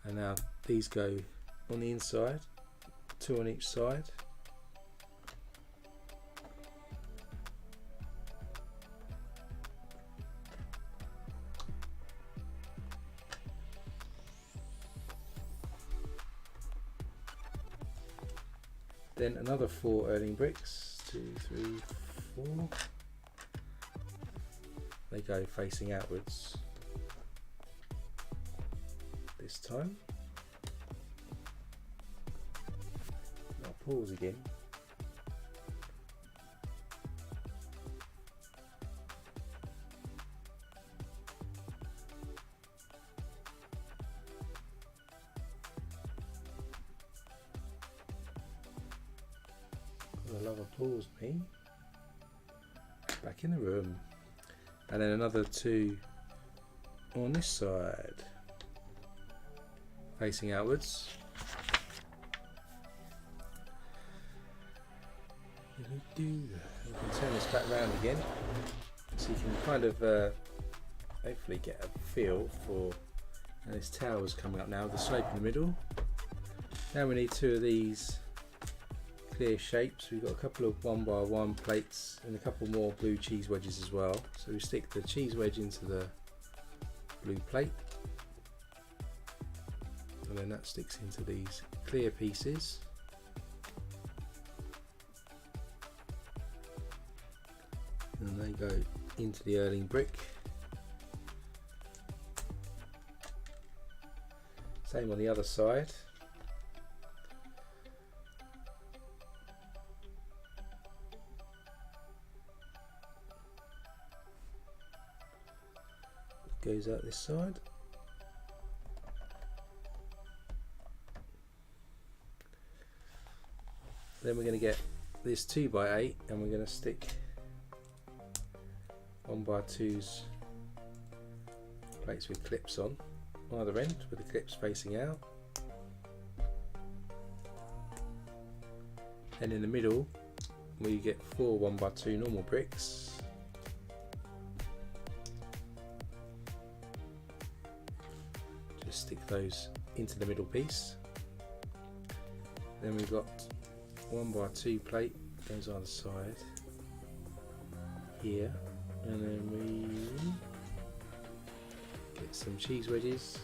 And now these go on the inside, 2 on each side. Then another 4 Erling bricks, 2, 3, 4. They go facing outwards this time. I'll paws again. I love applause, me. Back in the room. And then another two on this side, facing outwards. We can turn this back round again, so you can kind of hopefully get a feel for this tail is coming up now, the slope in the middle. Now we need two of these clear shapes. We've got a couple of 1x1 plates and a couple more blue cheese wedges as well. So we stick the cheese wedge into the blue plate, and then that sticks into these clear pieces. And they go into the Erling brick. Same on the other side. Goes out this side. Then we're going to get this 2x8 and we're going to stick 1x2s plates with clips on either end, with the clips facing out. And in the middle we get 4 1x2 normal bricks. Just stick those into the middle piece. Then we've got 1x2 plate, goes either side here, and then we get some cheese wedges.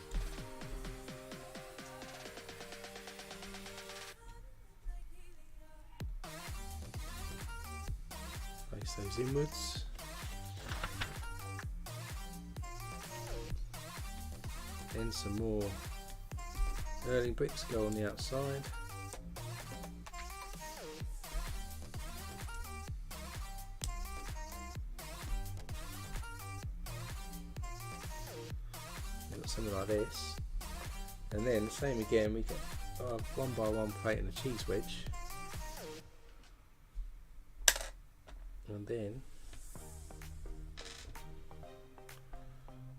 Place those inwards. Then some more Erling bricks go on the outside. Something like this, and then same again, we get our 1x1 plate and a cheese wedge, and then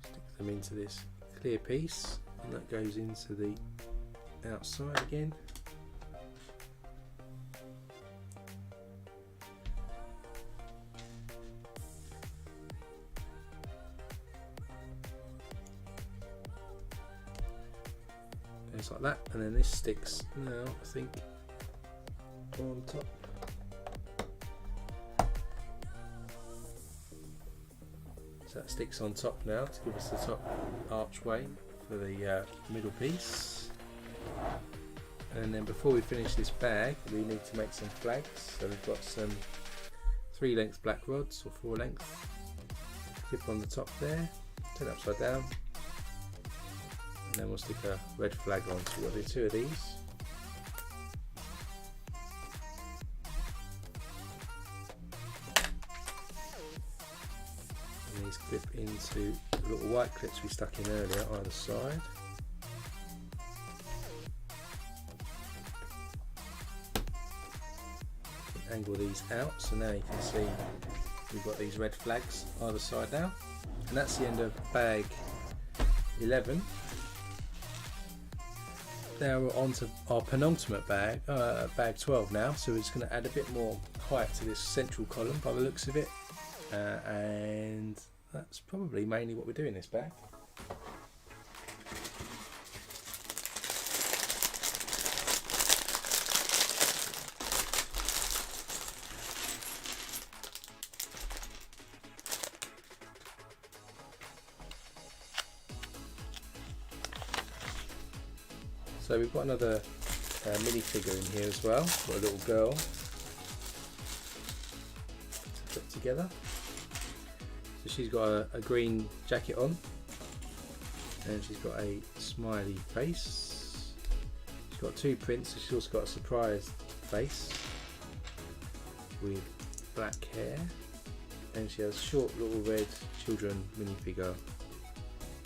stick them into this clear piece, and that goes into the outside again. Like that, and then this sticks now, I think, on top. So that sticks on top now to give us the top archway for the middle piece. And then before we finish this bag, we need to make some flags. So we've got some 3 length black rods, or 4 length. Clip on the top there, turn it upside down. And then we'll stick a red flag on, so we'll do 2 of these. And these clip into the little white clips we stuck in earlier either side. Angle these out, so now you can see we've got these red flags either side now. And that's the end of bag 11. Now we're on to our penultimate bag, bag 12 now, so we're just going to add a bit more height to this central column by the looks of it, and that's probably mainly what we're doing in this bag. So we've got another minifigure in here as well, got a little girl to put together. So she's got a green jacket on, and she's got a smiley face. She's got 2 prints, so she's also got a surprise face with black hair, and she has short little red children minifigure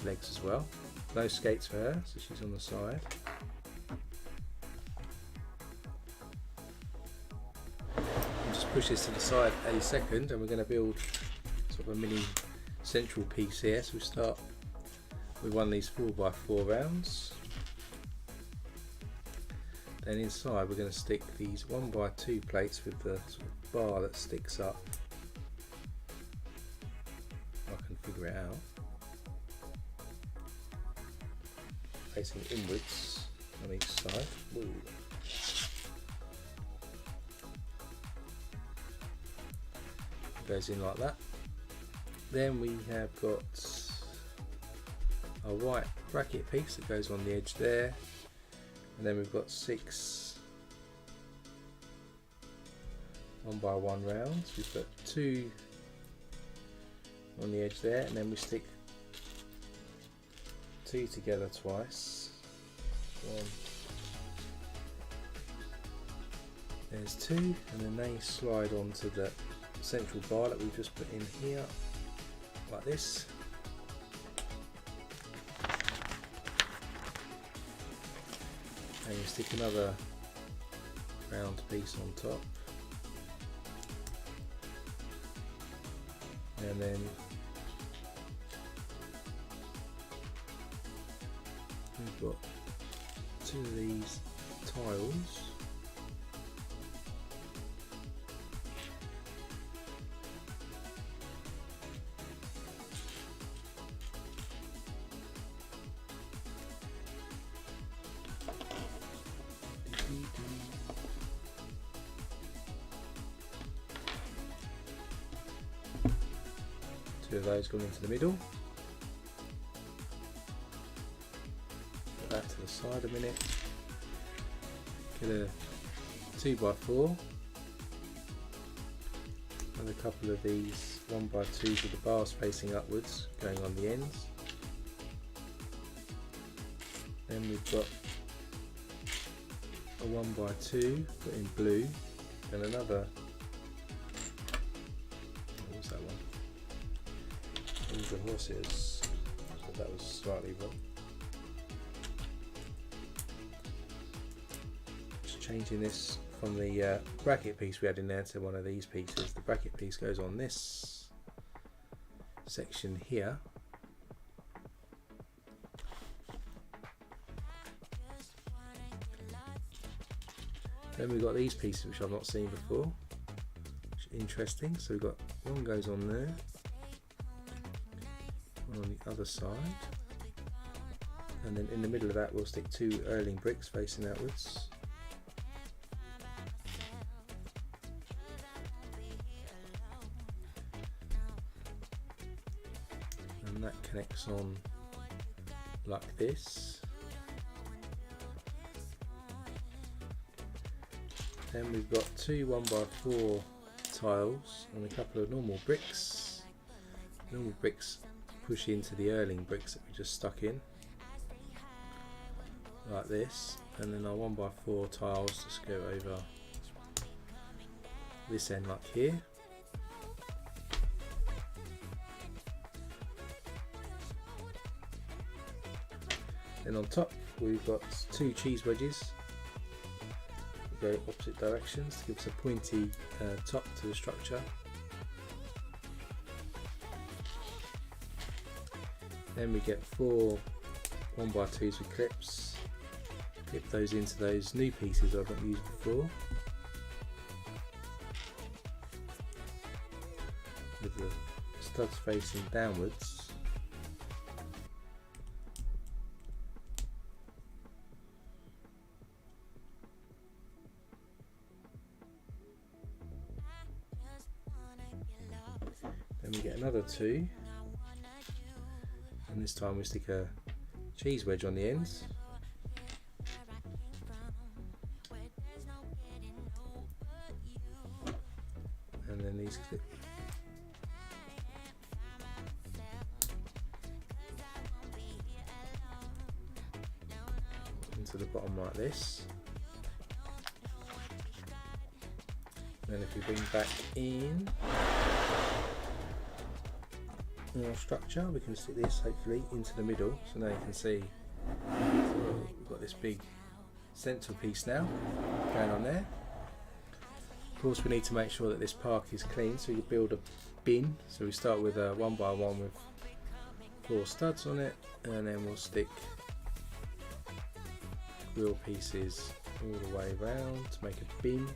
legs as well. No skates for her, so she's on the side. I'll just push this to the side a second, and we're going to build sort of a mini central piece here. So we start with one of these 4x4 rounds. Then inside we're going to stick these 1x2 plates with the sort of bar that sticks up. I can figure it out. Facing inwards on each side. Ooh. It goes in like that. Then we have got a white bracket piece that goes on the edge there. And then we've got 6 1x1 rounds. We've got 2 on the edge there, and then we stick 2 together twice. 1. There's 2, and then they slide onto the central bar that we've just put in here, like this. And you stick another round piece on top, and then we've got 2 of these tiles. Two of those going into the middle. Put that to the side a minute. Get a 2x4. And a couple of these 1x2s with the bars facing upwards going on the ends. Then we've got a 1x2 put in blue, and another. What was that one? The horses, but that was slightly wrong. Just changing this from the bracket piece we had in there to one of these pieces. The bracket piece goes on this section here. Then we've got these pieces which I've not seen before, which is interesting. So we've got one goes on there, on the other side, and then in the middle of that we'll stick 2 Erling bricks facing outwards. And that connects on like this. Then we've got 2 1x4 tiles and a couple of normal bricks. Normal bricks push into the Erling bricks that we just stuck in, like this, and then our 1x4 tiles just go over this end like here. Then on top we've got 2 cheese wedges that go opposite directions to give us a pointy top to the structure. Then we get 4 1x2s with clips. Clip those into those new pieces I've not used before, with the studs facing downwards. Then we get another 2. And this time we stick a cheese wedge on the ends. And then these clip. Into the bottom like this. Then if we bring back in our structure, we can stick this hopefully into the middle. So now you can see we've got this big centerpiece now going on there. Of course, we need to make sure that this park is clean, so you build a bin. So we start with a 1x1 with 4 studs on it, and then we'll stick grill pieces all the way around to make a bin.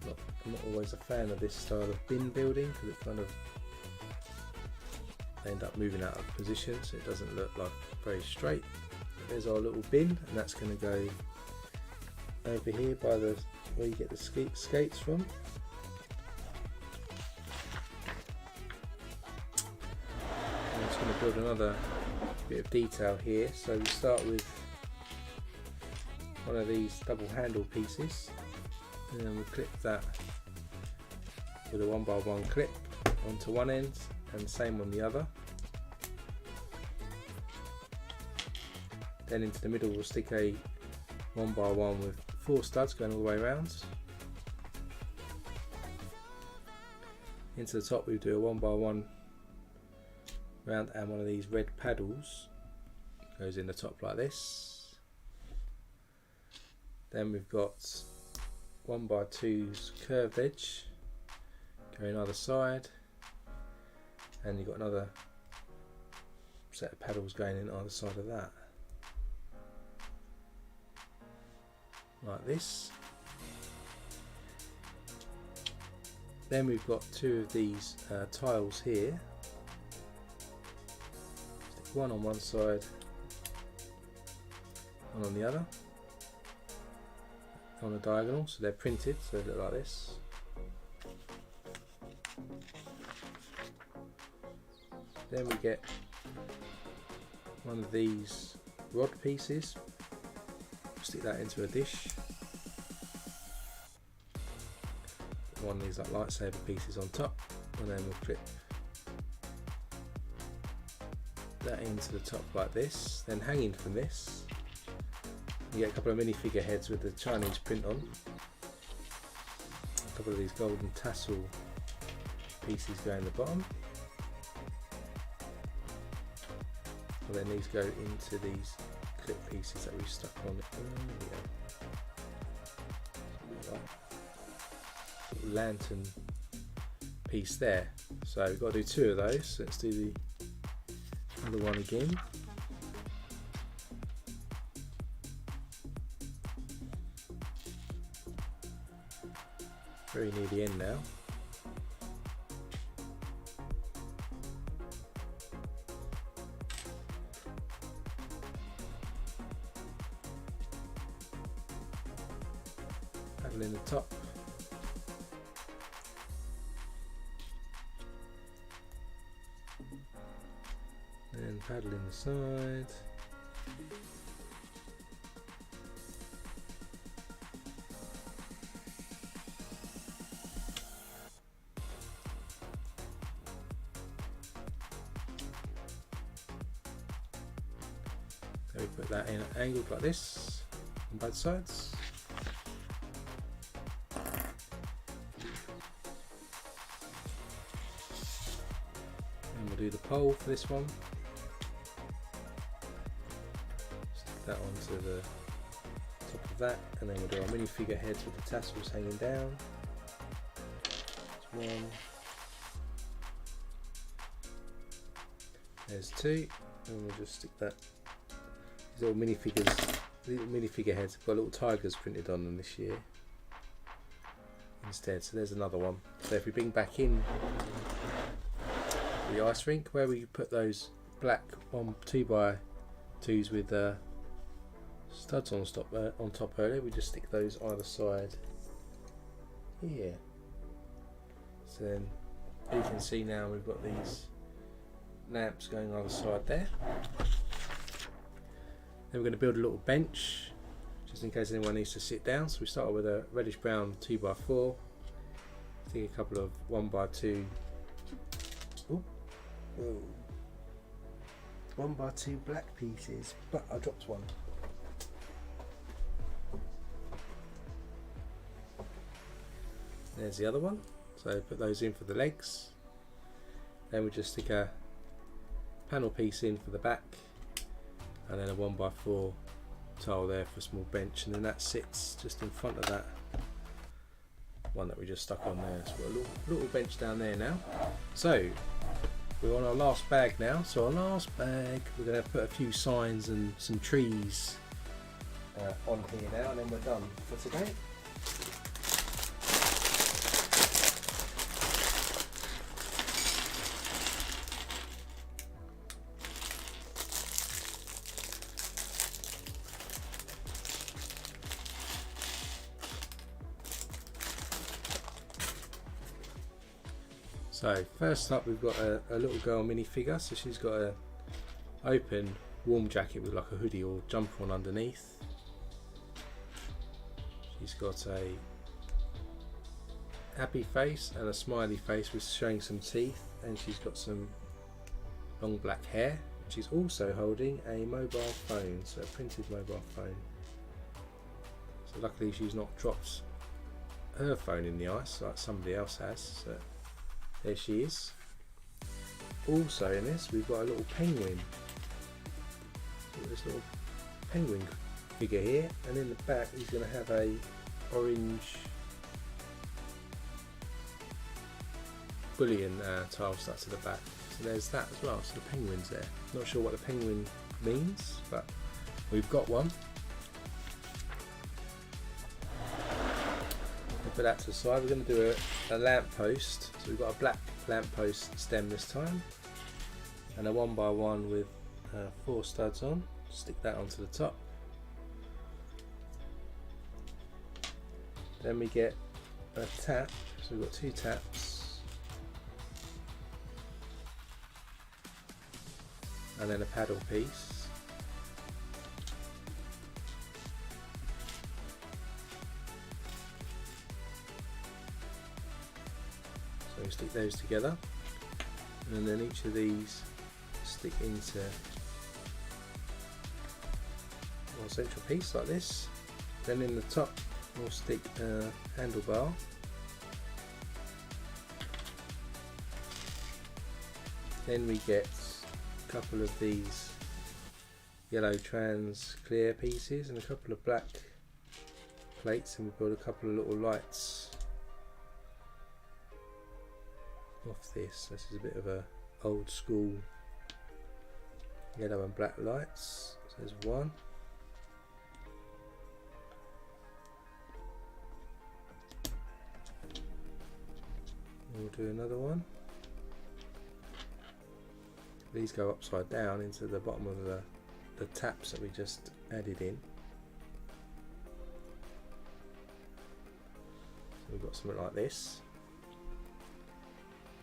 I'm not always a fan of this style of bin building because it kind of end up moving out of position, so it doesn't look like very straight. But there's our little bin, and that's going to go over here by the where you get the skates from. I'm just going to build another bit of detail here. So we start with one of these double handle pieces, and then we clip that with a 1x1 clip onto one end, and same on the other. Then into the middle we'll stick a 1x1 with 4 studs going all the way around. Into the top we do a 1x1 round, and one of these red paddles goes in the top like this. Then we've got 1x2's curved edge going either side, and you've got another set of paddles going in either side of that, like this. Then we've got 2 of these tiles here. Stick one on one side, one on the other, on a diagonal, so they're printed, so they look like this. Then we get one of these rod pieces, stick that into a dish. One of these like lightsaber pieces on top, and then we'll clip that into the top like this. Then hanging from this, you get a couple of minifigure heads with the Chinese print on, a couple of these golden tassel pieces go in the bottom, and then these go into these clip pieces that we stuck on. Little lantern piece there. So we've got to do 2 of those. Let's do the other one again. Very near the end now. Paddle in the top. And paddle in the side. So we put that in angled like this on both sides. And we'll do the pole for this one. Stick that onto the top of that, and then we'll do our minifigure heads with the tassels hanging down. There's 1. There's 2, and we'll just stick that. These little minifigures, little minifigure heads have got little tigers printed on them this year instead. So there's another one. So if we bring back in the ice rink, where we put those black 2x2s with studs on top earlier, we just stick those either side here. So then you can see now we've got these lamps going either side there. Then we're going to build a little bench just in case anyone needs to sit down. So we start with a reddish brown 2x4, stick a couple of 1x2 1x2 black pieces, but I dropped one. There's the other one. So put those in for the legs. Then we just stick a panel piece in for the back, and then a 1x4 tile there for a small bench, and then that sits just in front of that one that we just stuck on there. So we've got a little bench down there now. So we're on our last bag now. So our last bag, we're going to put a few signs and some trees on here now, and then we're done for today. So first up, we've got a little girl minifigure. So she's got a open warm jacket with like a hoodie or jumper on underneath. She's got a happy face and a smiley face with showing some teeth, and she's got some long black hair. She's also holding a mobile phone, so a printed mobile phone. So luckily she's not dropped her phone in the ice like somebody else has. So there she is. Also in this, we've got a little penguin. So this little penguin figure here, and in the back he's going to have a orange bullion tile stuck to the back. So there's that as well. So the penguin's there. Not sure what the penguin means, but we've got one. Put that to the side. We're going to do a lamp post. So we've got a black lamp post stem this time, and a 1x1 with 4 studs on. Stick that onto the top. Then we get a tap. So we've got 2 taps, and then a paddle piece. So we stick those together, and then each of these stick into one central piece like this. Then in the top we'll stick a handlebar, then we get a couple of these yellow trans clear pieces and a couple of black plates, and we build a couple of little lights off this. This is a bit of a old school yellow and black lights. So there's one. We'll do another one. These go upside down into the bottom of the taps that we just added in. So we've got something like this.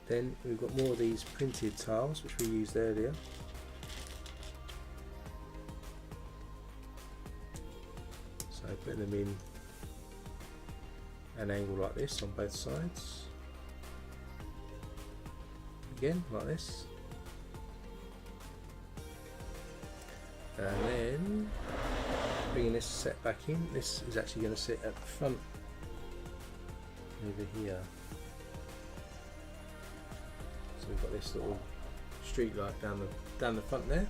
Then we've got more of these printed tiles which we used earlier. So putting them in an angle like this on both sides. Again, like this. And then bringing this set back in. This is actually going to sit at the front over here. So we've got this little street light down the front there.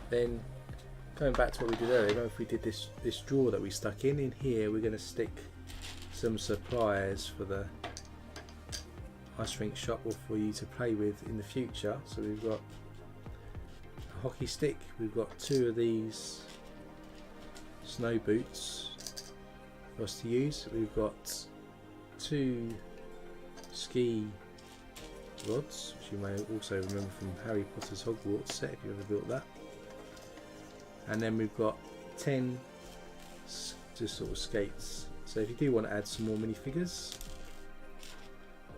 Then going back to what we did earlier, remember if we did this drawer that we stuck in here, we're going to stick some supplies for the ice rink shop or for you to play with in the future. So we've got a hockey stick, we've got 2 of these snow boots for us to use, we've got 2 ski rods, which you may also remember from Harry Potter's Hogwarts set if you ever built that, and then we've got 10 just sort of skates. So if you do want to add some more minifigures,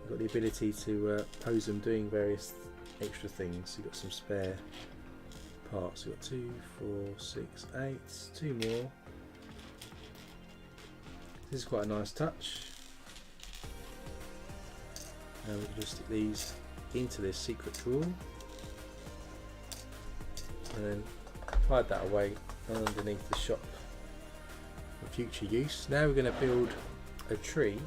you've got the ability to pose them doing various extra things. You've got some spare parts. You've got 2, 4, 6, 8, 2 more. This is quite a nice touch. And we can just stick these into this secret drawer, and then hide that away underneath the shop for future use. Now we're going to build a tree.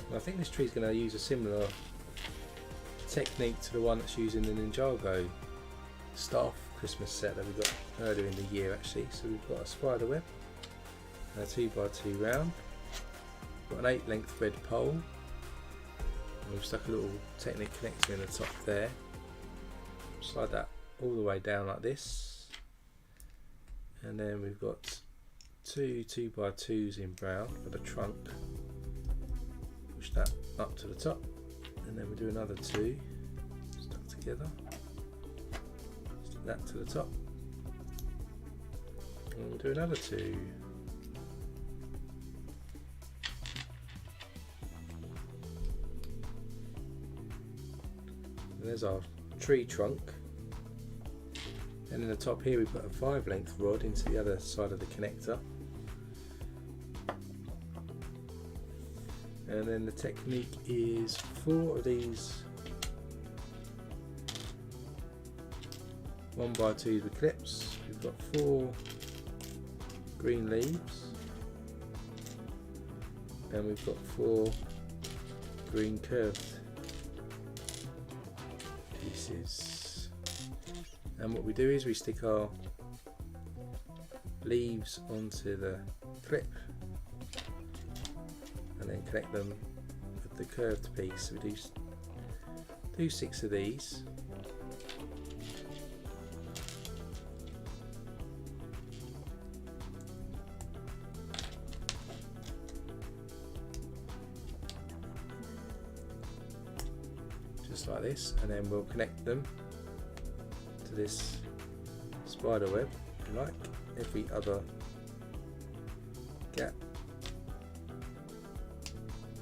And I think this tree is going to use a similar technique to the one that's using the Ninjago staff Christmas set that we got earlier in the year actually. So we've got a spider web and a 2x2 round. Got an 8 length red pole. And we've stuck a little Technic connector in the top there. Slide that all the way down like this. And then we've got two 2x2s in brown for the trunk. Push that up to the top. And then we do another 2 stuck together. Stick that to the top. And we'll do another 2. There's our tree trunk, and in the top here we put a 5 length rod into the other side of the connector, and then the technique is 4 of these 1x2s with clips. We've got 4 green leaves, and we've got 4 green curved pieces. And what we do is we stick our leaves onto the clip and then connect them with the curved piece. We do 6 of these. Just like this, and then we'll connect them to this spider web, if you like, every other gap,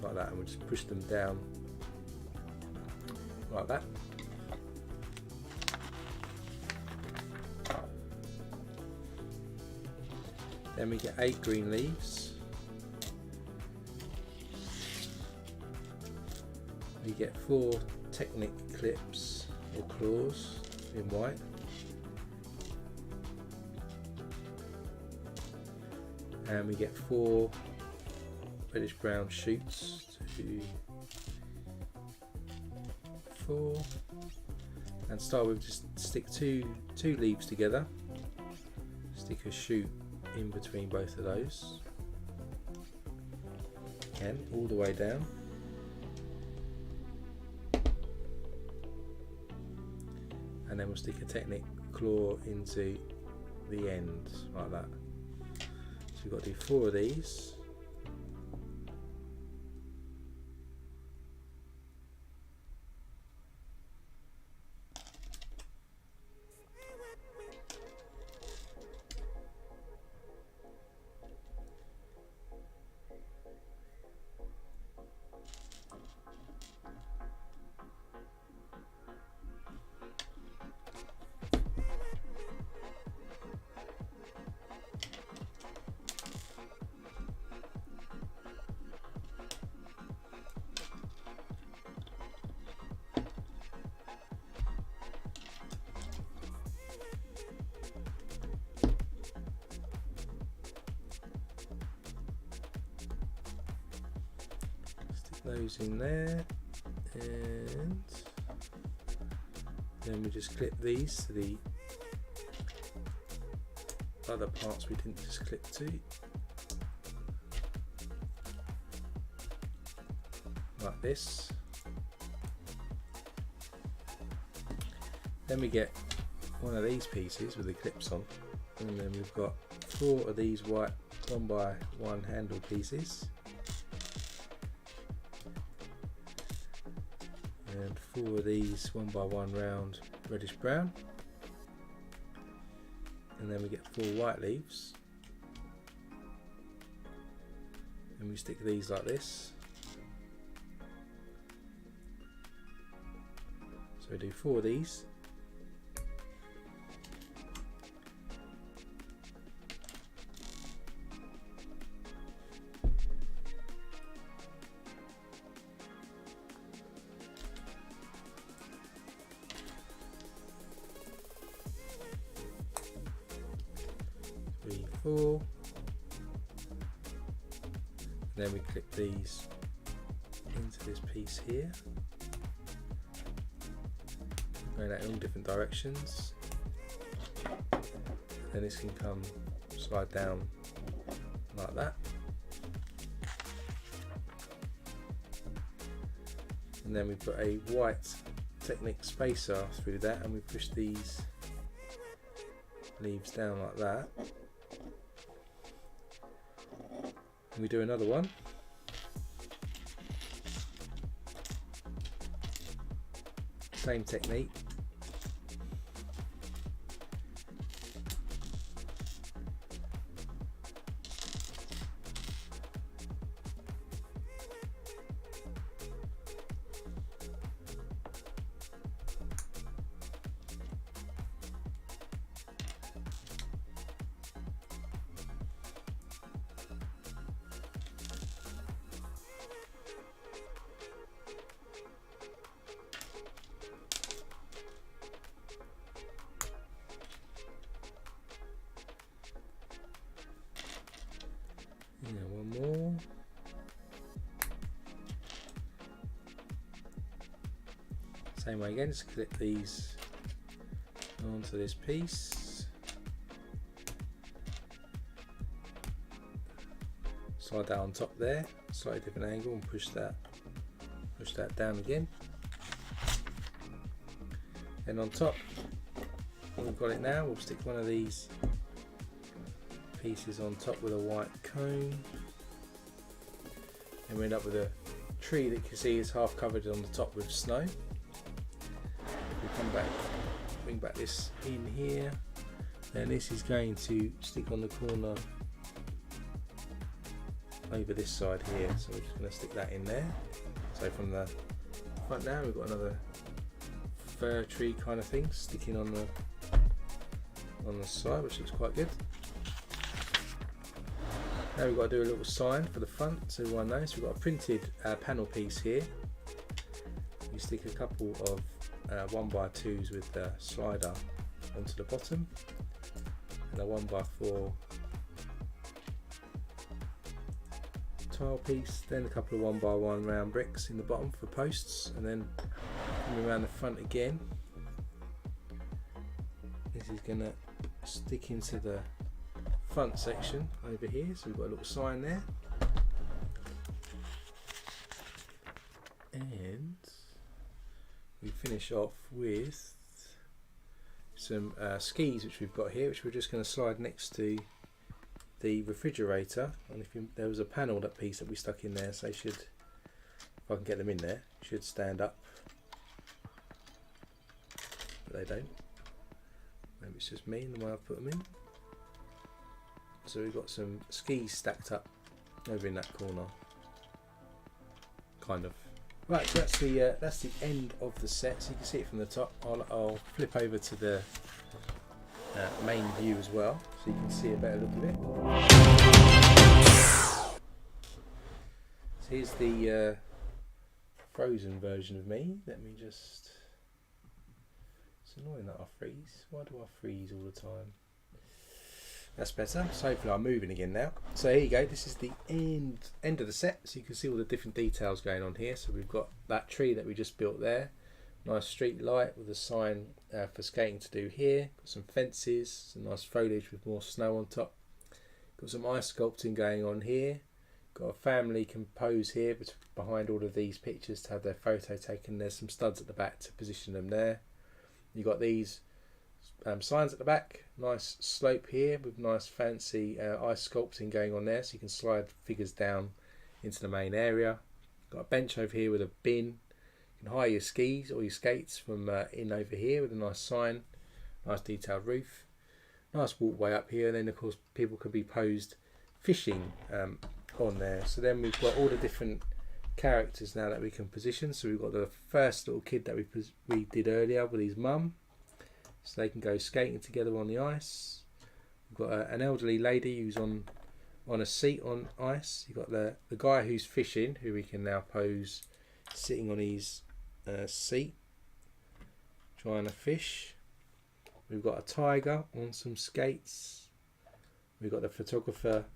like that, and we'll just push them down like that. Then we get 8 green leaves. We get 4 Technic clips or claws in white. And we get 4 reddish brown shoots. 2, 4. And start with just stick two leaves together. Stick a shoot in between both of those. Again, all the way down. And then we'll stick a Technic claw into the end like that. So we've got to do 4 of these. Those in there, and then we just clip these to the other parts we didn't just clip to, like this. Then we get one of these pieces with the clips on, and then we've got 4 of these white 1x1 handle pieces. And 4 of these 1x1 round reddish brown, and then we get 4 white leaves, and we stick these like this. So we do 4 of these, four, then we clip these into this piece here, going out in all different directions. Then this can come slide down like that, and then we put a white Technic spacer through that, and we push these leaves down like that, and we do another one. Same technique. Yeah, one more. Same way again, just clip these onto this piece. Slide that on top there, slightly different angle, and push that down again. And on top, when we've got it now, we'll stick one of these pieces on top with a white cone, and we end up with a tree that you can see is half covered on the top with snow. If we come back, bring back this in here, then this is going to stick on the corner over this side here, so we're just going to stick that in there. So from the front now, we've got another fir tree kind of thing sticking on the side, which looks quite good. Now we've got to do a little sign for the front so everyone knows. We've got a printed panel piece here. You stick a couple of 1x2s with the slider onto the bottom, and a 1x4 tile piece, then a couple of 1x1 round bricks in the bottom for posts, and then coming around the front again, this is going to stick into the front section over here, so we've got a little sign there, and we finish off with some skis which we've got here, which we're just going to slide next to the refrigerator. And if there was a panel, that piece that we stuck in there, so they should, if I can get them in there, should stand up, but they don't. Maybe it's just me and the way I've put them in. So we've got some skis stacked up over in that corner, kind of. Right, so that's the end of the set. So you can see it from the top. I'll flip over to the main view as well, so you can see a better look of it. So here's the frozen version of me. Let me just. It's annoying that I freeze. Why do I freeze all the time? That's better. So hopefully I'm moving again now. So here you go. This is the end of the set. So you can see all the different details going on here. So we've got that tree that we just built there. Nice street light with a sign for skating to do here. Got some fences, some nice foliage with more snow on top. Got some ice sculpting going on here. Got a family compose here behind all of these pictures to have their photo taken. There's some studs at the back to position them there. You got these signs at the back, nice slope here with nice fancy ice sculpting going on there, so you can slide figures down into the main area. Got a bench over here with a bin. You can hire your skis or your skates from in over here with a nice sign, nice detailed roof, nice walkway up here, and then of course people can be posed fishing on there. So then we've got all the different characters now that we can position. So we've got the first little kid that we did earlier with his mum, so they can go skating together on the ice. We've got an elderly lady who's on a seat on ice. You've got the guy who's fishing, who we can now pose sitting on his seat trying to fish. We've got a tiger on some skates. We've got the photographer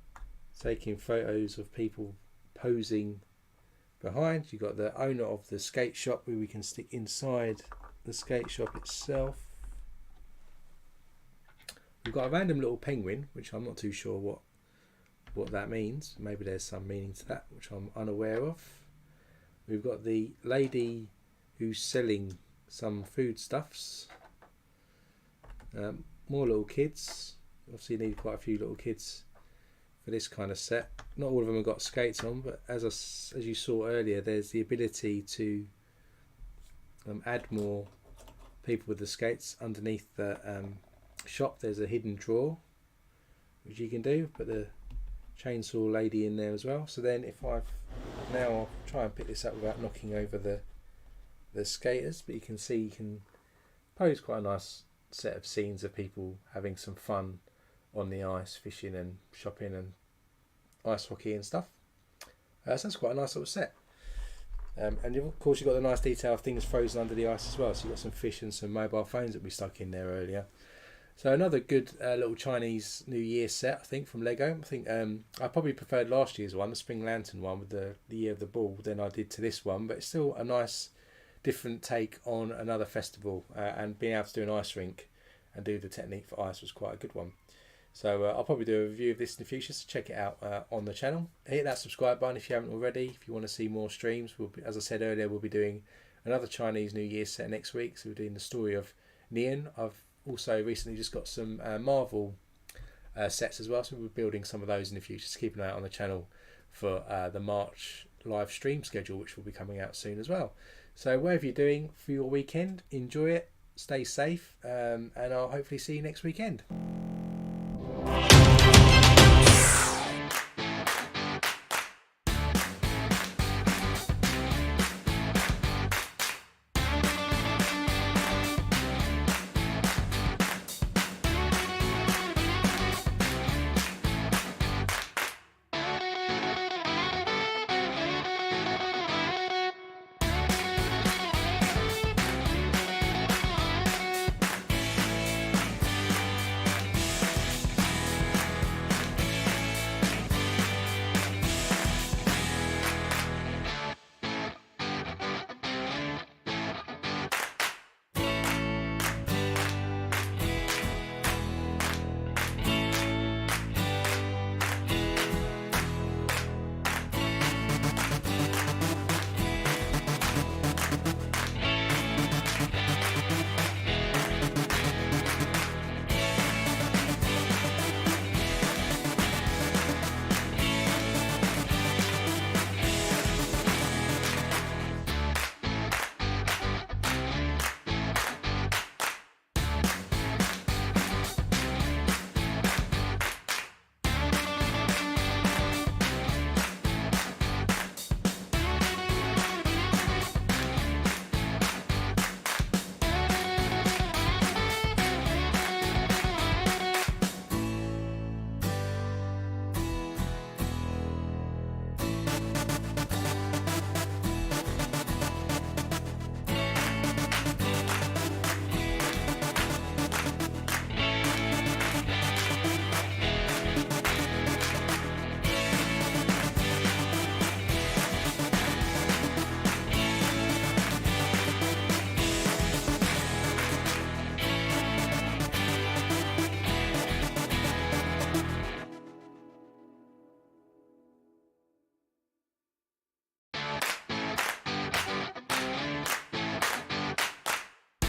taking photos of people posing behind. You've got the owner of the skate shop, who we can stick inside the skate shop itself. We've got a random little penguin, which I'm not too sure what that means. Maybe there's some meaning to that, which I'm unaware of. We've got the lady who's selling some foodstuffs. More little kids. Obviously you need quite a few little kids for this kind of set. Not all of them have got skates on, but as you saw earlier, there's the ability to add more people with the skates. Underneath the shop there's a hidden drawer which you can do, put the chainsaw lady in there as well. So then if I'll try and pick this up without knocking over the skaters, but you can see you can pose quite a nice set of scenes of people having some fun on the ice, fishing and shopping and ice hockey and stuff. So that's quite a nice little set. And of course you've got the nice detail of things frozen under the ice as well. So you've got some fish and some mobile phones that we stuck in there earlier. So another good little Chinese New Year set, I think, from Lego. I think I probably preferred last year's one, the Spring Lantern one with the Year of the Bull, than I did to this one. But it's still a nice different take on another festival, and being able to do an ice rink and do the technique for ice was quite a good one. So I'll probably do a review of this in the future, so check it out on the channel. Hit that subscribe button if you haven't already. If you want to see more streams, as I said earlier, we'll be doing another Chinese New Year set next week. So we're doing the story of Neon. I've also recently just got some Marvel sets as well, so we'll be building some of those in the future. So keep an eye out on the channel for the March live stream schedule, which will be coming out soon as well. So whatever you're doing for your weekend, enjoy it, stay safe, and I'll hopefully see you next weekend.